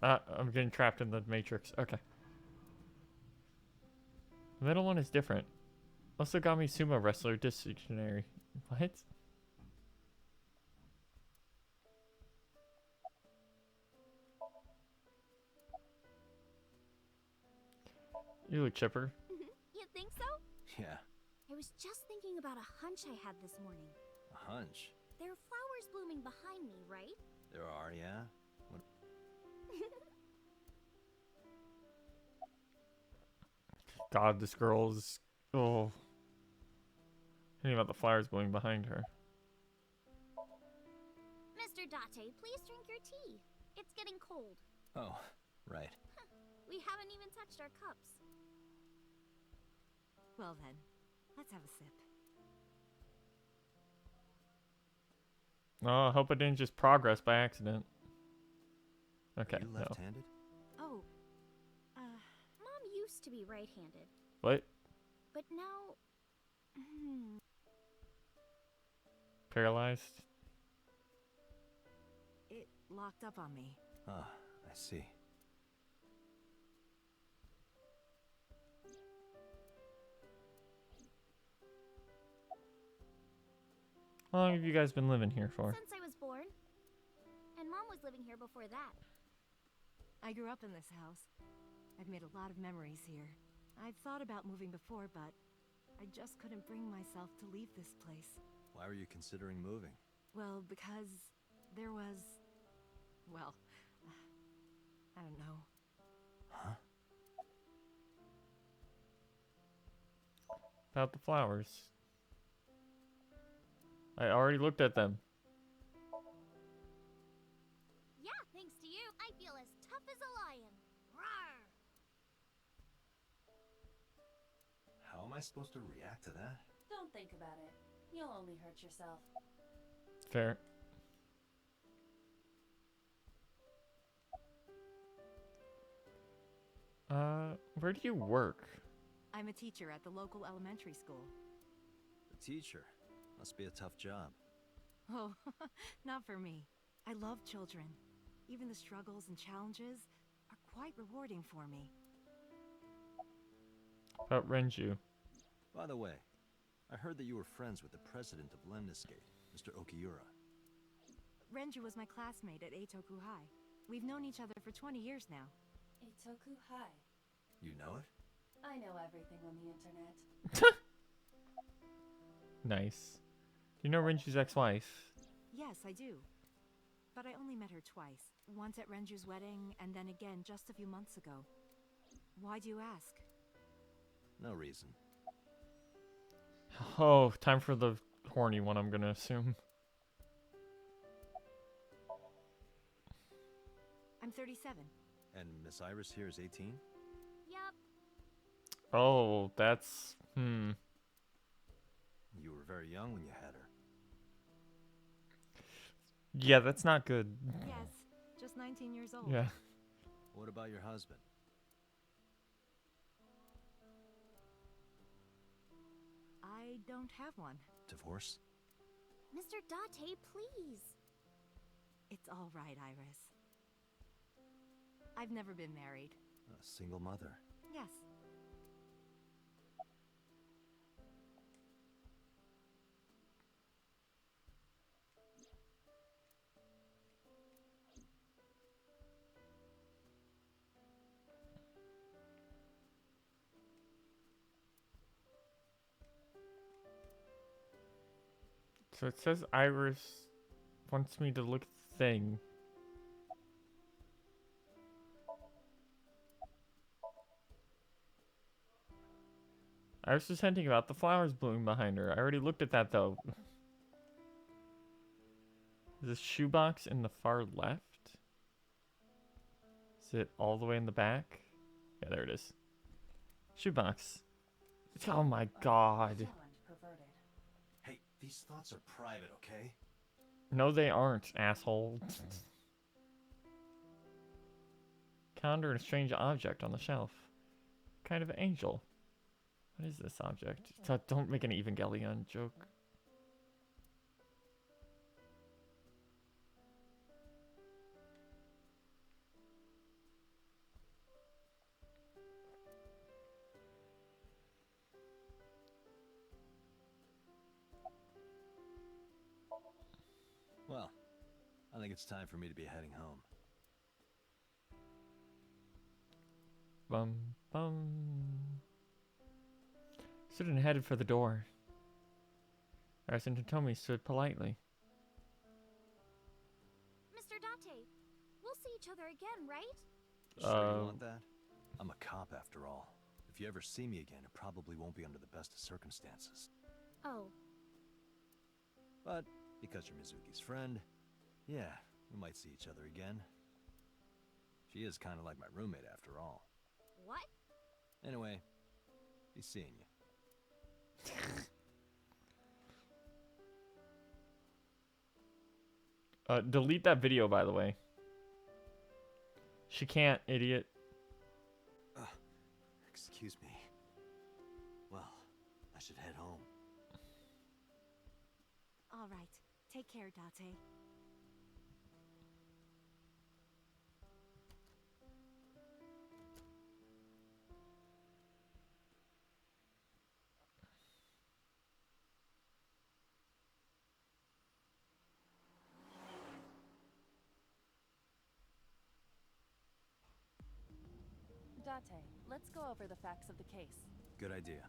I'm getting trapped in the matrix. Okay. The middle one is different. Osogami sumo wrestler dictionary. What? You look chipper. You think so? Yeah. I was just thinking about a hunch I had this morning. A hunch. There are flowers blooming behind me, right? There are, yeah? What? God, this girl is... Oh. Thinking about the flowers blowing behind her. Mr. Date, please drink your tea. It's getting cold. Oh, right. We haven't even touched our cups. Well then, let's have a sip. Oh, I hope I didn't just progress by accident. Okay, You no. left-handed? Oh, Mom used to be right-handed, What? but now... Paralyzed? it locked up on me. Ah, I see. How long have you guys been living here for? Since I was born. And Mom was living here before that. I grew up in this house. I've made a lot of memories here. I've thought about moving before, but I just couldn't bring myself to leave this place. Why were you considering moving? Well, because there was... well, I don't know. Huh? About the flowers. I already looked at them. Yeah, thanks to you, I feel as tough as a lion. Rawr! How am I supposed to react to that? Don't think about it. You'll only hurt yourself. Fair. Where do you work? I'm a teacher at the local elementary school. A teacher. Must be a tough job. Oh, not for me. I love children. Even the struggles and challenges are quite rewarding for me. About Renju. By the way, I heard that you were friends with the president of Lemniscate, Mr. Okiura. Renju was my classmate at Eitoku High. We've known each other for 20 years now. Eitoku High. You know it? I know everyone everything on the internet. Nice. Do you know Renju's ex-wife? Yes, I do. But I only met her twice. Once at Renju's wedding, and then again just a few months ago. Why do you ask? No reason. Oh, time for the horny one, I'm gonna assume. I'm 37. And Miss Iris here is 18? Yup. Oh, that's... You were very young when you had her. Yeah, that's not good. Yes, just 19 years old. Yeah. What about your husband? I don't have one. Divorce? Mr. Date, please. It's all right, Iris. I've never been married. A single mother? Yes. So it says Iris wants me to look at the thing. Iris was hinting about the flowers blooming behind her. I already looked at that though. Is this shoebox in the far left? Is it all the way in the back? Yeah, there it is. Shoebox. Oh my god. Beyond perverted. Hey, these thoughts are private, okay? No, they aren't, asshole. Calendar and a strange object on the shelf. Kind of angel. What is this object? Don't make an Evangelion joke. Well, I think it's time for me to be heading home. Bum bum. Stood and headed for the door. Iris and Tomomi stood politely. Mr. Date, we'll see each other again, right? Sure you want that? I'm a cop after all. If you ever see me again, it probably won't be under the best of circumstances. Oh. But because you're Mizuki's friend, yeah, we might see each other again. She is kind of like my roommate after all. What? Anyway, be seeing you. Delete that video, by the way. She can't, idiot. Excuse me. Well, I should head home. All right. Take care, Date. Date, let's go over the facts of the case. Good idea.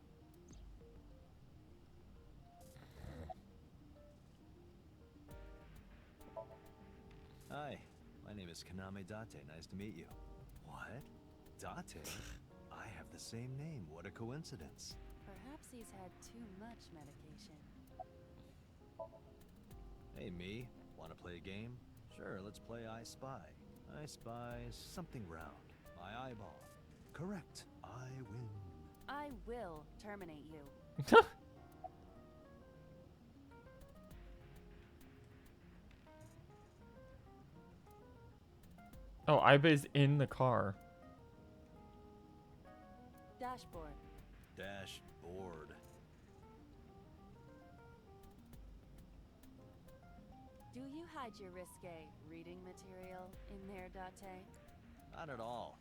Hi, my name is Kaname Date. Nice to meet you. What? Date? I have the same name. What a coincidence. Perhaps he's had too much medication. Hey, me. Want to play a game? Sure, let's play I Spy. I spy something round. My eyeball. Correct. I win. I will terminate you. Oh, Aiba's in the car. Dashboard. Dashboard. Do you hide your risque reading material in there, Date? Not at all.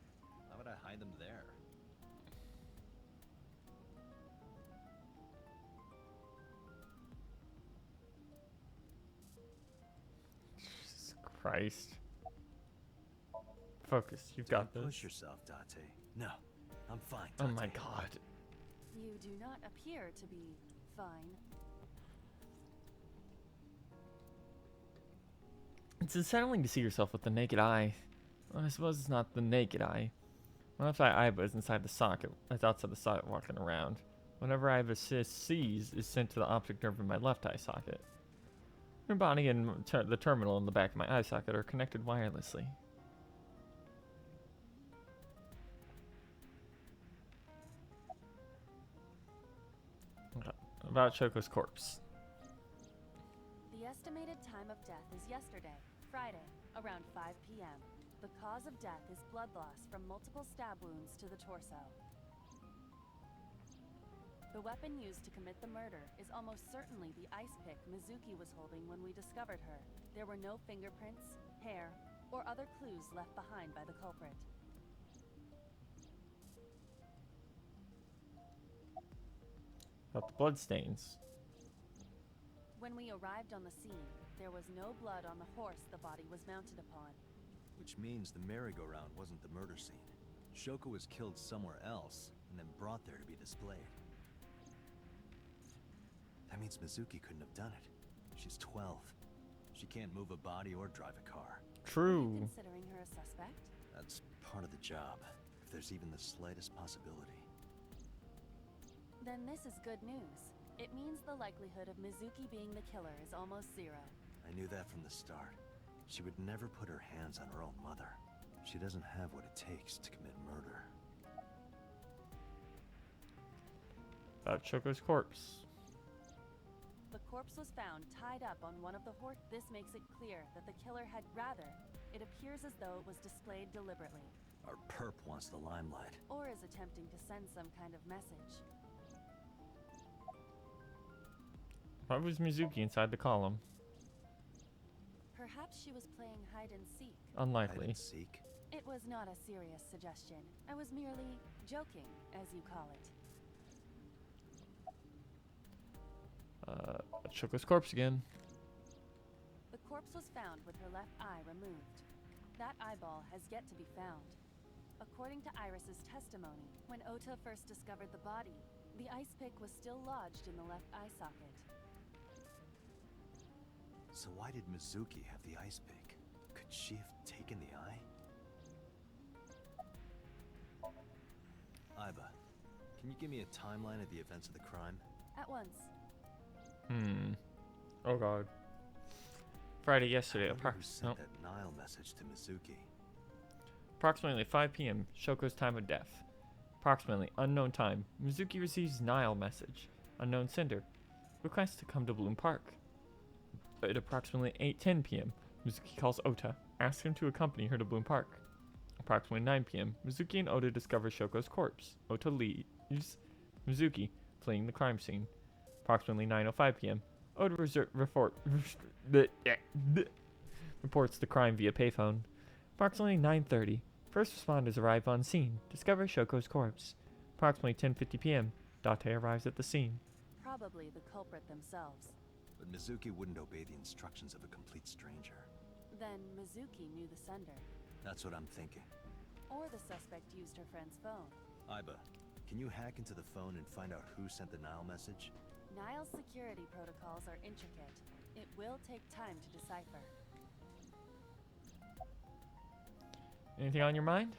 Why would I hide them there? Jesus Christ. Focus, you've got Don't this. push yourself, Date. No, I'm fine, Oh Date. my god. You do not appear to be fine. It's unsettling to see yourself with the naked eye. Well, I suppose it's not the naked eye. What if Iba is inside the socket? It's outside the socket walking around. Whatever Iba sees is sent to the optic nerve in my left eye socket. Her body and the terminal in the back of my eye socket are connected wirelessly. Okay. About Choco's corpse. The estimated time of death is yesterday, Friday, around 5 p.m. The cause of death is blood loss from multiple stab wounds to the torso. The weapon used to commit the murder is almost certainly the ice pick Mizuki was holding when we discovered her. There were no fingerprints, hair, or other clues left behind by the culprit. About the bloodstains. When we arrived on the scene, there was no blood on the horse the body was mounted upon. Which means the merry-go-round wasn't the murder scene. Shoko was killed somewhere else, and then brought there to be displayed. That means Mizuki couldn't have done it. She's 12. She can't move a body or drive a car. True. Are you considering her a suspect? That's part of the job, if there's even the slightest possibility. Then this is good news. It means the likelihood of Mizuki being the killer is almost zero. I knew that from the start. She would never put her hands on her own mother. She doesn't have what it takes to commit murder. About Choco's corpse. The corpse was found tied up on one of the horse. This makes it clear that the killer had it appears as though it was displayed deliberately. Our perp wants the limelight. Or is attempting to send some kind of message. Why was Mizuki inside the column? Perhaps she was playing hide and seek. Unlikely. Hide and seek? It was not a serious suggestion. I was merely joking, as you call it. Choco's corpse again. The corpse was found with her left eye removed. That eyeball has yet to be found. According to Iris's testimony, when Ota first discovered the body, the ice pick was still lodged in the left eye socket. So why did Mizuki have the ice pick? Could she have taken the eye? Iba, can you give me a timeline of the events of the crime? At once. Oh god. Friday yesterday. I wonder who sent that Nile message to Mizuki. Approximately 5 p.m. Shoko's time of death. Approximately unknown time. Mizuki receives Nile message. Unknown sender. Request to come to Bloom Park. At approximately 8:10 p.m. Mizuki calls Ota, asks him to accompany her to Bloom Park. Approximately 9 p.m. Mizuki and Ota discover Shoko's corpse. Ota leaves Mizuki, fleeing the crime scene. Approximately 9:05 p.m. Ota reports the crime via payphone. Approximately 9:30. First responders arrive on scene, discover Shoko's corpse. Approximately 10:50 p.m. Date arrives at the scene. Probably the culprit themselves. But Mizuki wouldn't obey the instructions of a complete stranger. Then Mizuki knew the sender. That's what I'm thinking. Or the suspect used her friend's phone. Iba, can you hack into the phone and find out who sent the Nile message? Nile's security protocols are intricate. It will take time to decipher. Anything on your mind?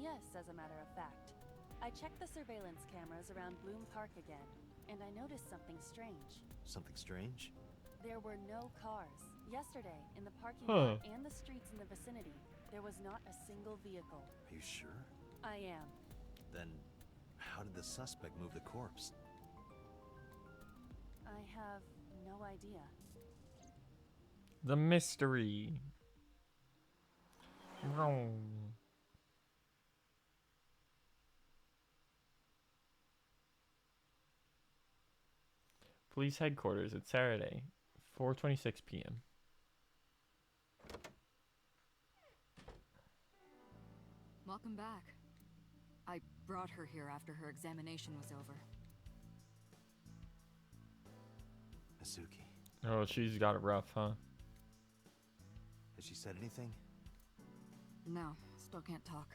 Yes, as a matter of fact. I checked the surveillance cameras around Bloom Park again, and I noticed something strange. Something strange? There were no cars. Yesterday, in the parking lot and the streets in the vicinity, there was not a single vehicle. Are you sure? I am. Then, how did the suspect move the corpse? I have no idea. The mystery. Vroom. Police headquarters at Saturday, 4:26 p.m. Welcome back. I brought her here after her examination was over. Mizuki. Oh, she's got it rough, huh? Has she said anything? No, still can't talk.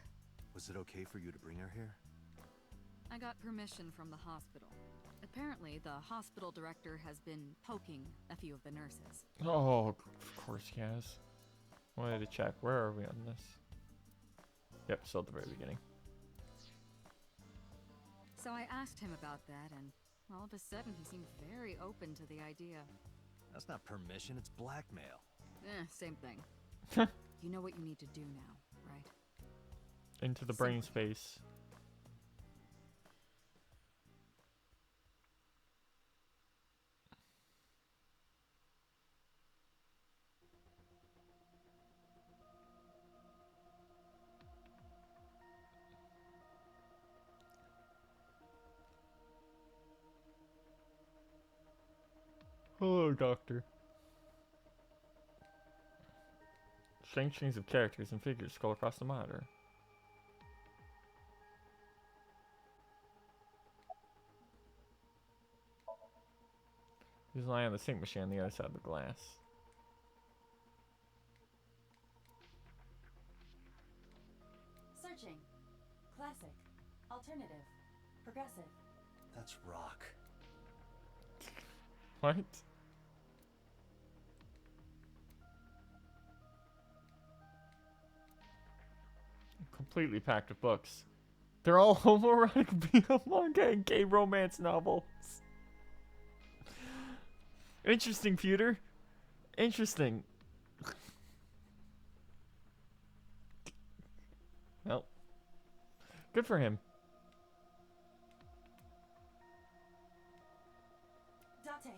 Was it okay for you to bring her here? I got permission from the hospital. Apparently, the hospital director has been poking a few of the nurses. Oh, of course he has. Wanted to check. Where are we on this? Yep, still at the very beginning. So I asked him about that, and all of a sudden he seemed very open to the idea. That's not permission, it's blackmail. Same thing. You know what you need to do now, right? Into the brain space. Hello, Doctor. Strange strings of characters and figures scroll across the monitor. He's lying on the sync machine on the other side of the glass. Searching. Classic. Alternative. Progressive. That's rock. What? Completely packed with books. They're all homoerotic BL manga and gay romance novels. Interesting, Peter. Interesting. Well, good for him. Date,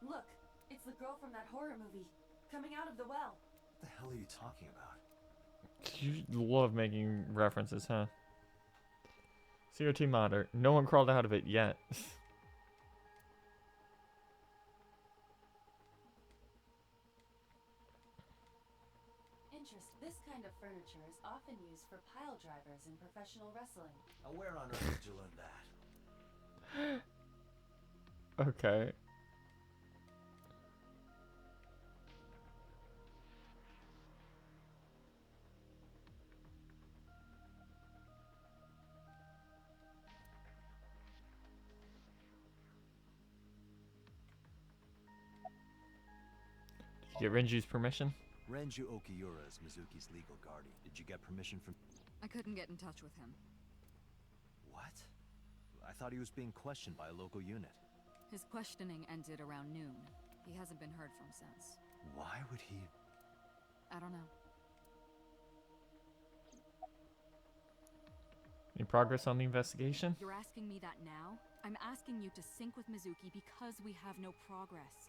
look. It's the girl from that horror movie. Coming out of the well. What the hell are you talking about? You love making references, huh? CRT monitor. No one crawled out of it yet. This kind of furniture is often used for pile drivers in professional wrestling. Now where on earth did you learn that? Okay. Did you get Renju's permission? Renju Okiura is Mizuki's legal guardian. Did you get permission from... I couldn't get in touch with him. What? I thought he was being questioned by a local unit. His questioning ended around noon. He hasn't been heard from since. Why would he... I don't know. Any progress on the investigation? You're asking me that now? I'm asking you to sync with Mizuki because we have no progress.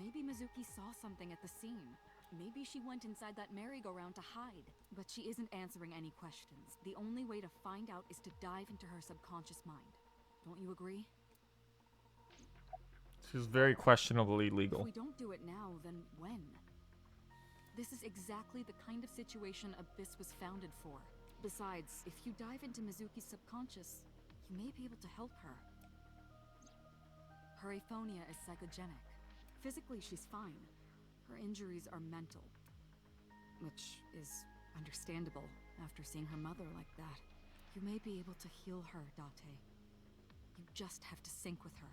Maybe Mizuki saw something at the scene. Maybe she went inside that merry-go-round to hide. But she isn't answering any questions. The only way to find out is to dive into her subconscious mind. Don't you agree? This is very questionably legal. If we don't do it now, then when? This is exactly the kind of situation Abyss was founded for. Besides, if you dive into Mizuki's subconscious, you may be able to help her. Her aphonia is psychogenic. Physically, she's fine. Her injuries are mental. Which is understandable after seeing her mother like that. You may be able to heal her, Date. You just have to sync with her.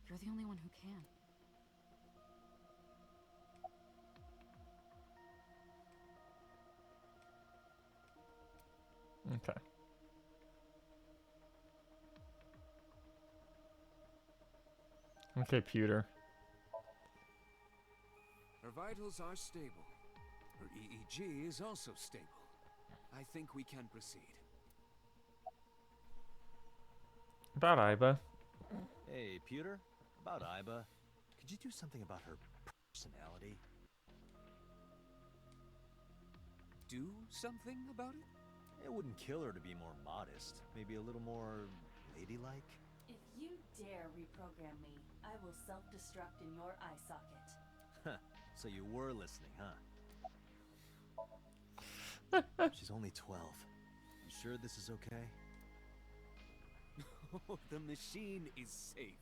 You're the only one who can. Okay. Okay, Pewter. Her vitals are stable. Her EEG is also stable. I think we can proceed. About Iba. Hey, Pewter. About Iba. Could you do something about her personality? Do something about it? It wouldn't kill her to be more modest. Maybe a little more ladylike? If you dare reprogram me, I will self-destruct in your eye socket. Huh. So you were listening, huh? She's only 12. You sure this is okay? The machine is safe.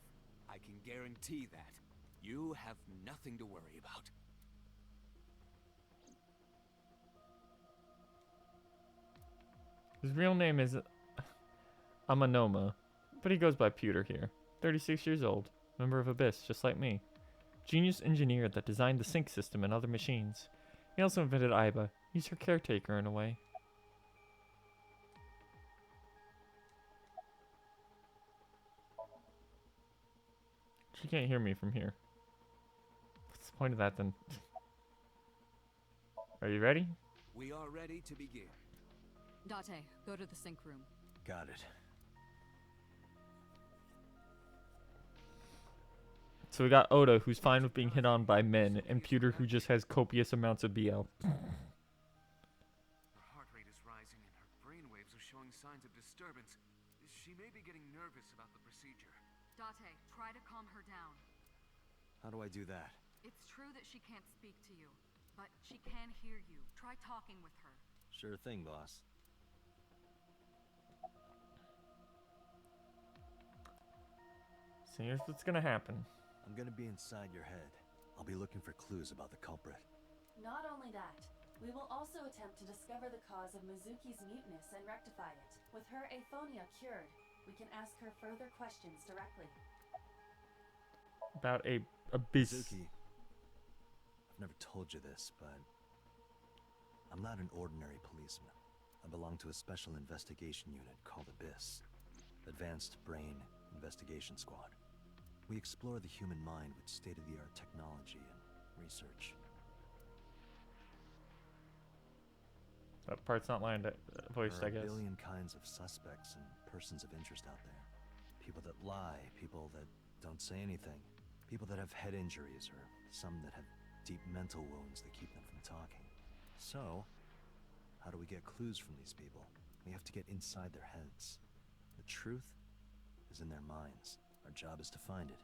I can guarantee that. You have nothing to worry about. His real name is I'm a Noma, but he goes by Pewter here. 36 years old, member of Abyss, just like me. Genius engineer that designed the sync system and other machines. He also invented Aiba. He's her caretaker in a way. She can't hear me from here. What's the point of that then? Are you ready? We are ready to begin. Date, go to the sync room. Got it. So we got Oda, who's fine with being hit on by men, and Pewter, who just has copious amounts of BL. Her heart rate is rising and her brain waves are showing signs of disturbance. She may be getting nervous about the procedure. Date, try to calm her down. How do I do that? It's true that she can't speak to you, but she can hear you. Try talking with her. Sure thing, boss. So here's what's gonna happen. I'm gonna be inside your head. I'll be looking for clues about the culprit. Not only that, we will also attempt to discover the cause of Mizuki's muteness and rectify it. With her aphonia cured, we can ask her further questions directly. About a abyss. Mizuki, I've never told you this, but I'm not an ordinary policeman. I belong to a special investigation unit called Abyss. Advanced Brain Investigation Squad. We explore the human mind with state-of-the-art technology and research. That part's not lined voiced, There I are a guess. billion kinds of suspects and persons of interest out there. People that lie, people that don't say anything, people that have head injuries, or some that have deep mental wounds that keep them from talking. So, how do we get clues from these people? We have to get inside their heads. The truth is in their minds. Our job is to find it.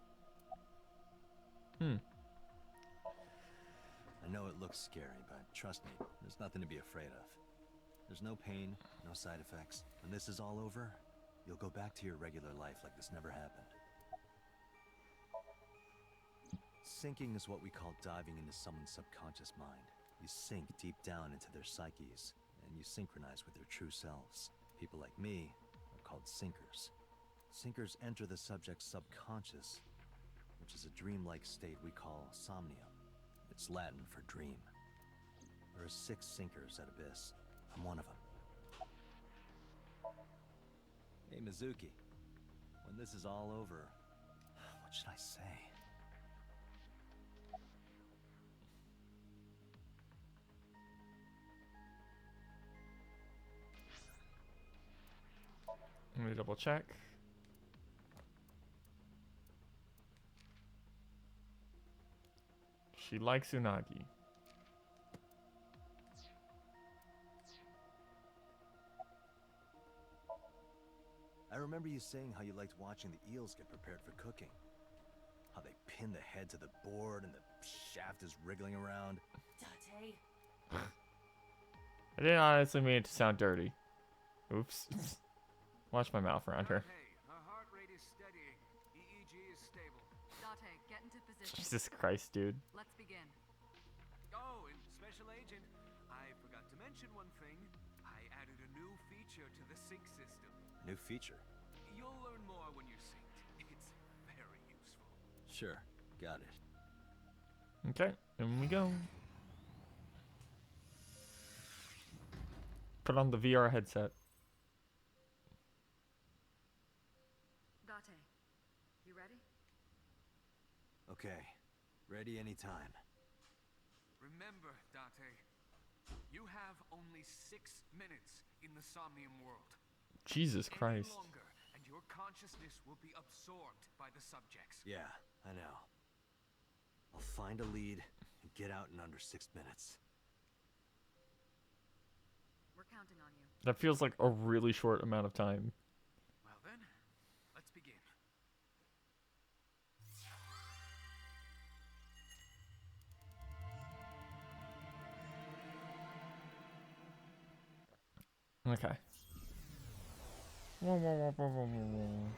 I know it looks scary, but trust me, there's nothing to be afraid of. There's no pain, no side effects. When this is all over, you'll go back to your regular life like this never happened. Sinking is what we call diving into someone's subconscious mind. You sink deep down into their psyches, and you synchronize with their true selves. People like me are called sinkers. Sinkers enter the subject's subconscious, which is a dreamlike state we call Somnium. It's Latin for dream. There are 6 sinkers at Abyss. I'm one of them. Hey, Mizuki. When this is all over, what should I say? Let me double check. She likes Unagi. I remember you saying how you liked watching the eels get prepared for cooking. How they pin the head to the board and the shaft is wriggling around. Date. I didn't honestly mean it to sound dirty. Oops. Watch my mouth around her. Hey, her heart rate is steadying. EEG is stable. Date, get into position. Jesus Christ, dude. Let's begin. Oh, and Special Agent, I forgot to mention one thing. I added a new feature to the sync system. New feature. You'll learn more when you're synced. It's very useful. Sure, got it. Okay, in we go. Put on the VR headset. Date, you ready? Okay, ready anytime. Remember, Date, you have only 6 minutes in the Somnium world. Jesus Any Christ. longer, and your consciousness will be absorbed by the subjects. Yeah, I know. I'll find a lead and get out in under 6 minutes. We're counting on you. That feels like a really short amount of time. Well then, let's begin. Okay. Whoa, whoa, whoa, whoa, whoa, whoa, whoa.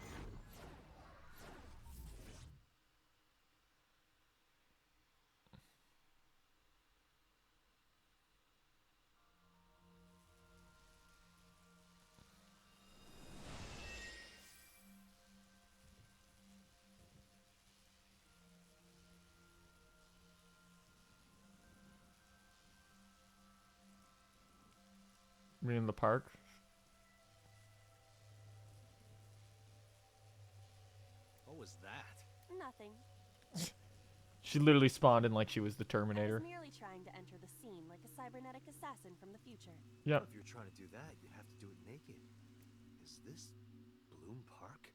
Me in the park. What was that? Nothing. She literally spawned in like she was the I Terminator. was merely trying to enter the scene like a cybernetic assassin from the future. Yep. If you're trying to do that, you have to do it naked. Is this Bloom Park?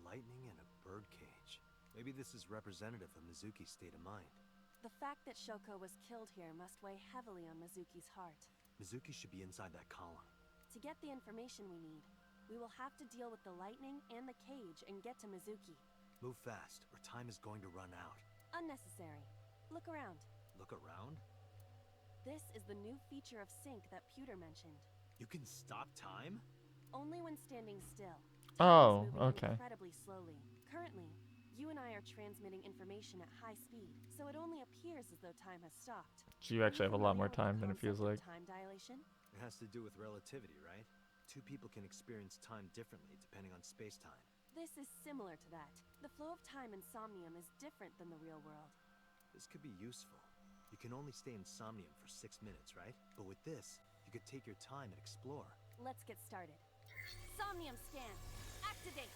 Lightning and a birdcage. Maybe this is representative of Mizuki's state of mind. The fact that Shoko was killed here must weigh heavily on Mizuki's heart. Mizuki should be inside that column. To get the information we need, we will have to deal with the lightning and the cage and get to Mizuki. Move fast, or time is going to run out. Unnecessary. Look around. Look around? This is the new feature of sync that Pewter mentioned. You can stop time? Only when standing still. Oh, Time is moving okay. incredibly slowly. Currently, you and I are transmitting information at high speed, so it only appears as though time has stopped. So you actually have a lot more time than it feels like. Time dilation? It has to do with relativity, right? Two people can experience time differently depending on space-time. This is similar to that. The flow of time in Somnium is different than the real world. This could be useful. You can only stay in Somnium for 6 minutes, right? But with this, you could take your time and explore. Let's get started. Somnium scan. Activate.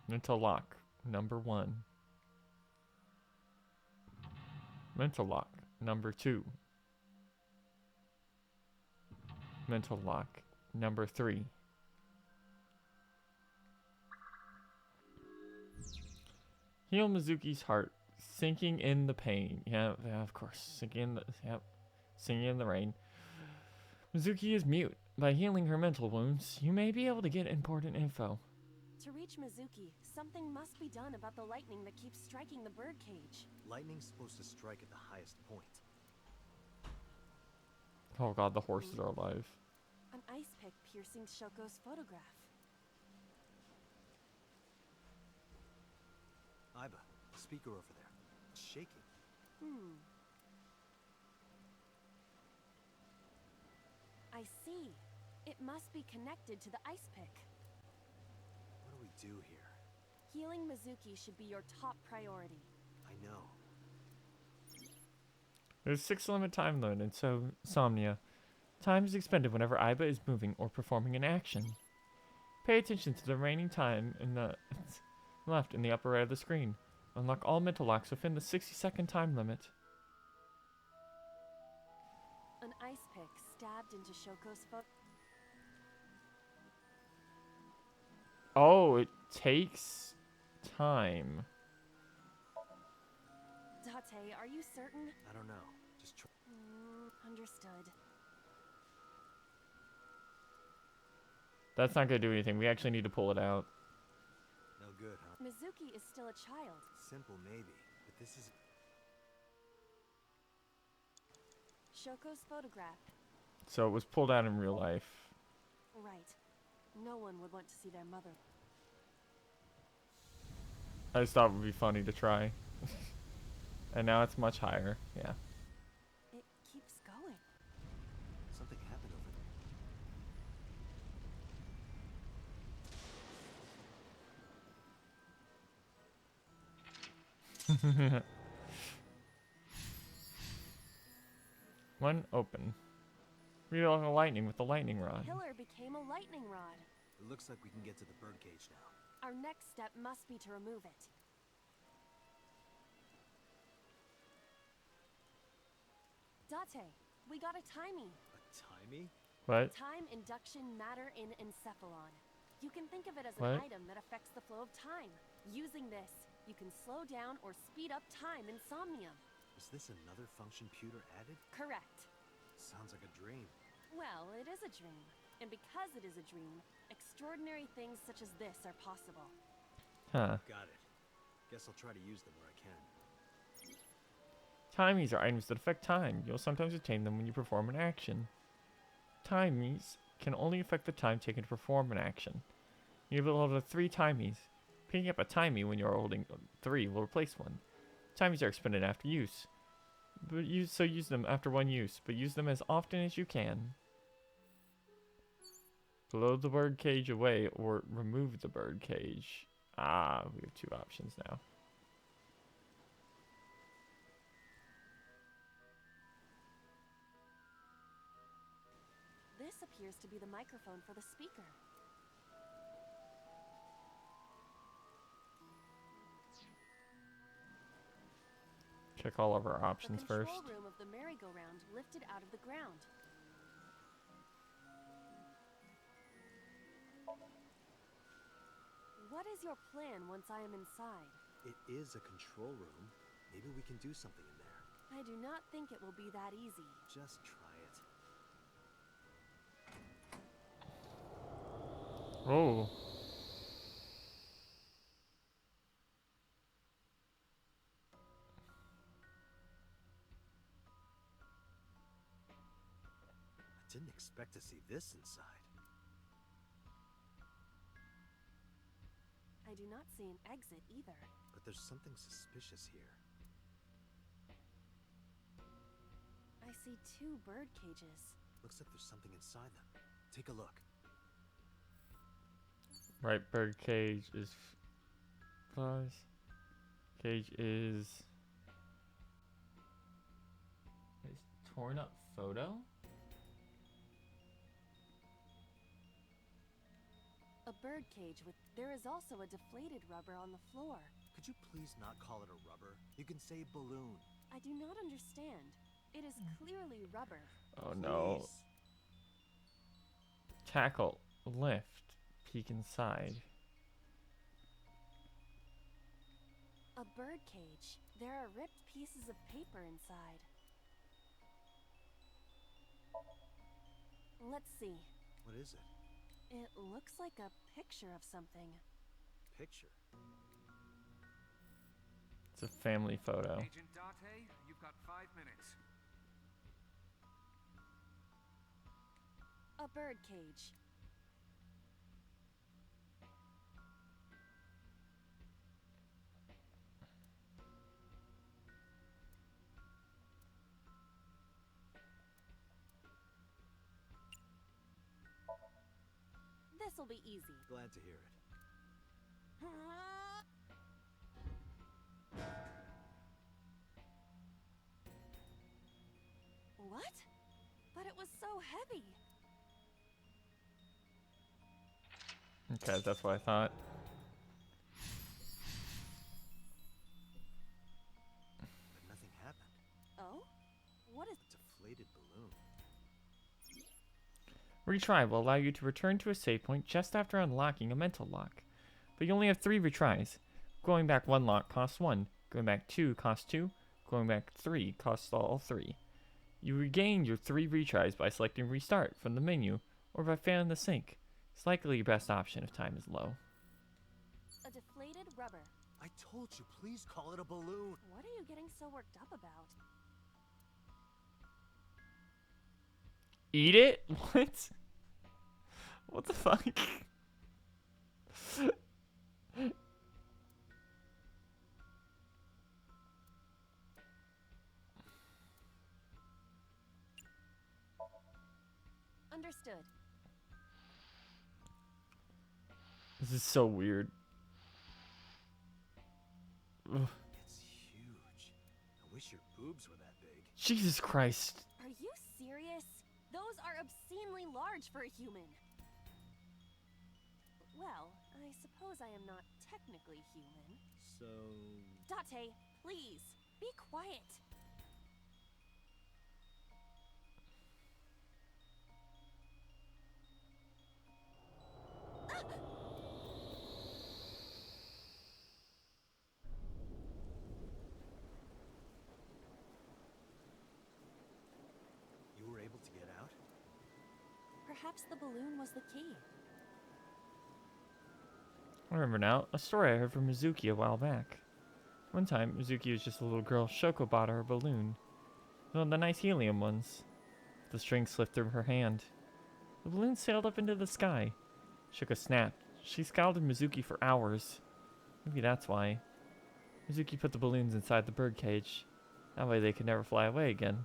Mental lock number 1. Mental lock number 2. Mental lock number 3. Heal Mizuki's heart, sinking in the pain. Yeah, of course, sinking in the rain. Mizuki is mute. By healing her mental wounds, you may be able to get important info. To reach Mizuki, something must be done about the lightning that keeps striking the birdcage. Lightning's supposed to strike at the highest point. Oh god, the horses are alive. An ice pick piercing Shoko's photograph. Aiba, the speaker over there. It's shaking. I see. It must be connected to the ice pick. What do we do here? Healing Mizuki should be your top priority. I know. There's 6 time limit in Somnia. Time is expended whenever Aiba is moving or performing an action. Pay attention to the remaining time in the left in the upper right of the screen. Unlock all mental locks within the 60-second time limit. An ice pick stabbed into Shoko's photo. Oh, it takes time. Date, are you certain? I don't know. Just try. Understood. That's not going to do anything. We actually need to pull it out. No good, huh? Mizuki is still a child. Simple, maybe. But this is... Shoko's photograph. So it was pulled out in real life. Right. No one would want to see their mother. I just thought it would be funny to try. And now it's much higher. Yeah. It keeps going. Something happened over there. One open. Read all the lightning with the lightning rod. Pillar became a lightning rod. It looks like we can get to the birdcage now. Our next step must be to remove it. Date, we got a timey. A timey? What? Time induction matter in encephalon. You can think of it as What? an item that affects the flow of time. Using this, you can slow down or speed up time in Somnium. Is this another function Pewter added? Correct. Sounds like a dream. Well, it is a dream. And because it is a dream, extraordinary things such as this are possible. Huh. Got it. Guess I'll try to use them where I can. Timies are items that affect time. You'll sometimes obtain them when you perform an action. Timies can only affect the time taken to perform an action. You have a total of 3 timies. Picking up a timey when you are holding 3 will replace one. Timies are expended after use. So use them after one use, but use them as often as you can. Blow the bird cage away or remove the bird cage. Ah, we have two options now. This appears to be the microphone for the speaker. Check all of our options The first. control room of the merry-go-round lifted out of the ground. What is your plan once I am inside? It is a control room. Maybe we can do something in there. I do not think it will be that easy. Just try it. Oh. I didn't expect to see this inside. I do not see an exit either. But there's something suspicious here. I see two bird cages. Looks like there's something inside them. Take a look. Right, bird cage is fuzz. Cage is torn up photo. A bird cage with... There is also a deflated rubber on the floor. Could you please not call it a rubber? You can say balloon. I do not understand. It is clearly rubber. Oh no. Please. Tackle, lift, peek inside. A bird cage. There are ripped pieces of paper inside. Let's see. What is it? It looks like a picture of something. Picture? It's a family photo. Agent Date, you've got 5 minutes. A bird cage. This'll be easy. Glad to hear it. What? But it was so heavy. Okay, that's what I thought. But nothing happened. Oh? What is... Deflated balloon. Retry will allow you to return to a save point just after unlocking a mental lock. But you only have 3 retries. Going back 1 lock costs 1. Going back 2 costs 2. Going back 3 costs all 3. You regain your 3 retries by selecting Restart from the menu or by failing the sync. It's likely your best option if time is low. a deflated rubber? I told you, please call it a balloon. What are you getting so worked up about? Eat it? What? What the fuck? Understood. This is so weird. Ugh. It's huge. I wish your boobs were that big. Jesus Christ. Are you serious? Those are obscenely large for a human. Well, I suppose I am not technically human. So... Date, please, be quiet. You were able to get out? Perhaps the balloon was the key. I remember now, a story I heard from Mizuki a while back. One time, Mizuki was just a little girl. Shoko bought her a balloon. One of the nice helium ones. The string slipped through her hand. The balloon sailed up into the sky. Shoko snapped. She scolded Mizuki for hours. Maybe that's why. Mizuki put the balloons inside the birdcage. That way they could never fly away again.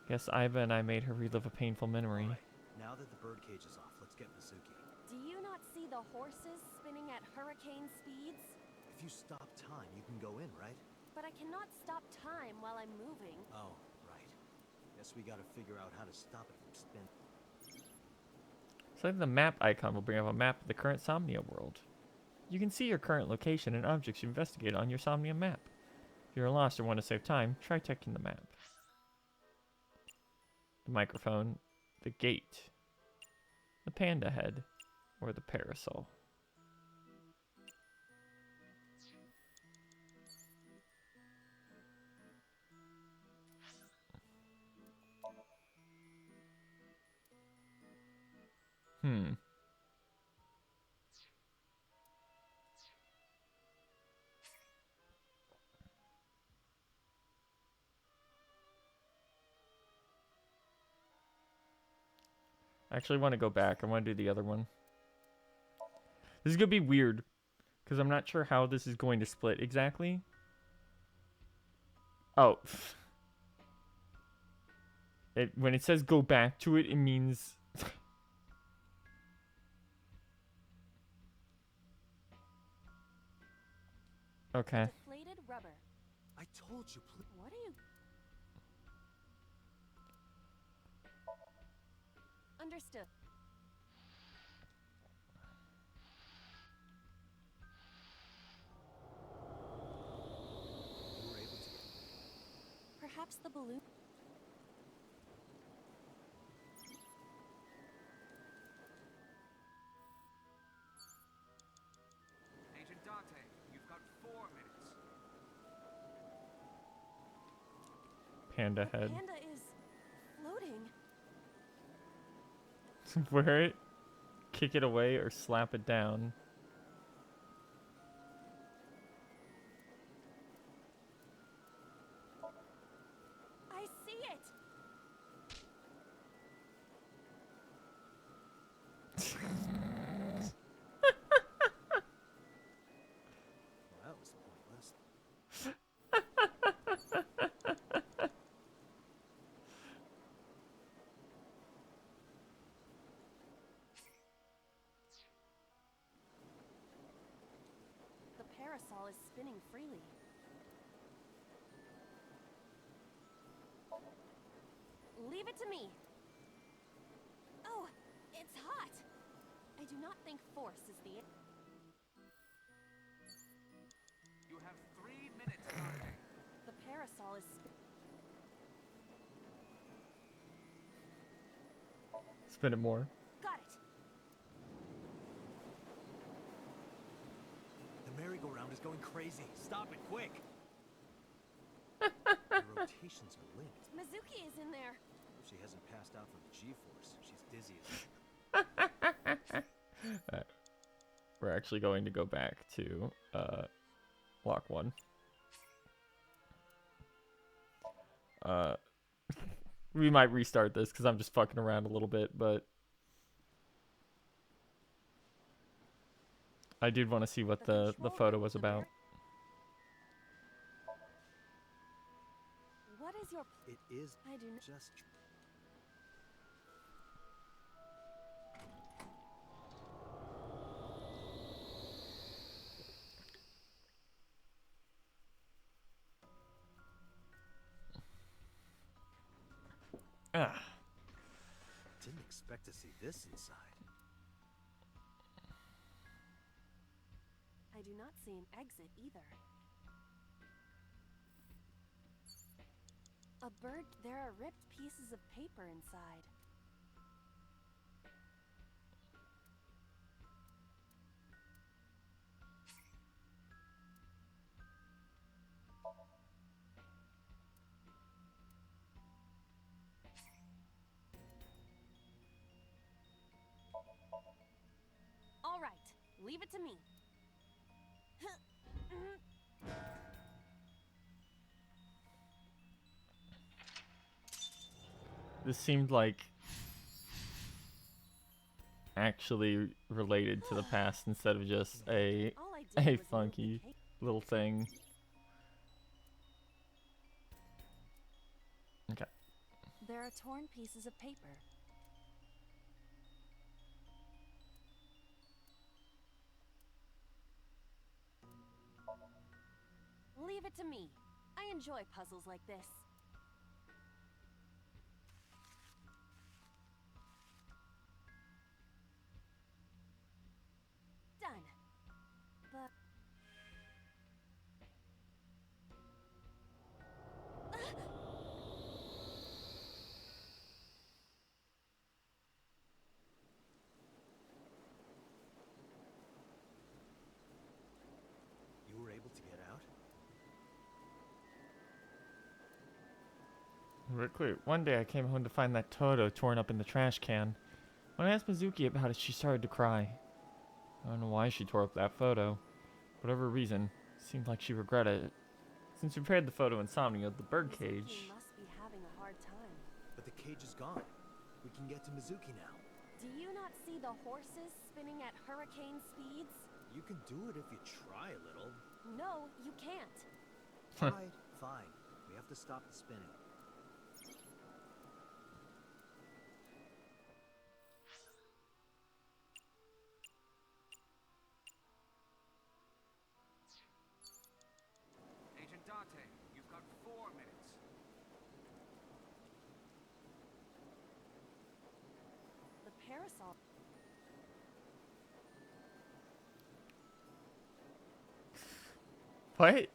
Guess Aiba and I made her relive a painful memory. All right, now that the birdcage is off, let's get Mizuki. Do you not see the horses spinning at hurricane speeds? If you stop time, you can go in, right? But I cannot stop time while I'm moving. Oh, right. Guess we gotta figure out how to stop it from spinning. So the map icon will bring up a map of the current Somnia world. You can see your current location and objects you investigate on your Somnium map. If you're lost or want to save time, try checking the map. The microphone, the gate, the panda head, or the parasol. I actually want to go back. I want to do the other one. This is going to be weird, because I'm not sure how this is going to split exactly. Oh. When it says go back to it, it means... Okay. Deflated rubber. I told you, please. What are you... Understood. You were able to. Perhaps the balloon... Agent Dante, you've got 4 minutes. Panda The head. panda is floating. Wear it, kick it away, or slap it down. I see it. Well, that was pointless. The parasol is spinning freely. Leave it to me. Oh, it's hot. I do not think force is the... You have 3 minutes, Dante. The parasol is... Spin it more. Got it. The merry-go-round is going crazy. Stop it, quick! The rotations are linked. Mizuki is in there. If she hasn't passed out from the G-force, she's dizzy as... We're actually going to go back to Lock 1. We might restart this because I'm just fucking around a little bit, but I did want to see what the photo was about. What is your... It is I do not... just... Ah. Didn't expect to see this inside. I do not see an exit either. A bird... There are ripped pieces of paper inside. All right, leave it to me. This seemed like actually related to the past instead of just a funky little thing. Okay. There are torn pieces of paper. Leave it to me. I enjoy puzzles like this. Done. But... You were able to get out? Real quick, one day I came home to find that Toto torn up in the trash can. When I asked Mizuki about it, she started to cry. I don't know why she tore up that photo. Whatever reason, it seemed like she regretted it. Since we paired the photo in Somnium, the bird cage... Mizuki must be having a hard time. But the cage is gone. We can get to Mizuki now. Do you not see the horses spinning at hurricane speeds? You can do it if you try a little. No, you can't. Alright, fine. We have to stop the spinning. Agent Dante, you've got 4 minutes. The parasol... What?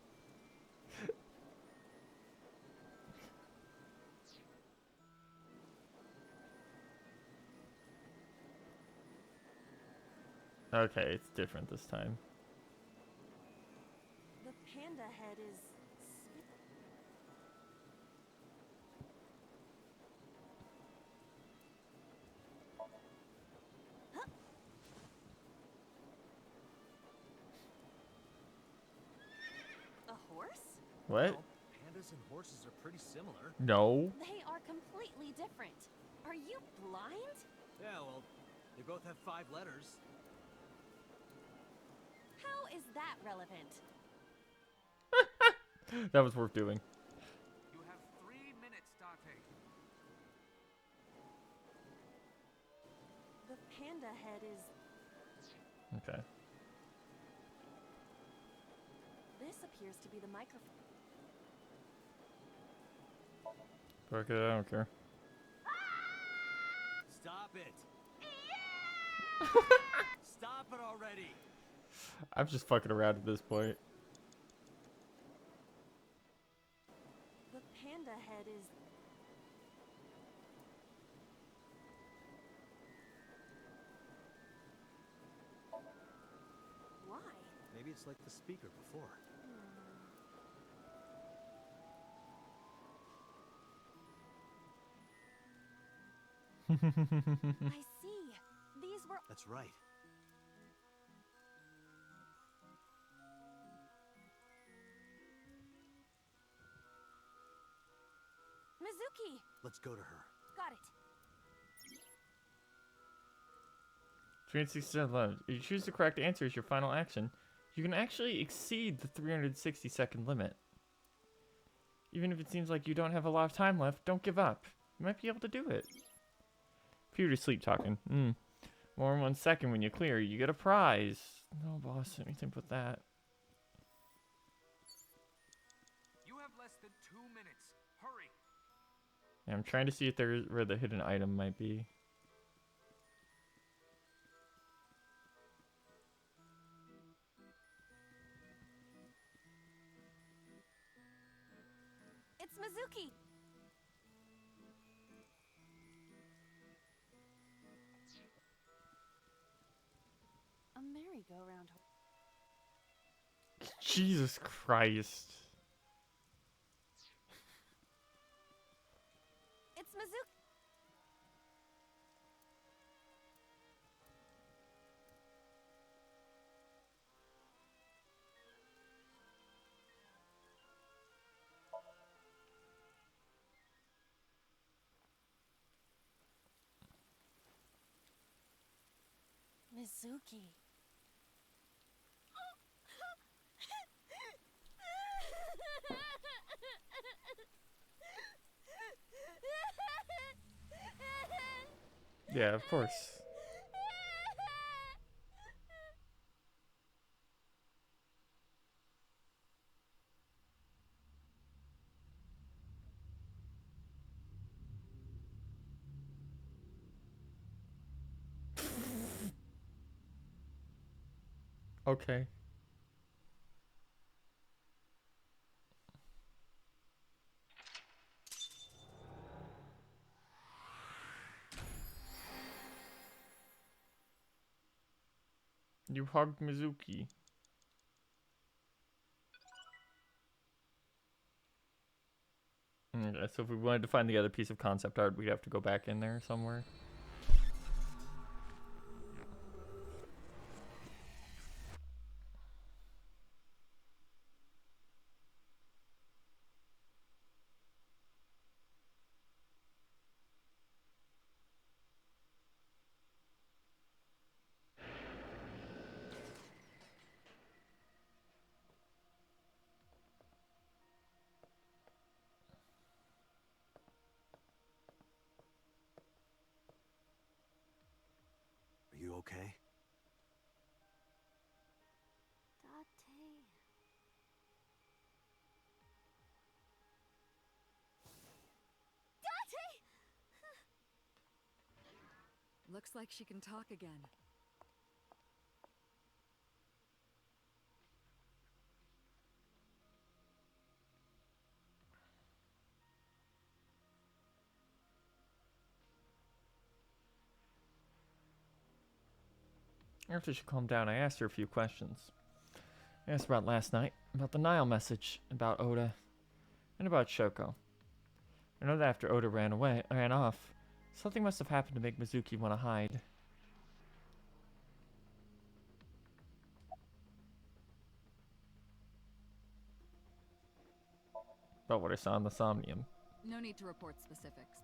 Okay, it's different this time. The panda head is... Huh? A horse? What? Well, pandas and horses are pretty similar. No. They are completely different. Are you blind? Yeah, well, they both have 5 letters. How is that relevant? That was worth doing. You have 3 minutes, Dante. The panda head is... Okay. This appears to be the microphone. Fuck it, I don't care. Stop it! Stop it already! I'm just fucking around at this point. The panda head is... Why? Maybe it's like the speaker before. I see. These were... That's right. Mizuki! Let's go to her. Got it. 367 left. If you choose the correct answer as your final action, you can actually exceed the 360-second limit. Even if it seems like you don't have a lot of time left, don't give up. You might be able to do it. Computer sleep talking. More than 1 second when you clear, you get a prize. No, boss, anything but that. You have less than 2 minutes. Hurry. Yeah, I'm trying to see if there's where the hidden item might be. It's Mizuki! A merry-go-round. Jesus Christ. It's Mizuki! Mizuki. Yeah, of course. Okay. You hugged Mizuki. Okay, so if we wanted to find the other piece of concept art, we'd have to go back in there somewhere. Are you okay? Date. Date! Looks like she can talk again. After she calmed down, I asked her a few questions. I asked about last night, about the Nile message, about Oda, and about Shoko. I know that after Oda ran off, something must have happened to make Mizuki want to hide. About what I saw in the Somnium. No need to report specifics.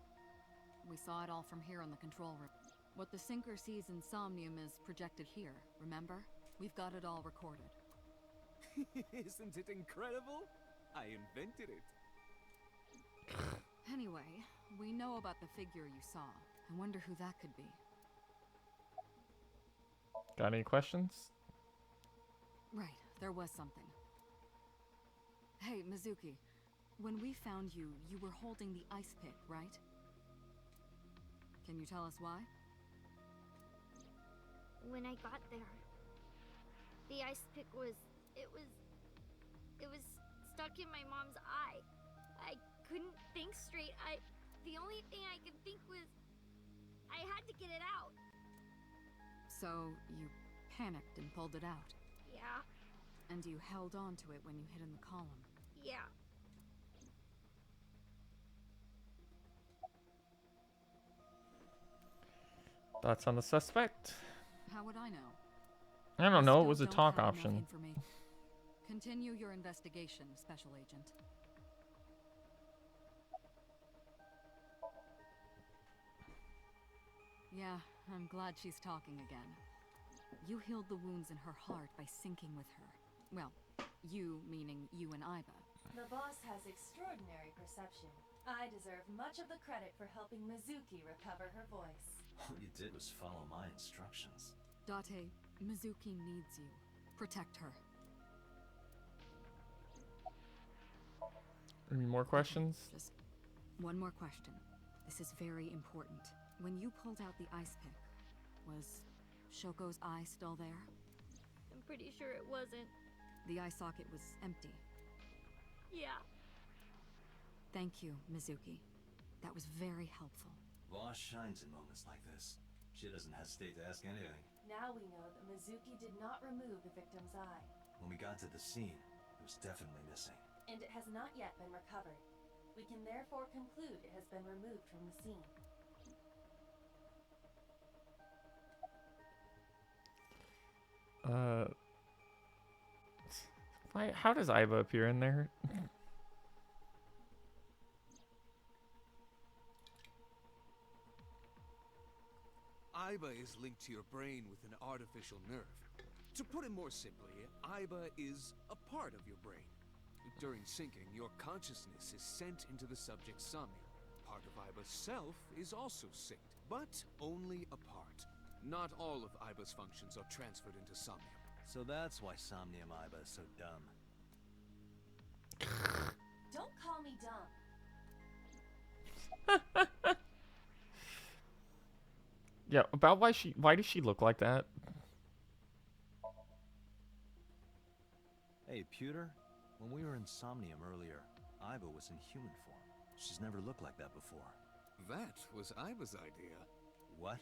We saw it all from here on the control room. What the sinker sees in Somnium is projected here, remember? We've got it all recorded. Isn't it incredible? I invented it. Anyway, we know about the figure you saw. I wonder who that could be. Got any questions? Right, there was something. Hey, Mizuki. When we found you, you were holding the ice pick, right? Can you tell us why? When I got there, the ice pick was stuck in my mom's eye. I couldn't think straight. The only thing I could think was I had to get it out. So, you panicked and pulled it out? Yeah. And you held on to it when you hid in the column? Yeah. Thoughts on the suspect? How would I know? I don't know, it was a talk option. Continue your investigation, Special Agent. Yeah, I'm glad she's talking again. You healed the wounds in her heart by syncing with her. Well, you meaning you and Iba. The boss has extraordinary perception. I deserve much of the credit for helping Mizuki recover her voice. All you did was follow my instructions. Date, Mizuki needs you. Protect her. Any more questions? Just one more question. This is very important. When you pulled out the ice pick, was Shoko's eye still there? I'm pretty sure it wasn't. The eye socket was empty. Yeah. Thank you, Mizuki. That was very helpful. Boss shines in moments like this. She doesn't hesitate to ask anything. Now we know that Mizuki did not remove the victim's eye. When we got to the scene, it was definitely missing. And it has not yet been recovered. We can therefore conclude it has been removed from the scene. How does Iba appear in there? Iba is linked to your brain with an artificial nerve. To put it more simply, Iba is a part of your brain. During syncing, your consciousness is sent into the subject's Somnium. Part of Iba's self is also synced, but only a part. Not all of Iba's functions are transferred into Somnium. So that's why Somnium Iba is so dumb. Don't call me dumb. Yeah, about why does she look like that? Hey, Pewter, when we were in Somnium earlier, Iva was in human form. She's never looked like that before. That was Iva's idea. What?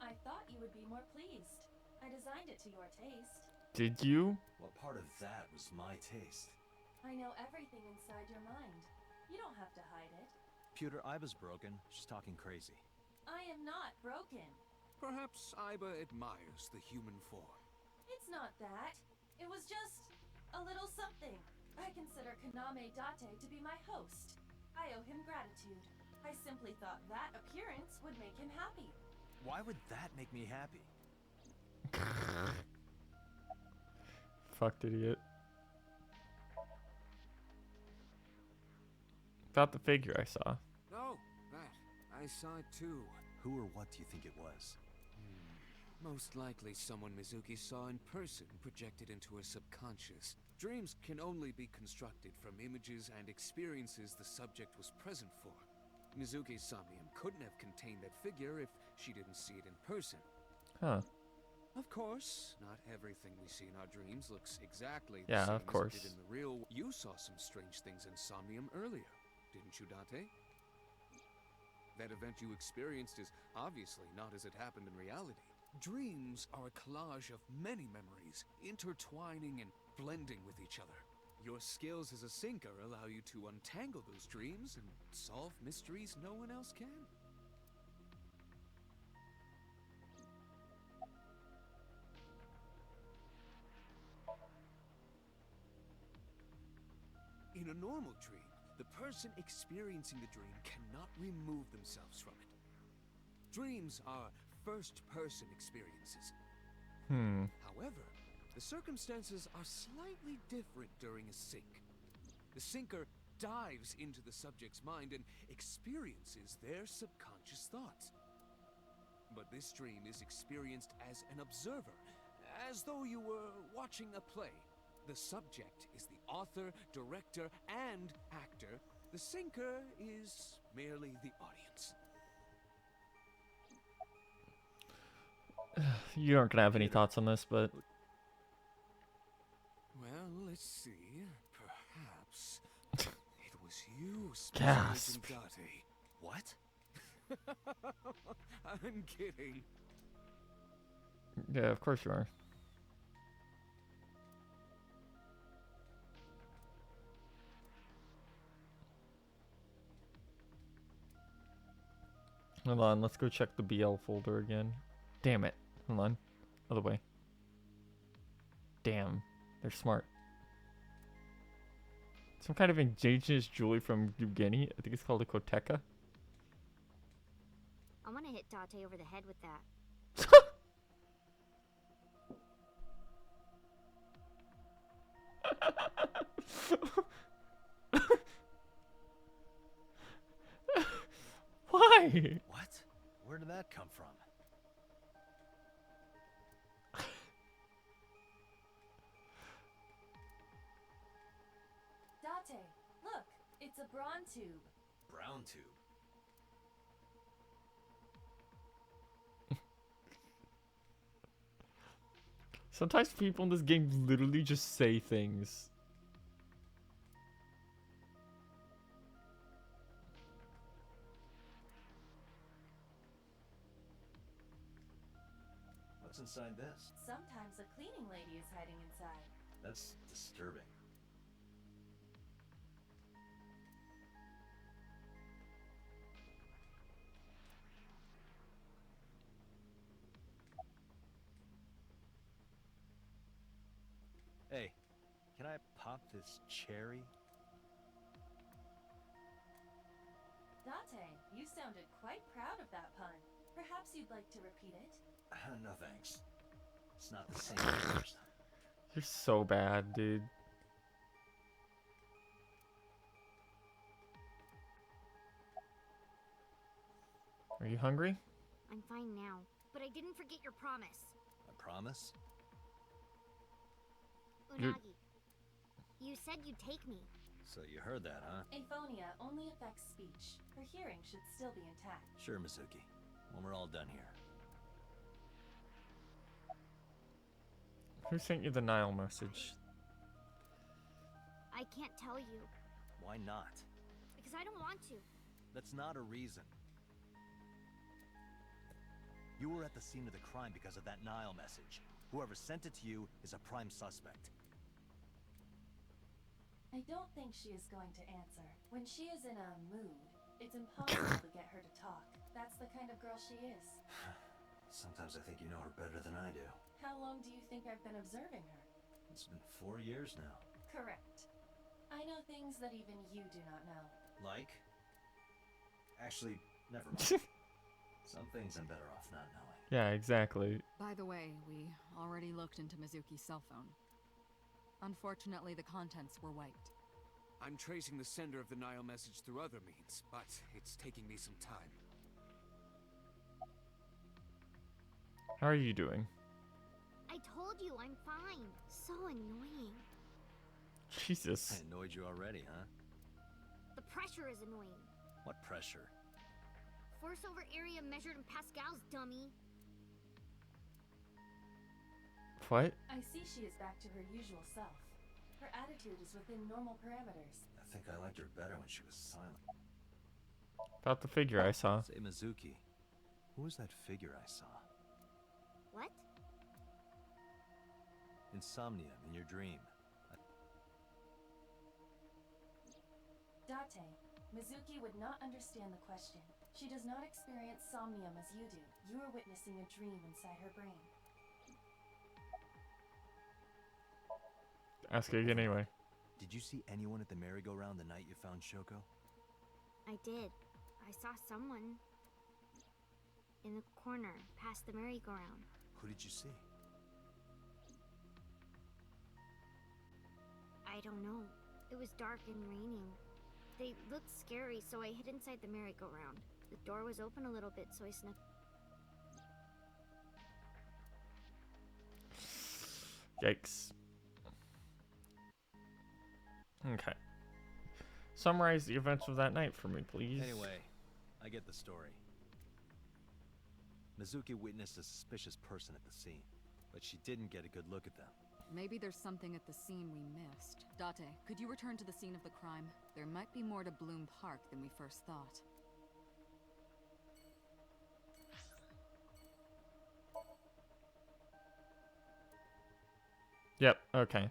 I thought you would be more pleased. I designed it to your taste. Did you? What part of that was my taste? I know everything inside your mind. You don't have to hide it. Pewter, Iva's broken. She's talking crazy. I am not broken. Perhaps Iva admires the human form. It's not that. It was just a little something. I consider Kaname Date to be my host. I owe him gratitude. I simply thought that appearance would make him happy. Why would that make me happy? Fucked idiot. About the figure I saw. Oh, that. I saw it too. Who or what do you think it was? Most likely someone Mizuki saw in person projected into her subconscious. Dreams can only be constructed from images and experiences the subject was present for. Mizuki's Somnium couldn't have contained that figure if she didn't see it in person. Huh. Of course, not everything we see in our dreams looks exactly the Yeah, same of course. as it did in the real. You saw some strange things in Somnium earlier, didn't you, Date? That event you experienced is obviously not as it happened in reality. Dreams are a collage of many memories, intertwining and blending with each other. Your skills as a sinker allow you to untangle those dreams and solve mysteries no one else can. In a normal dream, the person experiencing the dream cannot remove themselves from it. Dreams are first-person experiences. However, the circumstances are slightly different during a sync. The sinker dives into the subject's mind and experiences their subconscious thoughts. But this dream is experienced as an observer, as though you were watching a play. The subject is the author, director, and actor. The sinker is merely the audience. You aren't gonna have any thoughts on this, but Well, let's see. Perhaps it was you, Gasp. Special Agent Date. What? I'm kidding. yeah, of course you are. Hold on, let's go check the BL folder again. Damn it. Hold on. Other way. Damn. They're smart. Some kind of indigenous jewelry from New Guinea. I think it's called a koteka. I want to hit Date over the head with that. Why? What? Where did that come from? Date, look, it's a brawn tube. Brown tube. Sometimes people in this game literally just say things. What's inside this? Sometimes a cleaning lady is hiding inside. That's disturbing. Hey, can I pop this cherry? Date, you sounded quite proud of that pun. Perhaps you'd like to repeat it? No thanks. It's not the same as the first time. You're so bad, dude. Are you hungry? I'm fine now, but I didn't forget your promise. A promise? You're- Unagi, you said you'd take me. So you heard that, huh? Aphonia only affects speech. Her hearing should still be intact. Sure, Mizuki. When we're all done here. Who sent you the Nile message? I can't tell you. Why not? Because I don't want to. That's not a reason. You were at the scene of the crime because of that Nile message. Whoever sent it to you is a prime suspect. I don't think she is going to answer. When she is in a mood, it's impossible to get her to talk. That's the kind of girl she is. Sometimes I think you know her better than I do. How long do you think I've been observing her? It's been 4 years now. Correct. I know things that even you do not know. Like? Actually, never mind. Some things I'm better off not knowing. Yeah, exactly. By the way, we already looked into Mizuki's cell phone. Unfortunately, the contents were wiped. I'm tracing the sender of the Nile message through other means, but it's taking me some time. How are you doing? I told you I'm fine. So annoying. Jesus. I annoyed you already, huh? The pressure is annoying. What pressure? Force over area measured in pascals, dummy. What? I see she is back to her usual self. Her attitude is within normal parameters. I think I liked her better when she was silent. About the figure I saw. Say, Mizuki, who was that figure I saw? What? In Somnium, in your dream. Date, Mizuki would not understand the question. She does not experience somnium as you do. You are witnessing a dream inside her brain. Ask it again anyway. Did you see anyone at the merry-go-round the night you found Shoko? I did. I saw someone in the corner past the merry-go-round. Who did you see? I don't know. It was dark and raining. They looked scary, so I hid inside the merry-go-round. The door was open a little bit, so I snuck. Yikes. Okay. Summarize the events of that night for me, please. Anyway, I get the story. Mizuki witnessed a suspicious person at the scene, but she didn't get a good look at them. Maybe there's something at the scene we missed. Date, could you return to the scene of the crime? There might be more to Bloom Park than we first thought. Yep, okay.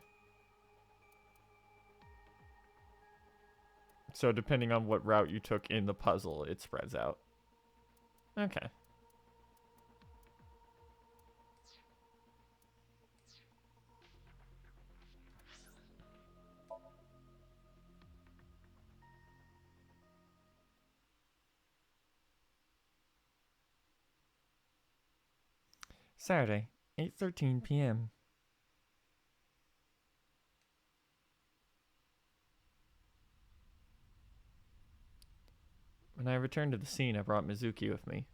So depending on what route you took in the puzzle, it spreads out. Okay. Saturday, 8:13 p.m. When I returned to the scene, I brought Mizuki with me.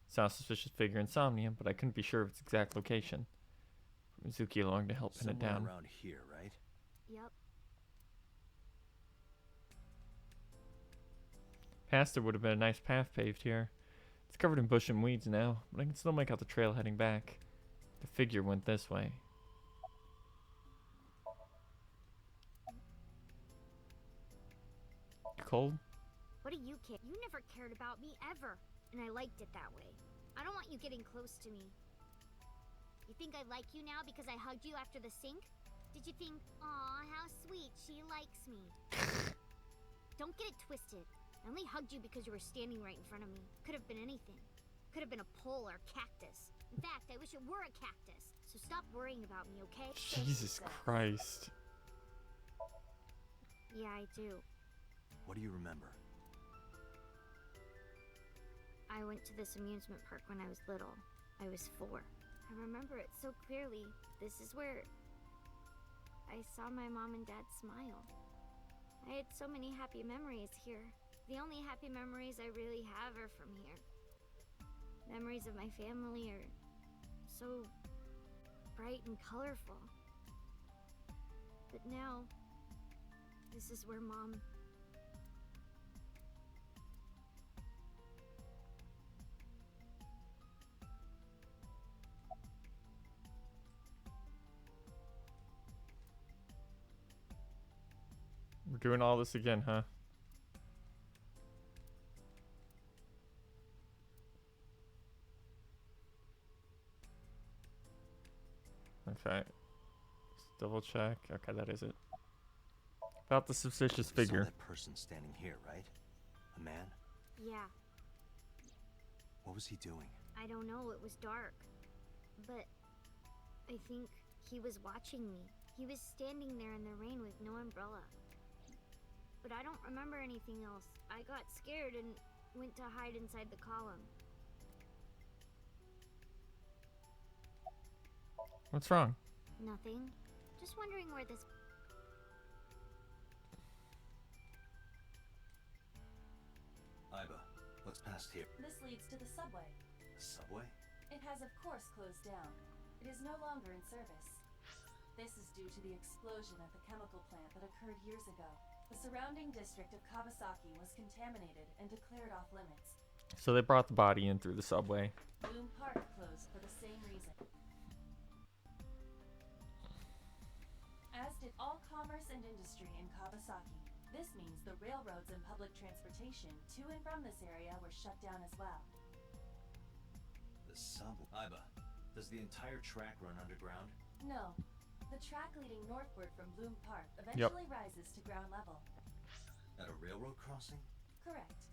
Saw a suspicious figure in Somnium, but I couldn't be sure of its exact location. Mizuki along to help pin it down. Around here, right? Yep. Past there would have been a nice path paved here. It's covered in bush and weeds now, but I can still make out the trail heading back. The figure went this way. You cold? What do you care? You never cared about me ever, and I liked it that way. I don't want you getting close to me. You think I like you now because I hugged you after the sink? Did you think, aw, how sweet, she likes me? Don't get it twisted. I only hugged you because you were standing right in front of me. Could have been anything. Could have been a pole or cactus. In fact, I wish it were a cactus. So stop worrying about me, okay? Jesus Christ. Yeah, I do. What do you remember? I went to this amusement park when I was little. I was 4. I remember it so clearly. This is where I saw my mom and dad smile. I had so many happy memories here. The only happy memories I really have are from here. Memories of my family are so bright and colorful. But now, this is where Mom... We're doing all this again, huh? Okay. Just double check. Okay, that is it. About the suspicious You saw figure. that person standing here, right? A man? Yeah, What was he doing? I don't know, it was dark. But I think he was watching me. He was standing there in the rain with no umbrella. But I don't remember anything else. I got scared and went to hide inside the column. What's wrong? Nothing. Just wondering where this... Iba, what's past here? This leads to the subway. The subway? It has, of course, closed down. It is no longer in service. This is due to the explosion at the chemical plant that occurred years ago. The surrounding district of Kawasaki was contaminated and declared off limits. So they brought the body in through the subway. Bloom Park closed for the same reason. As did all commerce and industry in Kawasaki. This means the railroads and public transportation to and from this area were shut down as well. The subway. Iba, does the entire track run underground? No. The track leading northward from Bloom Park eventually rises to ground level. At a railroad crossing? Correct.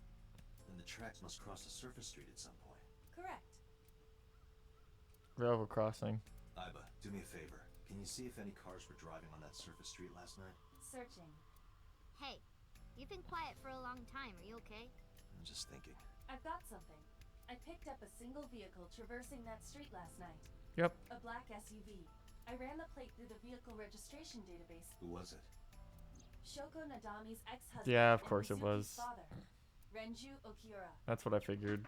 Then the tracks must cross a surface street at some point. Correct. Railroad crossing. Iba, do me a favor. Can you see if any cars were driving on that surface street last night? Searching. Hey, you've been quiet for a long time. Are you okay? I'm just thinking. I've got something. I picked up a single vehicle traversing that street last night. Yep. A black SUV. I ran the plate through the vehicle registration database. Who was it? Shoko Nadami's ex-husband. Yeah, of and course it Mizuki's was. Father, Renju Okiura. That's what I figured.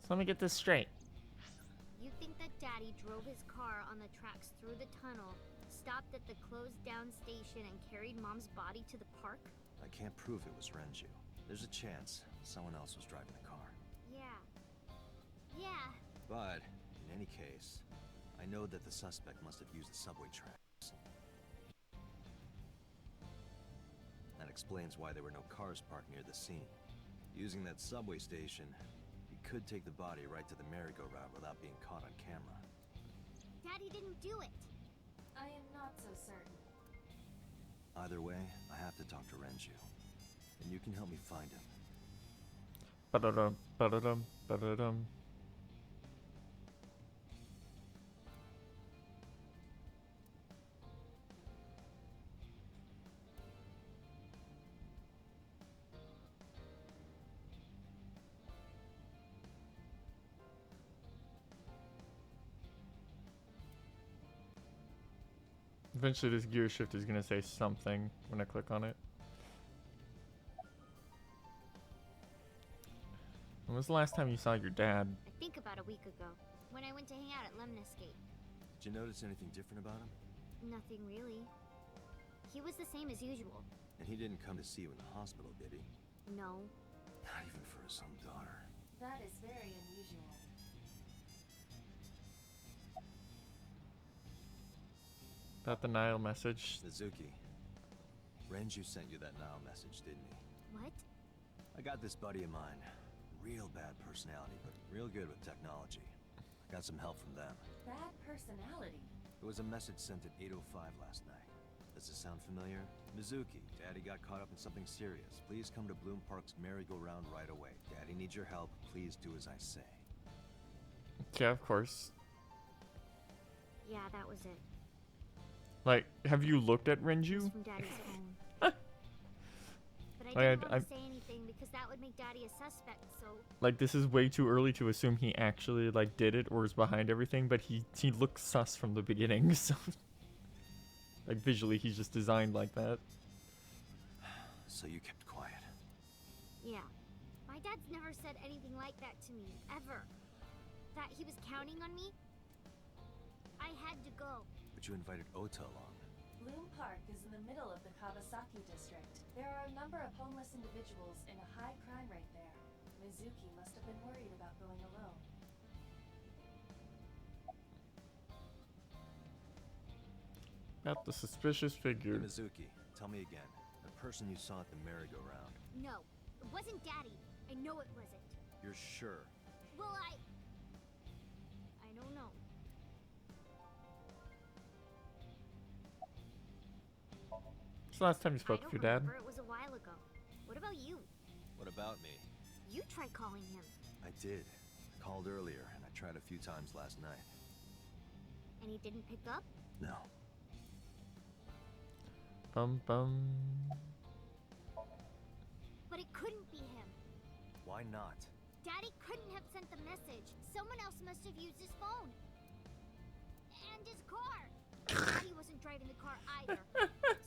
So let me get this straight. You think that Daddy drove his car on the tracks through the tunnel, stopped at the closed down station, and carried Mom's body to the park? I can't prove it was Renju. There's a chance someone else was driving the car. Yeah. Yeah. But, in any case, I know that the suspect must have used the subway tracks. That explains why there were no cars parked near the scene. Using that subway station, he could take the body right to the merry-go-round without being caught on camera. Daddy didn't do it. I am not so certain. Either way, I have to talk to Renju. And you can help me find him. Ba-da-dum, ba-da-dum, ba-da-dum. Eventually this gear shift is going to say something when I click on it. When was the last time you saw your dad? I think about a week ago, when I went to hang out at Lemniscate. Did you notice anything different about him? Nothing really. He was the same as usual. And he didn't come to see you in the hospital, did he? No. Not even for his own daughter. That is very unusual. That the Nile message. Mizuki, Renju sent you that now message, didn't he? What? I got this buddy of mine. Real bad personality, but real good with technology. I got some help from them. Bad personality. It was a message sent at 8:05 last night. Does it sound familiar? Mizuki, Daddy got caught up in something serious. Please come to Bloom Park's merry-go-round right away. Daddy needs your help. Please do as I say. Yeah, of course. Yeah, that was it. Like, have you looked at It was Renju? from Daddy's phone. But I Like, didn't want to say anything because that would make Daddy a suspect, so... Like, this is way too early to assume he actually, like, did it or is behind everything, but he looks sus from the beginning, so... Like, visually, he's just designed like that. So you kept quiet. Yeah. My dad's never said anything like that to me, ever. That he was counting on me? I had to go. But you invited Ota along. Bloom Park is in the middle of the Kawasaki district. There are a number of homeless individuals and a high crime rate there. Mizuki must have been worried about going alone. About the suspicious figure. Hey, Mizuki, tell me again. The person you saw at the merry-go-round. No, it wasn't Daddy. I know it wasn't. You're sure? Well, I don't know. It's the last time you spoke with your dad. Remember, it was a while ago. What about you? What about me? You tried calling him. I did. I called earlier, and I tried a few times last night. And he didn't pick up? No. Bum bum. But it couldn't be him. Why not? Daddy couldn't have sent the message. Someone else must have used his phone. And his car. Daddy wasn't driving the car either.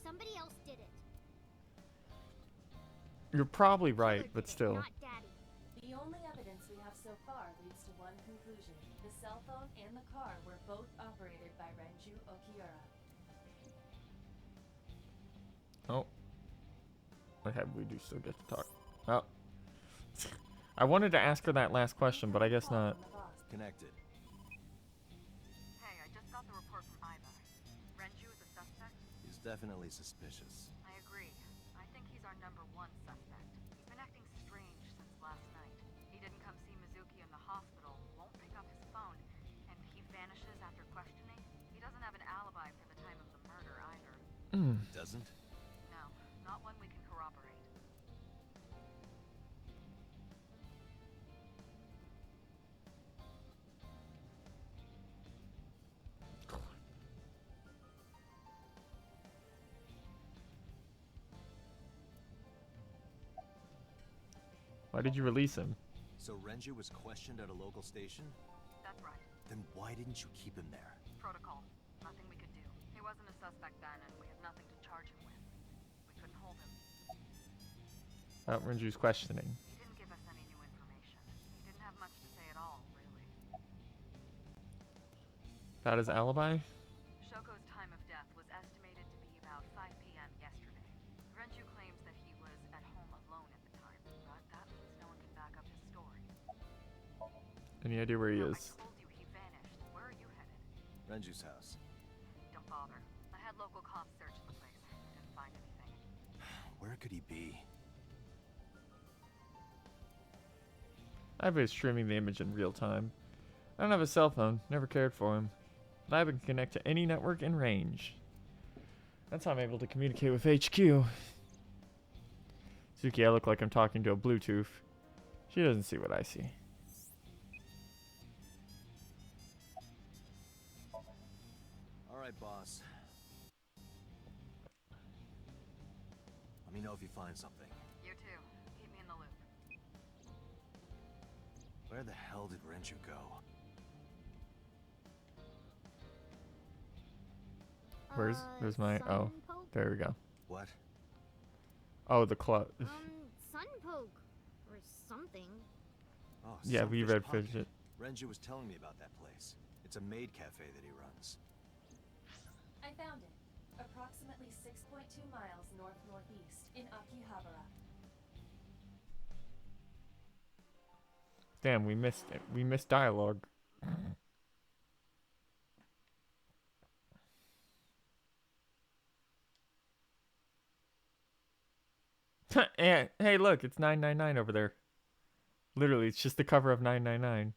Somebody else did it. You're probably right, but still. Not Daddy. The only evidence we have so far leads to one conclusion. The cell phone and the car were both operated by Renju Okiura. Oh. Okay, we do still get to talk. Oh. I wanted to ask her that last question, but I guess not. Connected. Hey, I just got the report from Iva. Renju is a suspect? He's definitely suspicious. I agree. I think he's our #1 suspect. He's been acting strange since last night. He didn't come see Mizuki in the hospital, won't pick up his phone, and he vanishes after questioning. He doesn't have an alibi for the time of the murder either. Doesn't? No, not one we can corroborate. Why did you release him? So Renju was questioned at a local station? That's right. Then why didn't you keep him there? Protocol. Nothing we could do. He wasn't a suspect then, and we had nothing to charge him with. We couldn't hold him. About Renju's questioning. He didn't give us any new information. He didn't have much to say at all, really. About his alibi? Shoko's time of death was estimated to be about 5 p.m. yesterday. Renju claims that he was at home alone at the time, but that means no one can back up his story. Any idea where he No, is? I told you he vanished. Where are you headed? Renju's house. Don't bother. I had local cops search the place. Didn't find anything. Where could he be? I've been streaming the image in real time. I don't have a cell phone. Never cared for him. But I can connect to any network in range. That's how I'm able to communicate with HQ. Suki, I look like I'm talking to a Bluetooth. She doesn't see what I see. Alright, boss. Let me know if you find something. You too. Keep me in the loop. Where the hell did Renju go? Where's my... Oh, there we go. What? Oh, the club. Sunpoke. Or something. Oh, Yeah, we Sunfish read Pocket. Fidget. Renju was telling me about that place. It's a maid cafe that he runs. I found it. Approximately 6.2 miles north-northeast in Akihabara. Damn, we missed it. We missed dialogue. And, hey, look, it's 999 over there. Literally, it's just the cover of 999.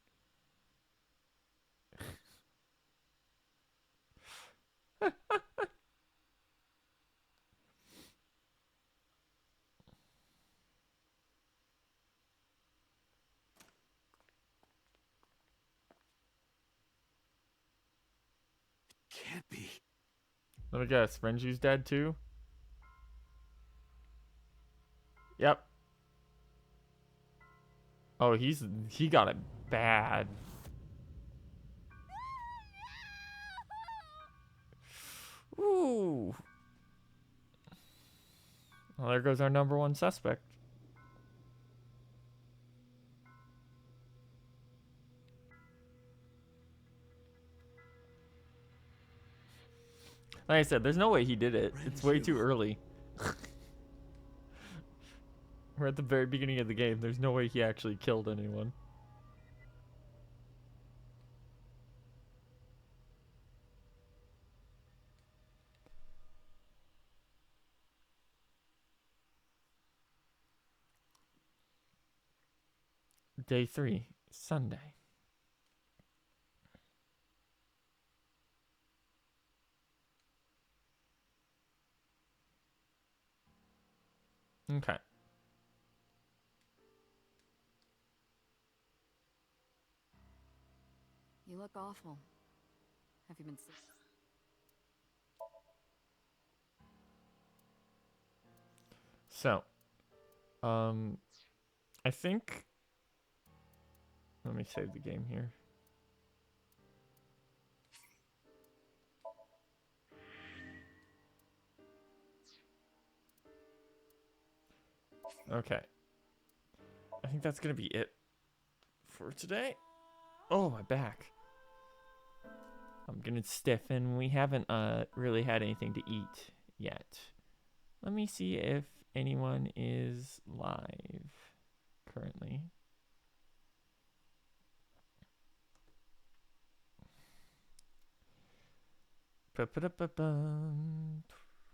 Can't be. Let me guess, Renju's dead too? Yep. Oh, he got it bad. Ooh. Well, there goes our #1 suspect. Like I said, there's no way he did it. It's way too early. We're at the very beginning of the game. There's no way he actually killed anyone. Day 3, Sunday. Okay. You look awful. Have you been sick? So, I think. Let me save the game here. Okay. I think that's gonna be it for today. Oh, my back. I'm getting stiffen. We haven't really had anything to eat yet. Let me see if anyone is live currently. Ba-ba-da-ba-bum.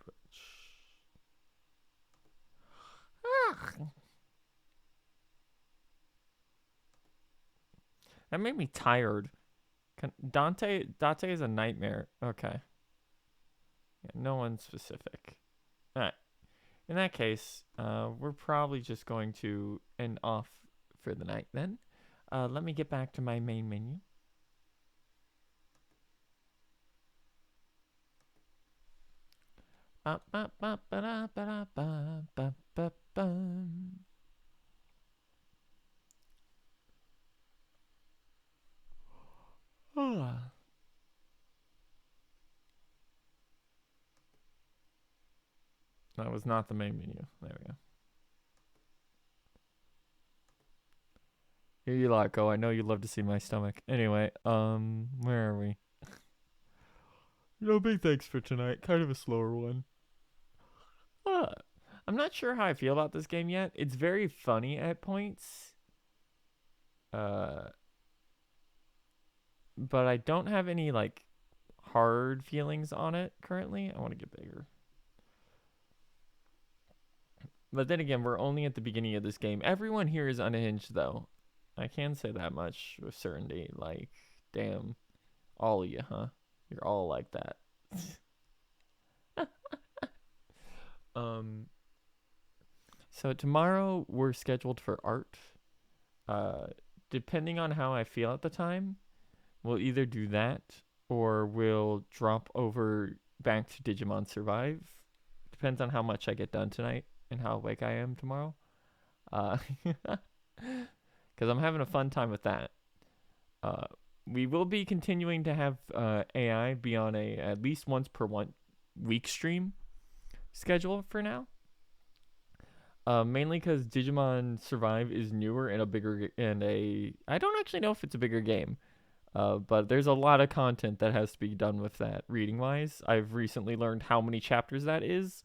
Twitch. That made me tired. Dante is a nightmare. Okay. Yeah, no one specific. Alright. In that case, we're probably just going to end off for the night then. Let me get back to my main menu. That was not the main menu. There we go. Here you lot go. I know you love to see my stomach. Anyway, where are we? No big thanks for tonight. Kind of a slower one. I'm not sure how I feel about this game yet. It's very funny at points. But I don't have any, like, hard feelings on it currently. I want to get bigger. But then again, we're only at the beginning of this game. Everyone here is unhinged, though. I can say that much with certainty. Like, damn. All of you, huh? You're all like that. So tomorrow we're scheduled for art. Depending on how I feel at the time, we'll either do that or we'll drop over back to Digimon Survive. Depends on how much I get done tonight and how awake I am tomorrow. Because I'm having a fun time with that. We will be continuing to have AI be on a at least once per week stream schedule for now. Mainly because Digimon Survive is newer and I don't actually know if it's a bigger game. But there's a lot of content that has to be done with that reading wise. I've recently learned how many chapters that is,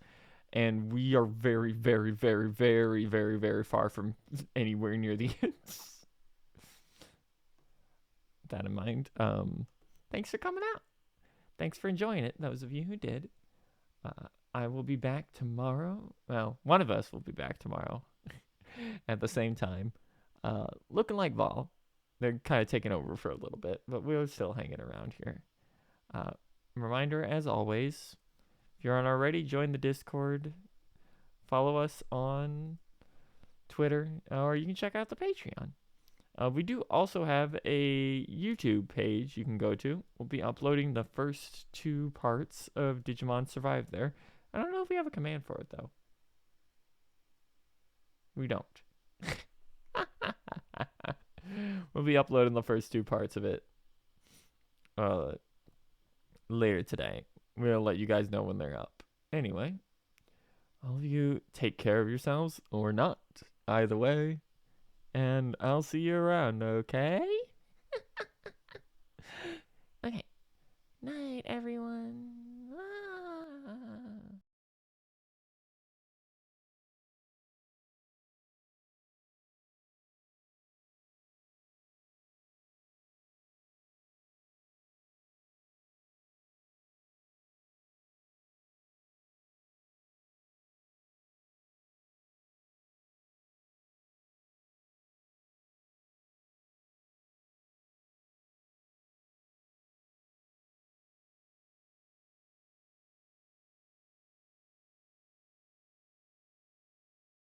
and we are very, very, very, very, very, very far from anywhere near the end. That in mind. Thanks for coming out. Thanks for enjoying it, those of you who did. I will be back tomorrow. Well, one of us will be back tomorrow at the same time. Looking like Vol. They're kind of taking over for a little bit, but we're still hanging around here. Reminder, as always, if you're not already, join the Discord. Follow us on Twitter, or you can check out the Patreon. We do also have a YouTube page you can go to. We'll be uploading the first 2 parts of Digimon Survive there. I don't know if we have a command for it, though. We don't. We'll be uploading the first 2 parts of it later today. We'll let you guys know when they're up. Anyway, all of you take care of yourselves, or not. Either way. And I'll see you around, okay? Okay. Night, everyone.